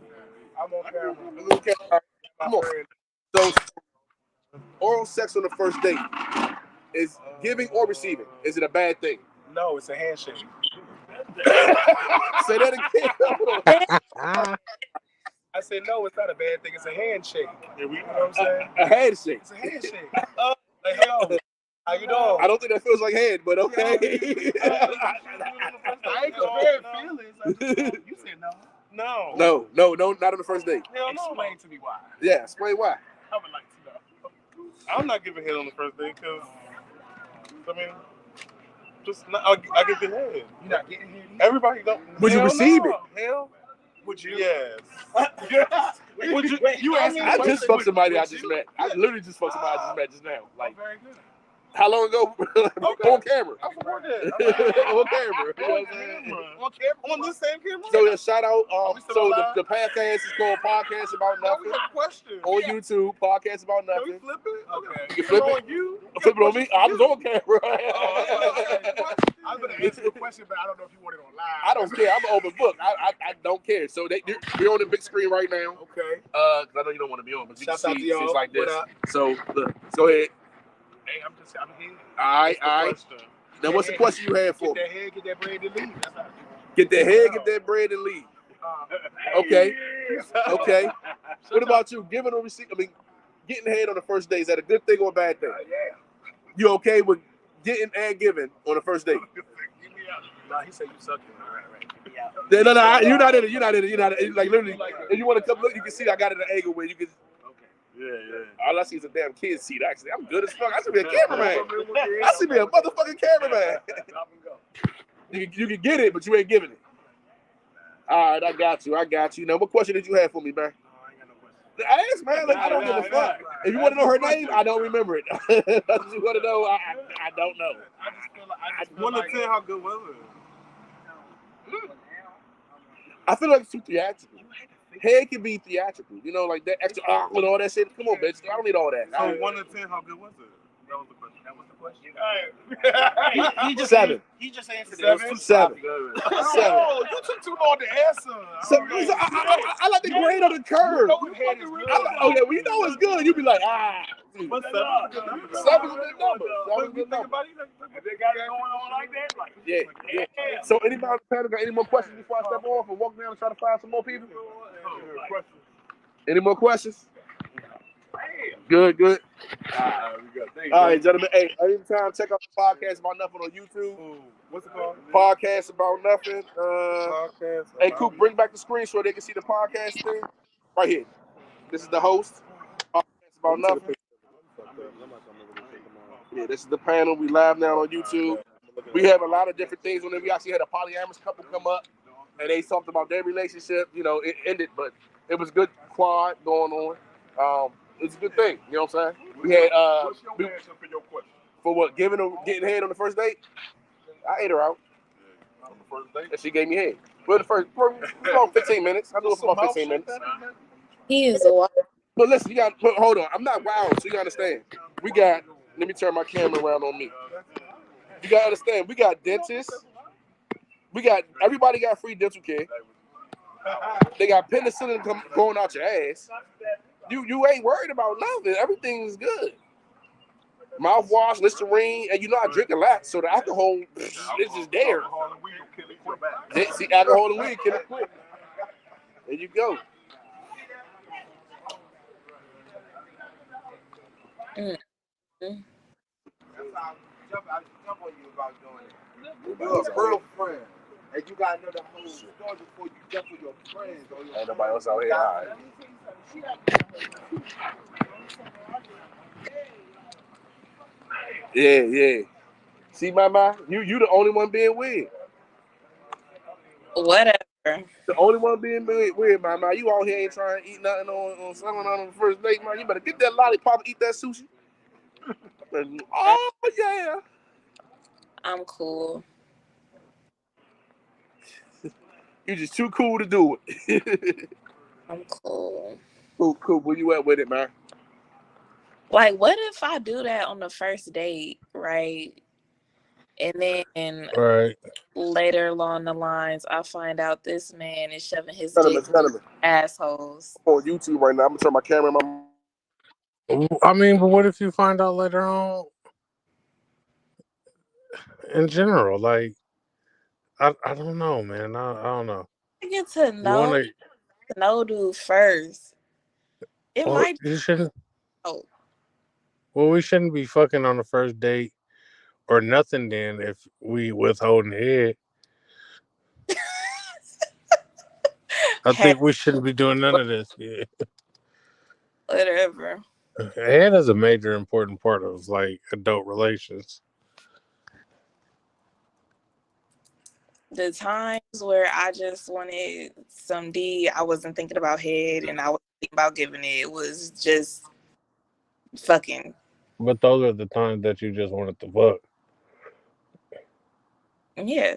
I'm on camera. Okay. Right. Come on. So, oral sex on the first date is giving or receiving. Is it a bad thing? No, it's a handshake. Say that again. I said no, it's not a bad thing. It's a handshake. You know what I'm saying? A handshake. It's a handshake. Like, yo, How you doing? I don't think that feels like head, but okay. I ain't comparing feelings. You said no. No, not on the first date. Hell no. Explain to me why. Yeah, explain why. I would like to know. I'm not giving head on the first date because, I mean, just not, I get the head. You're not getting head? Everybody don't. Would you receive it? Hell? Would you? Yes. Would you? I just fucked somebody I just met. I literally just fucked somebody I just met just now. Like, very good. how long ago? On camera. I forgot that. On camera. You know what I'm saying? On camera? On this same camera? So yeah, shout out. So the podcast is called Podcast About Now we Nothing. have a question. On YouTube, Podcast About Can Nothing. we flip it? Okay. You can flip it. On you? Flip it on me. I was on camera. I'm going to answer the question, but I don't know if you want it on live. I don't care. I'm an open book. I don't care. So we're on the big screen right now. Okay. I know you don't want to be on, but you Shout can out see to y'all. things like this. What up? So look, go ahead. Hey, I'm here. All right. Now, what's the question you had for me? Get that head, get that bread, and leave. That's how Get that head, get that bread, and leave. Okay. What about you? Giving or receiving? I mean, getting head on the first date, is that a good thing or a bad thing? You okay with getting and giving on the first date? Nah, he said you sucking. Right. No, you're not in it. You're not in it. Like literally, if you want to come look, you can see I got it at an angle where you can. Yeah. All I see is a damn kid seat. Actually, I'm good as fuck. I should be a cameraman. I should be a motherfucking cameraman. You can get it, but you ain't giving it. All right, I got you. Now, what question did you have for me, man? I asked, man. Like, I don't give a fuck. If you want to know her name, I don't remember it. If you want to know, I don't know. I just feel like 1 to 10, how good was it? I feel like it's too theatrical. Head can be theatrical, you know, like that extra with all that shit. Come on, bitch. I don't need all that. So 1 to 10, how good was it? That was the question. He just 7. He just answered 7. it. 7. Oh, you took too long to answer. I like the grade on the curve. We know it's good. You be like, 7's a good number. 7's a good number. If they got it going on like that, like Yeah. So anybody on the panel got any more questions before I step off and walk down and try to find some more people? Any more questions? Good. All right, gentlemen. Hey, anytime, check out the Podcast About Nothing on YouTube. What's it called? Podcast About Nothing. Hey, Coop, bring back the screen so they can see the podcast thing. Right here. This is the host. Podcast About Nothing. Yeah, this is the panel. We live now on YouTube. We have a lot of different things on there. We actually had a polyamorous couple come up, and they talked about their relationship. You know, it ended, but it was good quad going on. It's a good thing. You know what I'm saying? We had What's your answer for your question? for what? Getting head on the first date? I ate her out. On the first date? And she gave me head. Well, about 15 minutes. I do it for about 15 minutes. He is a wild. But listen, hold on. I'm not wild, so you understand. Let me turn my camera around on me. You gotta understand, we got dentists. Everybody got free dental care. They got penicillin going out your ass. You ain't worried about nothing. Everything's good. Mouthwash, Listerine, and you know I drink a lot, so the alcohol is just there. See, alcohol and weed kill it quick. There you go. You're a real friend, and you gotta know the whole story before you jump with your friends. Ain't nobody else out here. All right. Yeah. See, Mama, you the only one being weird. Whatever. The only one being weird, Mama. You out here ain't trying to eat nothing on something on the first date, man. You better get that lollipop and eat that sushi. Oh yeah. I'm cool. You just too cool to do it. I'm cool. Cool. Where you at with it, man? Like, what if I do that on the first date, right? And then later along the lines, I find out this man is shoving his dick in assholes. I'm on YouTube right now. I'm gonna turn my camera on. I mean, but what if you find out later on? In general, like, I don't know, man. I don't know. I get to know dude first. It might. You shouldn't. Oh. Well, we shouldn't be fucking on the first date or nothing then if we withholding head. I think we shouldn't be doing none of this. Yeah. Whatever. Head is a major important part of like adult relations. The times where I just wanted some D, I wasn't thinking about head and I was thinking about giving it. It was just fucking. But those are the times that you just wanted to fuck. Yeah.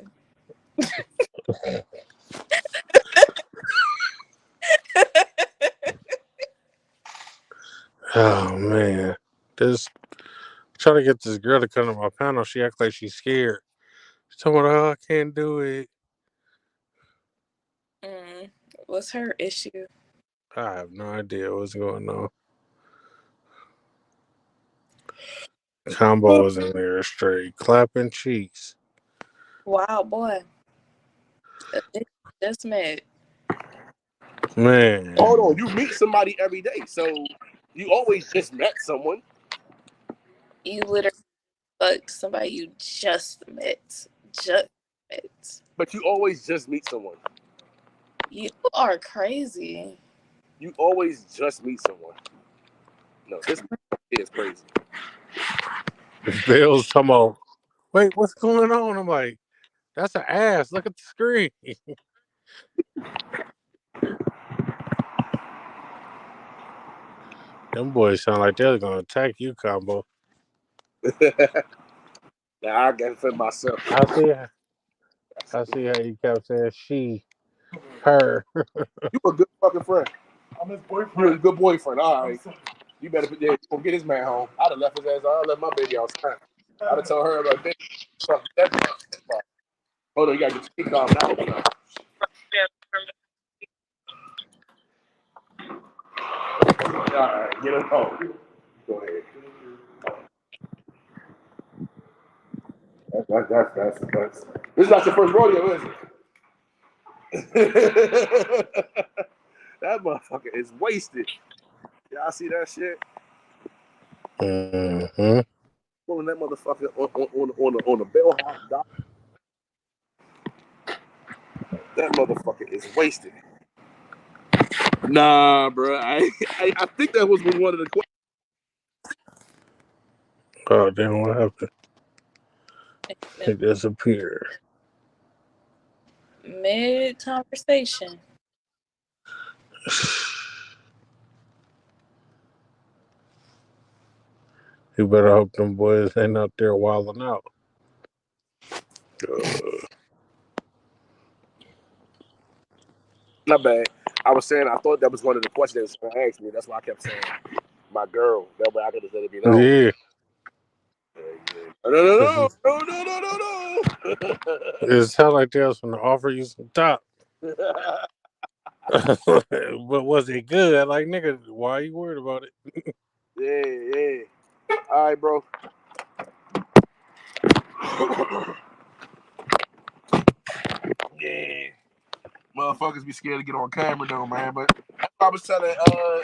Oh man. This trying to get this girl to come to my panel. She acts like she's scared. She's talking about, oh, I can't do it. What's her issue? I have no idea what's going on. Combo was in there straight clapping cheeks. Wow, boy. Just met. Man. Hold on, you meet somebody every day, so you always just met someone. You literally fucked somebody you just met. But you always just meet someone. You are crazy. You always just meet someone. No, this is crazy. Bill's talking about, wait, what's going on? I'm like, that's an ass. Look at the screen. Them boys sound like they're going to attack you, Combo. Now I got to fit myself. I see how you kept saying she, her. You a good fucking friend. I'm his boyfriend. You're a good boyfriend. All right. You better go get his man home. I'd have left his ass. I'd have left my baby outside. I'd have told her, like, fuck that. Hold on, you got to get your calm now. All right, get him home. Go ahead. That's. This is not your first rodeo, is it? That motherfucker is wasted. Y'all see that shit? Mm-hmm. Pulling that motherfucker on the bell hop. That motherfucker is wasted. Nah, bro. I think that was one of the questions. Oh, damn, what happened? It disappeared. Mid-conversation. You better hope them boys ain't out there wilding out. Not bad. I was saying I thought that was one of the questions they was going to ask me. That's why I kept saying my girl. That way I could have said it be known. Yeah. No. It sounded like they was going to offer you some top. But was it good? Like, nigga, why are you worried about it? Yeah. All right, bro. Yeah. Motherfuckers be scared to get on camera though, man. But I was telling, you know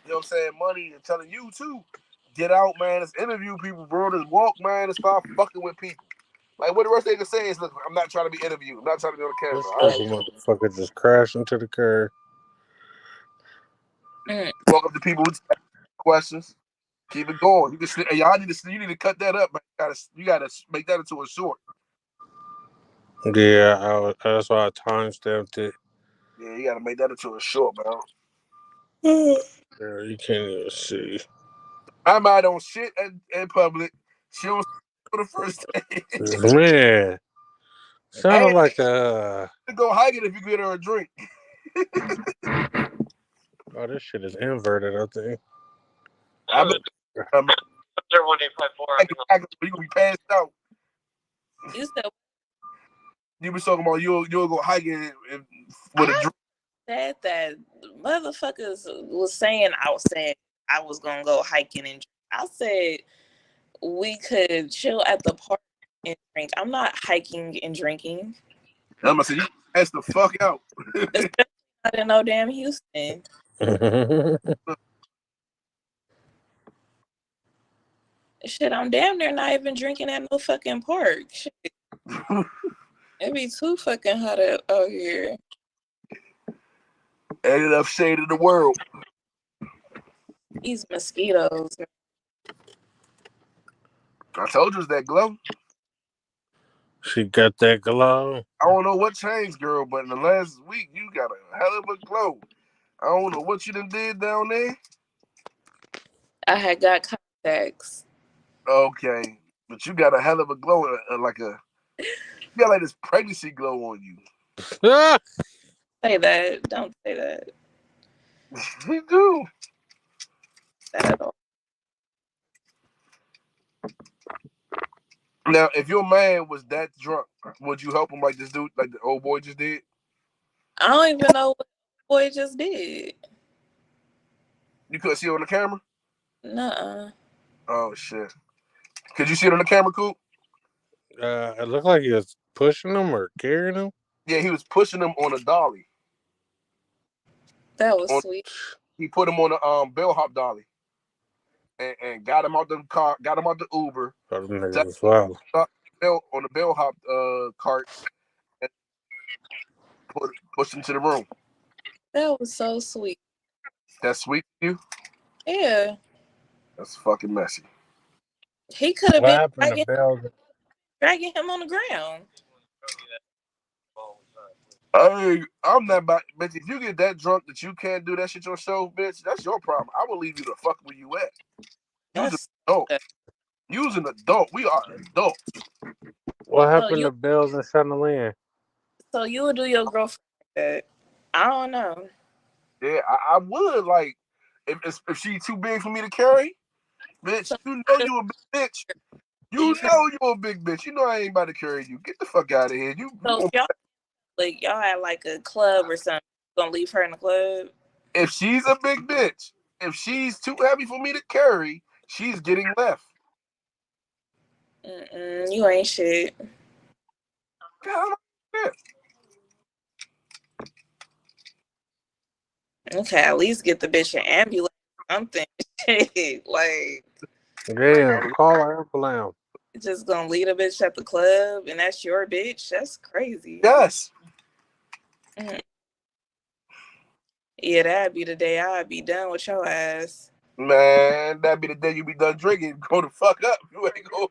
what I'm saying, Money, and telling you too. Get out, man. Let's interview people, bro. Just walk, man. Let's start fucking with people. Like, what the rest they can say is, look, I'm not trying to be interviewed. I'm not trying to be on the camera. This motherfucker just crashed into the curb. Walk up to people with questions. Keep it going. You can, y'all need to cut that up, man. You gotta make that into a short. Yeah, that's why I timestamped it. Yeah, you gotta make that into a short, man. Yeah, you can't even see. I'm out on shit in public. She was for the first day. Man, sounded like a. Go hiking if you get her a drink. Oh, this shit is inverted, I think. I'm you gonna be passed out. You said you was talking about you'll go hiking with a drink. Said that motherfuckers was saying I was gonna go hiking and drink. I said we could chill at the park and drink. I'm not hiking and drinking. I'm gonna say you pass the fuck out. I didn't know damn Houston. Shit, I'm damn near not even drinking at no fucking park. Shit. It be too fucking hot out here. Ain't enough shade in the world. These mosquitoes. I told you it's that glow. She got that glow. I don't know what changed, girl, but in the last week, you got a hell of a glow. I don't know what you done did down there. I had got contacts. Okay, but you got a hell of a glow, you got like this pregnancy glow on you. Say that. Don't say that. You do. That at all. Now, if your man was that drunk, would you help him like this dude, like the old boy just did? I don't even know what the boy just did. You couldn't see it on the camera? Nuh-uh. Oh, shit. Could you see it on the camera, Coop? It looked like he was pushing him or carrying him. Yeah, he was pushing him on a dolly. That was sweet. He put him on a bellhop dolly. And got him out the car, got him out the Uber. Wow. On the bellhop cart and pushed him to the room. That was so sweet. That's sweet to you? Yeah. That's fucking messy. He could have been dragging him on the ground. I'm not about, bitch. If you get that drunk that you can't do that shit yourself, bitch, that's your problem. I will leave you the fuck where you at. You's an adult. We are adults. What happened to Bells and Channeline? So you would do your girlfriend like that? I don't know. Yeah, I would. Like, if she's too big for me to carry, bitch, you know you a big bitch. You know you a big bitch. You know I ain't about to carry you. Get the fuck out of here. So y'all had like a club or something. You gonna leave her in the club? If she's a big bitch, if she's too heavy for me to carry, she's getting left. You ain't shit. God, Okay, at least get the bitch an ambulance or something. Like, damn, call her ambulance. Just gonna leave a bitch at the club and that's your bitch? That's crazy. Yes. Yeah, that'd be the day I'd be done with your ass. Man, that'd be the day you be done drinking. Go the fuck up. You ain't gonna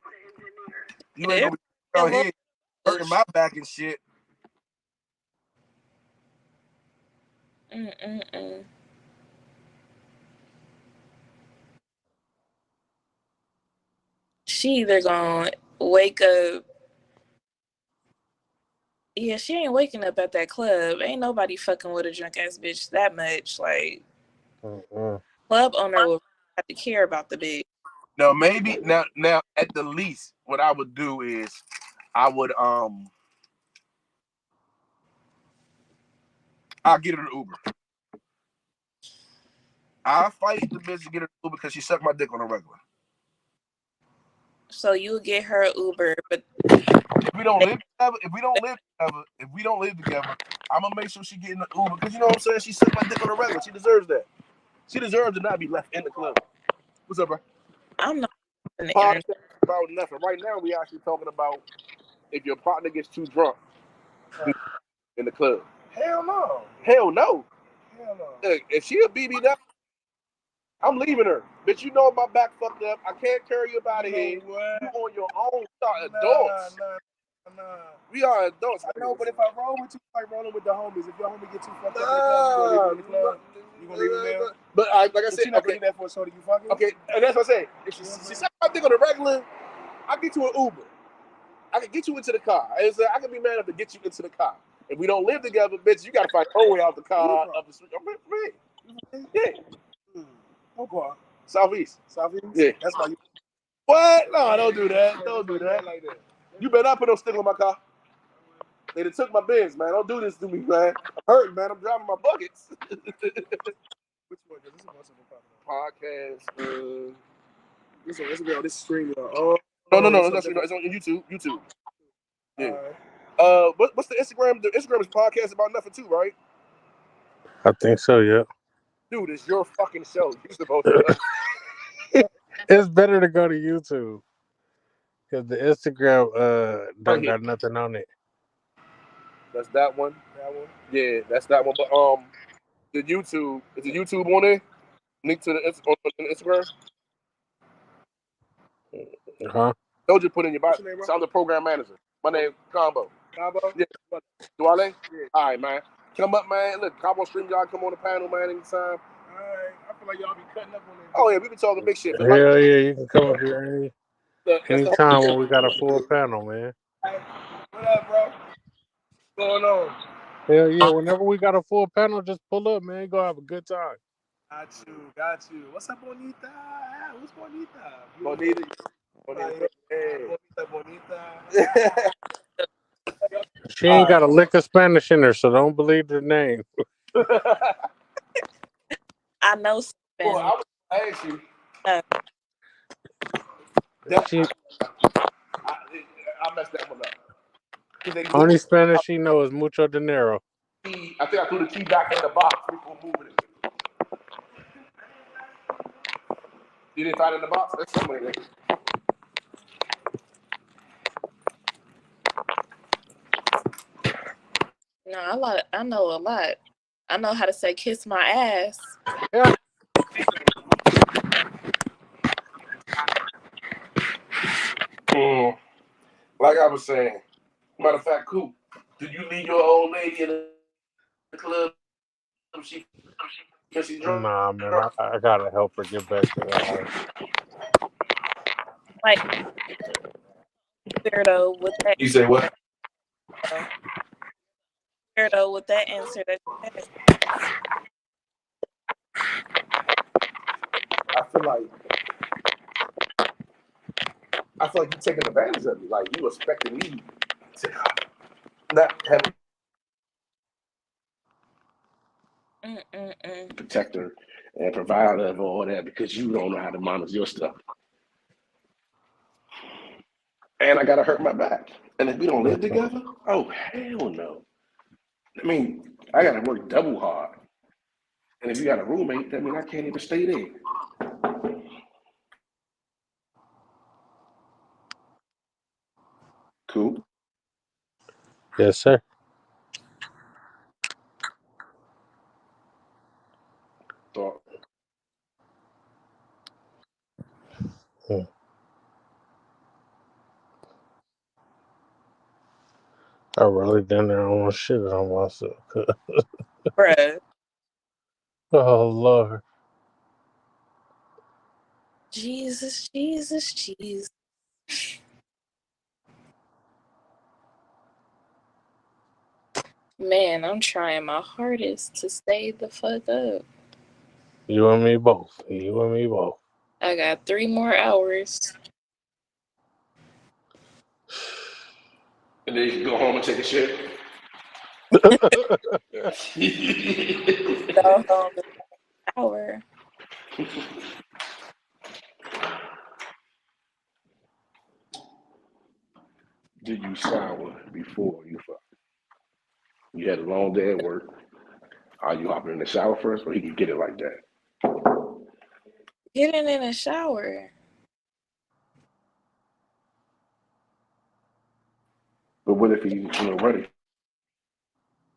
be out here hurting my back and shit. She either gonna wake up. Yeah, she ain't waking up at that club. Ain't nobody fucking with a drunk ass bitch that much. Like, club owner will have to care about the bitch. No, maybe now at the least, what I would do is I would I'll get her an Uber. I'll fight the bitch to get her an Uber because she sucked my dick on a regular. So you get her an Uber, but if we don't live together, I'm gonna make sure she get in the Uber because you know what I'm saying. She sucked my dick on a regular. She deserves that. She deserves to not be left in the club. What's up, bro? I'm not podcast about nothing. Right now, we actually talking about if your partner gets too drunk in the club. Hell no. Hell no. Hell no. Look, if she a BB up, I'm leaving her. Bitch, you know my back fucked up. I can't carry you out of here. You on your own. We are adults. Nah. We are adults. I know, but if I roll with you, like rolling with the homies. If your homie get too fucked up, you gonna leave him there? But like I said, she not bringing that for a shorty, you fucking? Okay, and that's what I say. If she suck my dick on a regular, I'll get you an Uber. I can get you into the car. I can be man enough to get you into the car. If we don't live together, bitch, you gotta find your way out the car, up the street. Yeah. What car? Southeast. Southeast? Yeah. That's why you. What? No, don't do that. Don't do that. Like that. You better not put no stick on my car. They done took my Benz, man. Don't do this to me, man. I'm hurting, man. I'm driving my buckets. Which one? This is podcast. This is on this stream. No. It's on YouTube. Yeah. What's the Instagram? The Instagram is podcast about nothing too, right? I think so. Yeah. Dude, it's your fucking show. You're supposed to. It's better to go to YouTube because the Instagram Right don't here. got nothing on it. That's that one. That one. Yeah, that's that one. But the YouTube is the YouTube on there. Link to on Instagram. Huh? Told you to put in your bio. So I'm the program manager. My name Combo. Combo. Yeah. Duale. Yeah. All right, man. Come up, man. Look, Combo stream. Y'all come on the panel, man. Anytime. All right. I feel like y'all be cutting up on that. Oh yeah, we be talking big shit. But Hell like, yeah, you can come up here anytime when we got a full panel, man. What up, bro? What's going on? Hell yeah, whenever we got a full panel, just pull up, man. Go have a good time. Got you. What's up, Bonita? What's Bonita? Bonita. Bonita. She ain't got a lick of Spanish in her, so don't believe her name. I know Spanish. Well, I was ask you. I messed that one up. Only Spanish she knows is mucho dinero. I think I threw the key back in the box before moving it. You didn't find it in the box? That's somewhere there. No, I know a lot. I know how to say kiss my ass. Yeah. Like I was saying, matter of fact, Coop, did you leave your old lady in the club? She drunk? Nah, man, I gotta help her get back to the house. Like, weirdo with that. You say what? Weirdo with that answer that you had. I feel like you're taking advantage of me. Like you expecting me to not have protector and provider of all that because you don't know how to manage your stuff. And I gotta hurt my back. And if we don't live together, oh hell no. I mean, I gotta work double hard. And if you got a roommate, that means I can't even stay there. Cool. Yes, sir. Thought. I really done there on shit on myself. Bruh. Oh Lord. Jesus. Man, I'm trying my hardest to stay the fuck up. You and me both. I got 3 more hours. And then you can go home and take a shit. Go home in an hour. Did you shower before you fuck? You had a long day at work. Are you hopping in the shower first, or you can get it like that? Getting in a shower. But what if he's ready?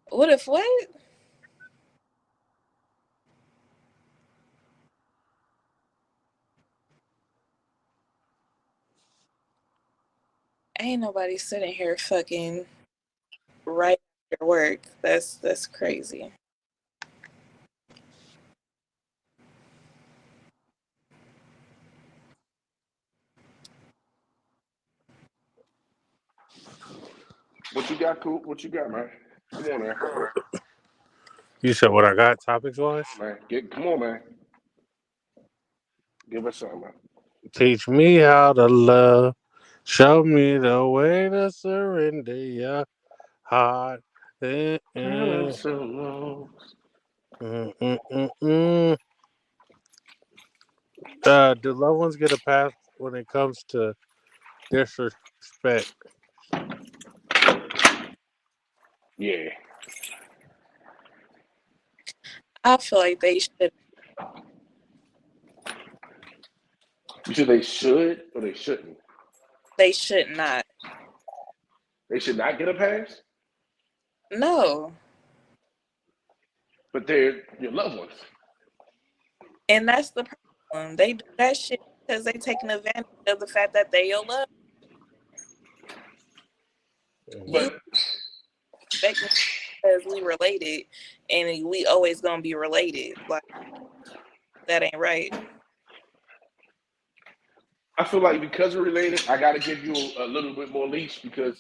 What if what? Ain't nobody sitting here fucking right after work. That's crazy. What you got, Coop? What you got, man? Come on, man. You said what I got topics wise? Come on, man. Give us something, man. Teach me how to love. Show me the way to surrender your heart. Do loved ones get a pass when it comes to disrespect? Yeah. I feel like they should. You said they should or they shouldn't? They should not. They should not get a pass? No. But they're your loved ones. And that's the problem. They do that shit because they taking advantage of the fact that they your love. You expect me because we related and we always gonna be related. Like that ain't right. I feel like because we're related, I got to give you a little bit more leash or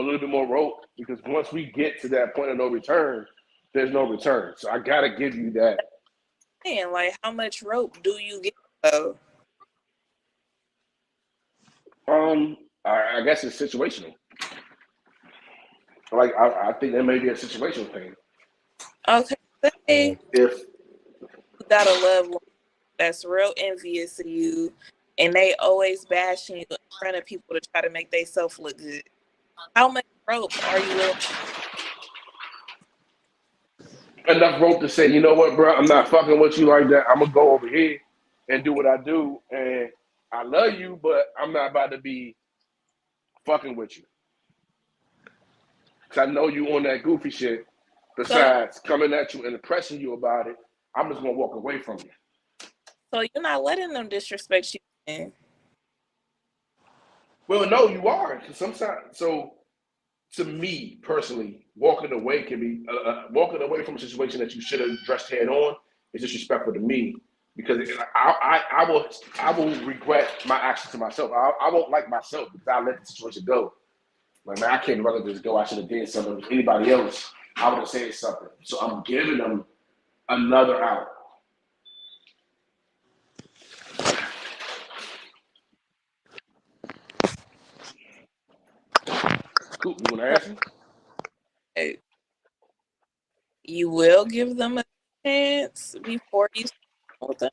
a little bit more rope, because once we get to that point of no return, there's no return. So I got to give you that. Man, like how much rope do you get though? I guess it's situational. Like I think that may be a situational thing. Okay, say If you got a loved one that's real envious of you and they always bashing you in front of people to try to make themselves look good. How much rope are you willing enough rope to say, you know what, bro, I'm not fucking with you like that. I'm gonna go over here and do what I do, and I love you, but I'm not about to be fucking with you. Cause I know you on that goofy shit. Besides coming at you and pressing you about it, I'm just gonna walk away from you. So you're not letting them disrespect you, man. Well, no, you are. Cause sometimes, so to me personally, walking away can be walking away from a situation that you should have addressed head on is disrespectful to me, because I will regret my actions to myself. I won't like myself because I let the situation go. Like, man, I can't rather just go. I should have did something with anybody else. I would have said something. So I'm giving them another out. Cool. You want to ask me? You will give them a chance before you start with them?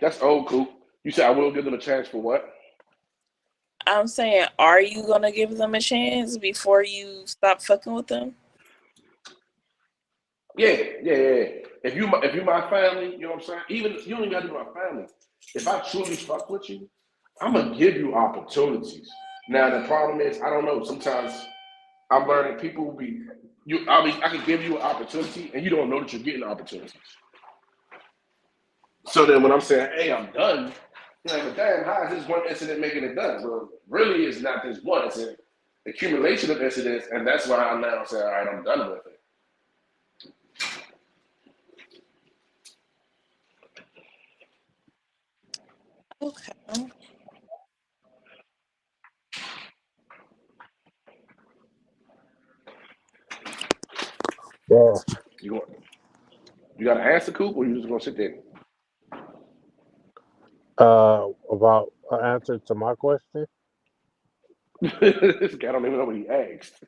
That's old, Coop. You said I will give them a chance for what? I'm saying, are you gonna give them a chance before you stop fucking with them? Yeah. If you my family, you know what I'm saying? Even if you don't got to be my family. If I truly fuck with you, I'm gonna give you opportunities. Now the problem is, I don't know. Sometimes I'm learning people will be I can give you an opportunity and you don't know that you're getting opportunities. So then when I'm saying, hey, I'm done, you're like, but damn, how is this one incident making it done? Well, really it's not this one, it's an accumulation of incidents, and that's why I'm now saying, all right, I'm done with it. Okay. Yeah. You got an answer, Coop, or you just gonna sit there? About an answer to my question? This guy don't even know what he asked.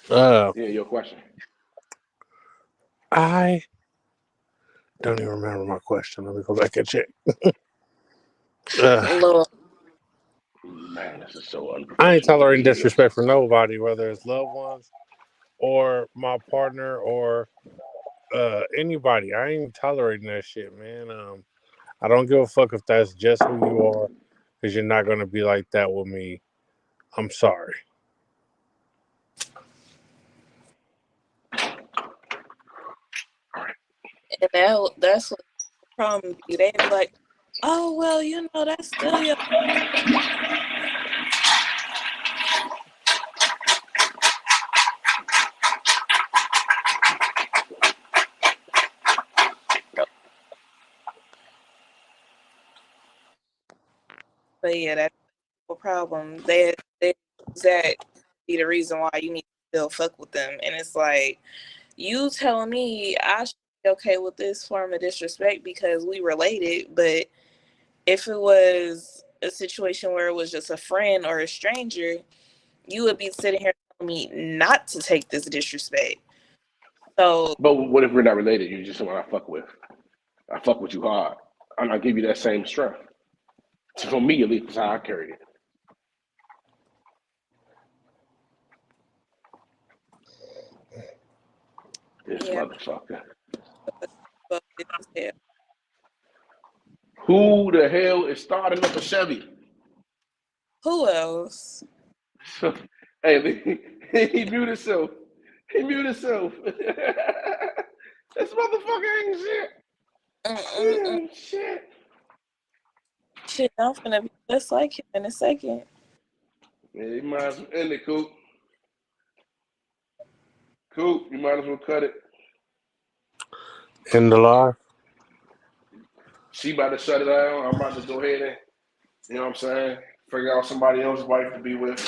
Yeah, your question. I don't even remember my question. Let me go back and check. Man, this is so unprofessional. I ain't tolerating disrespect for nobody, whether it's loved ones or my partner or anybody. I ain't tolerating that shit, man. I don't give a fuck if that's just who you are, because you're not gonna be like that with me. I'm sorry. And that's what the problem be. They be like, oh, well, you know, that's still your... But yeah, that's the problem. They that be the reason why you need to still fuck with them. And it's like, you telling me I should be okay with this form of disrespect because we related, but if it was a situation where it was just a friend or a stranger, you would be sitting here telling me not to take this disrespect. So, but what if we're not related? You just someone I fuck with. I fuck with you hard. I'm not give you that same strength. So for me, at least, that's how I carried it. This Yeah. motherfucker. But it's just hell. Who the hell is starting up a Chevy? Who else? Hey, he muted himself. He muted himself. This motherfucker ain't shit. Damn, shit. Shit, I'm finna be just like him in a second. Yeah, you might as well end it, Coop. Coop, you might as well cut it. End the live. She about to shut it down. I'm about to go ahead and, you know what I'm saying, figure out somebody else's wife to be with.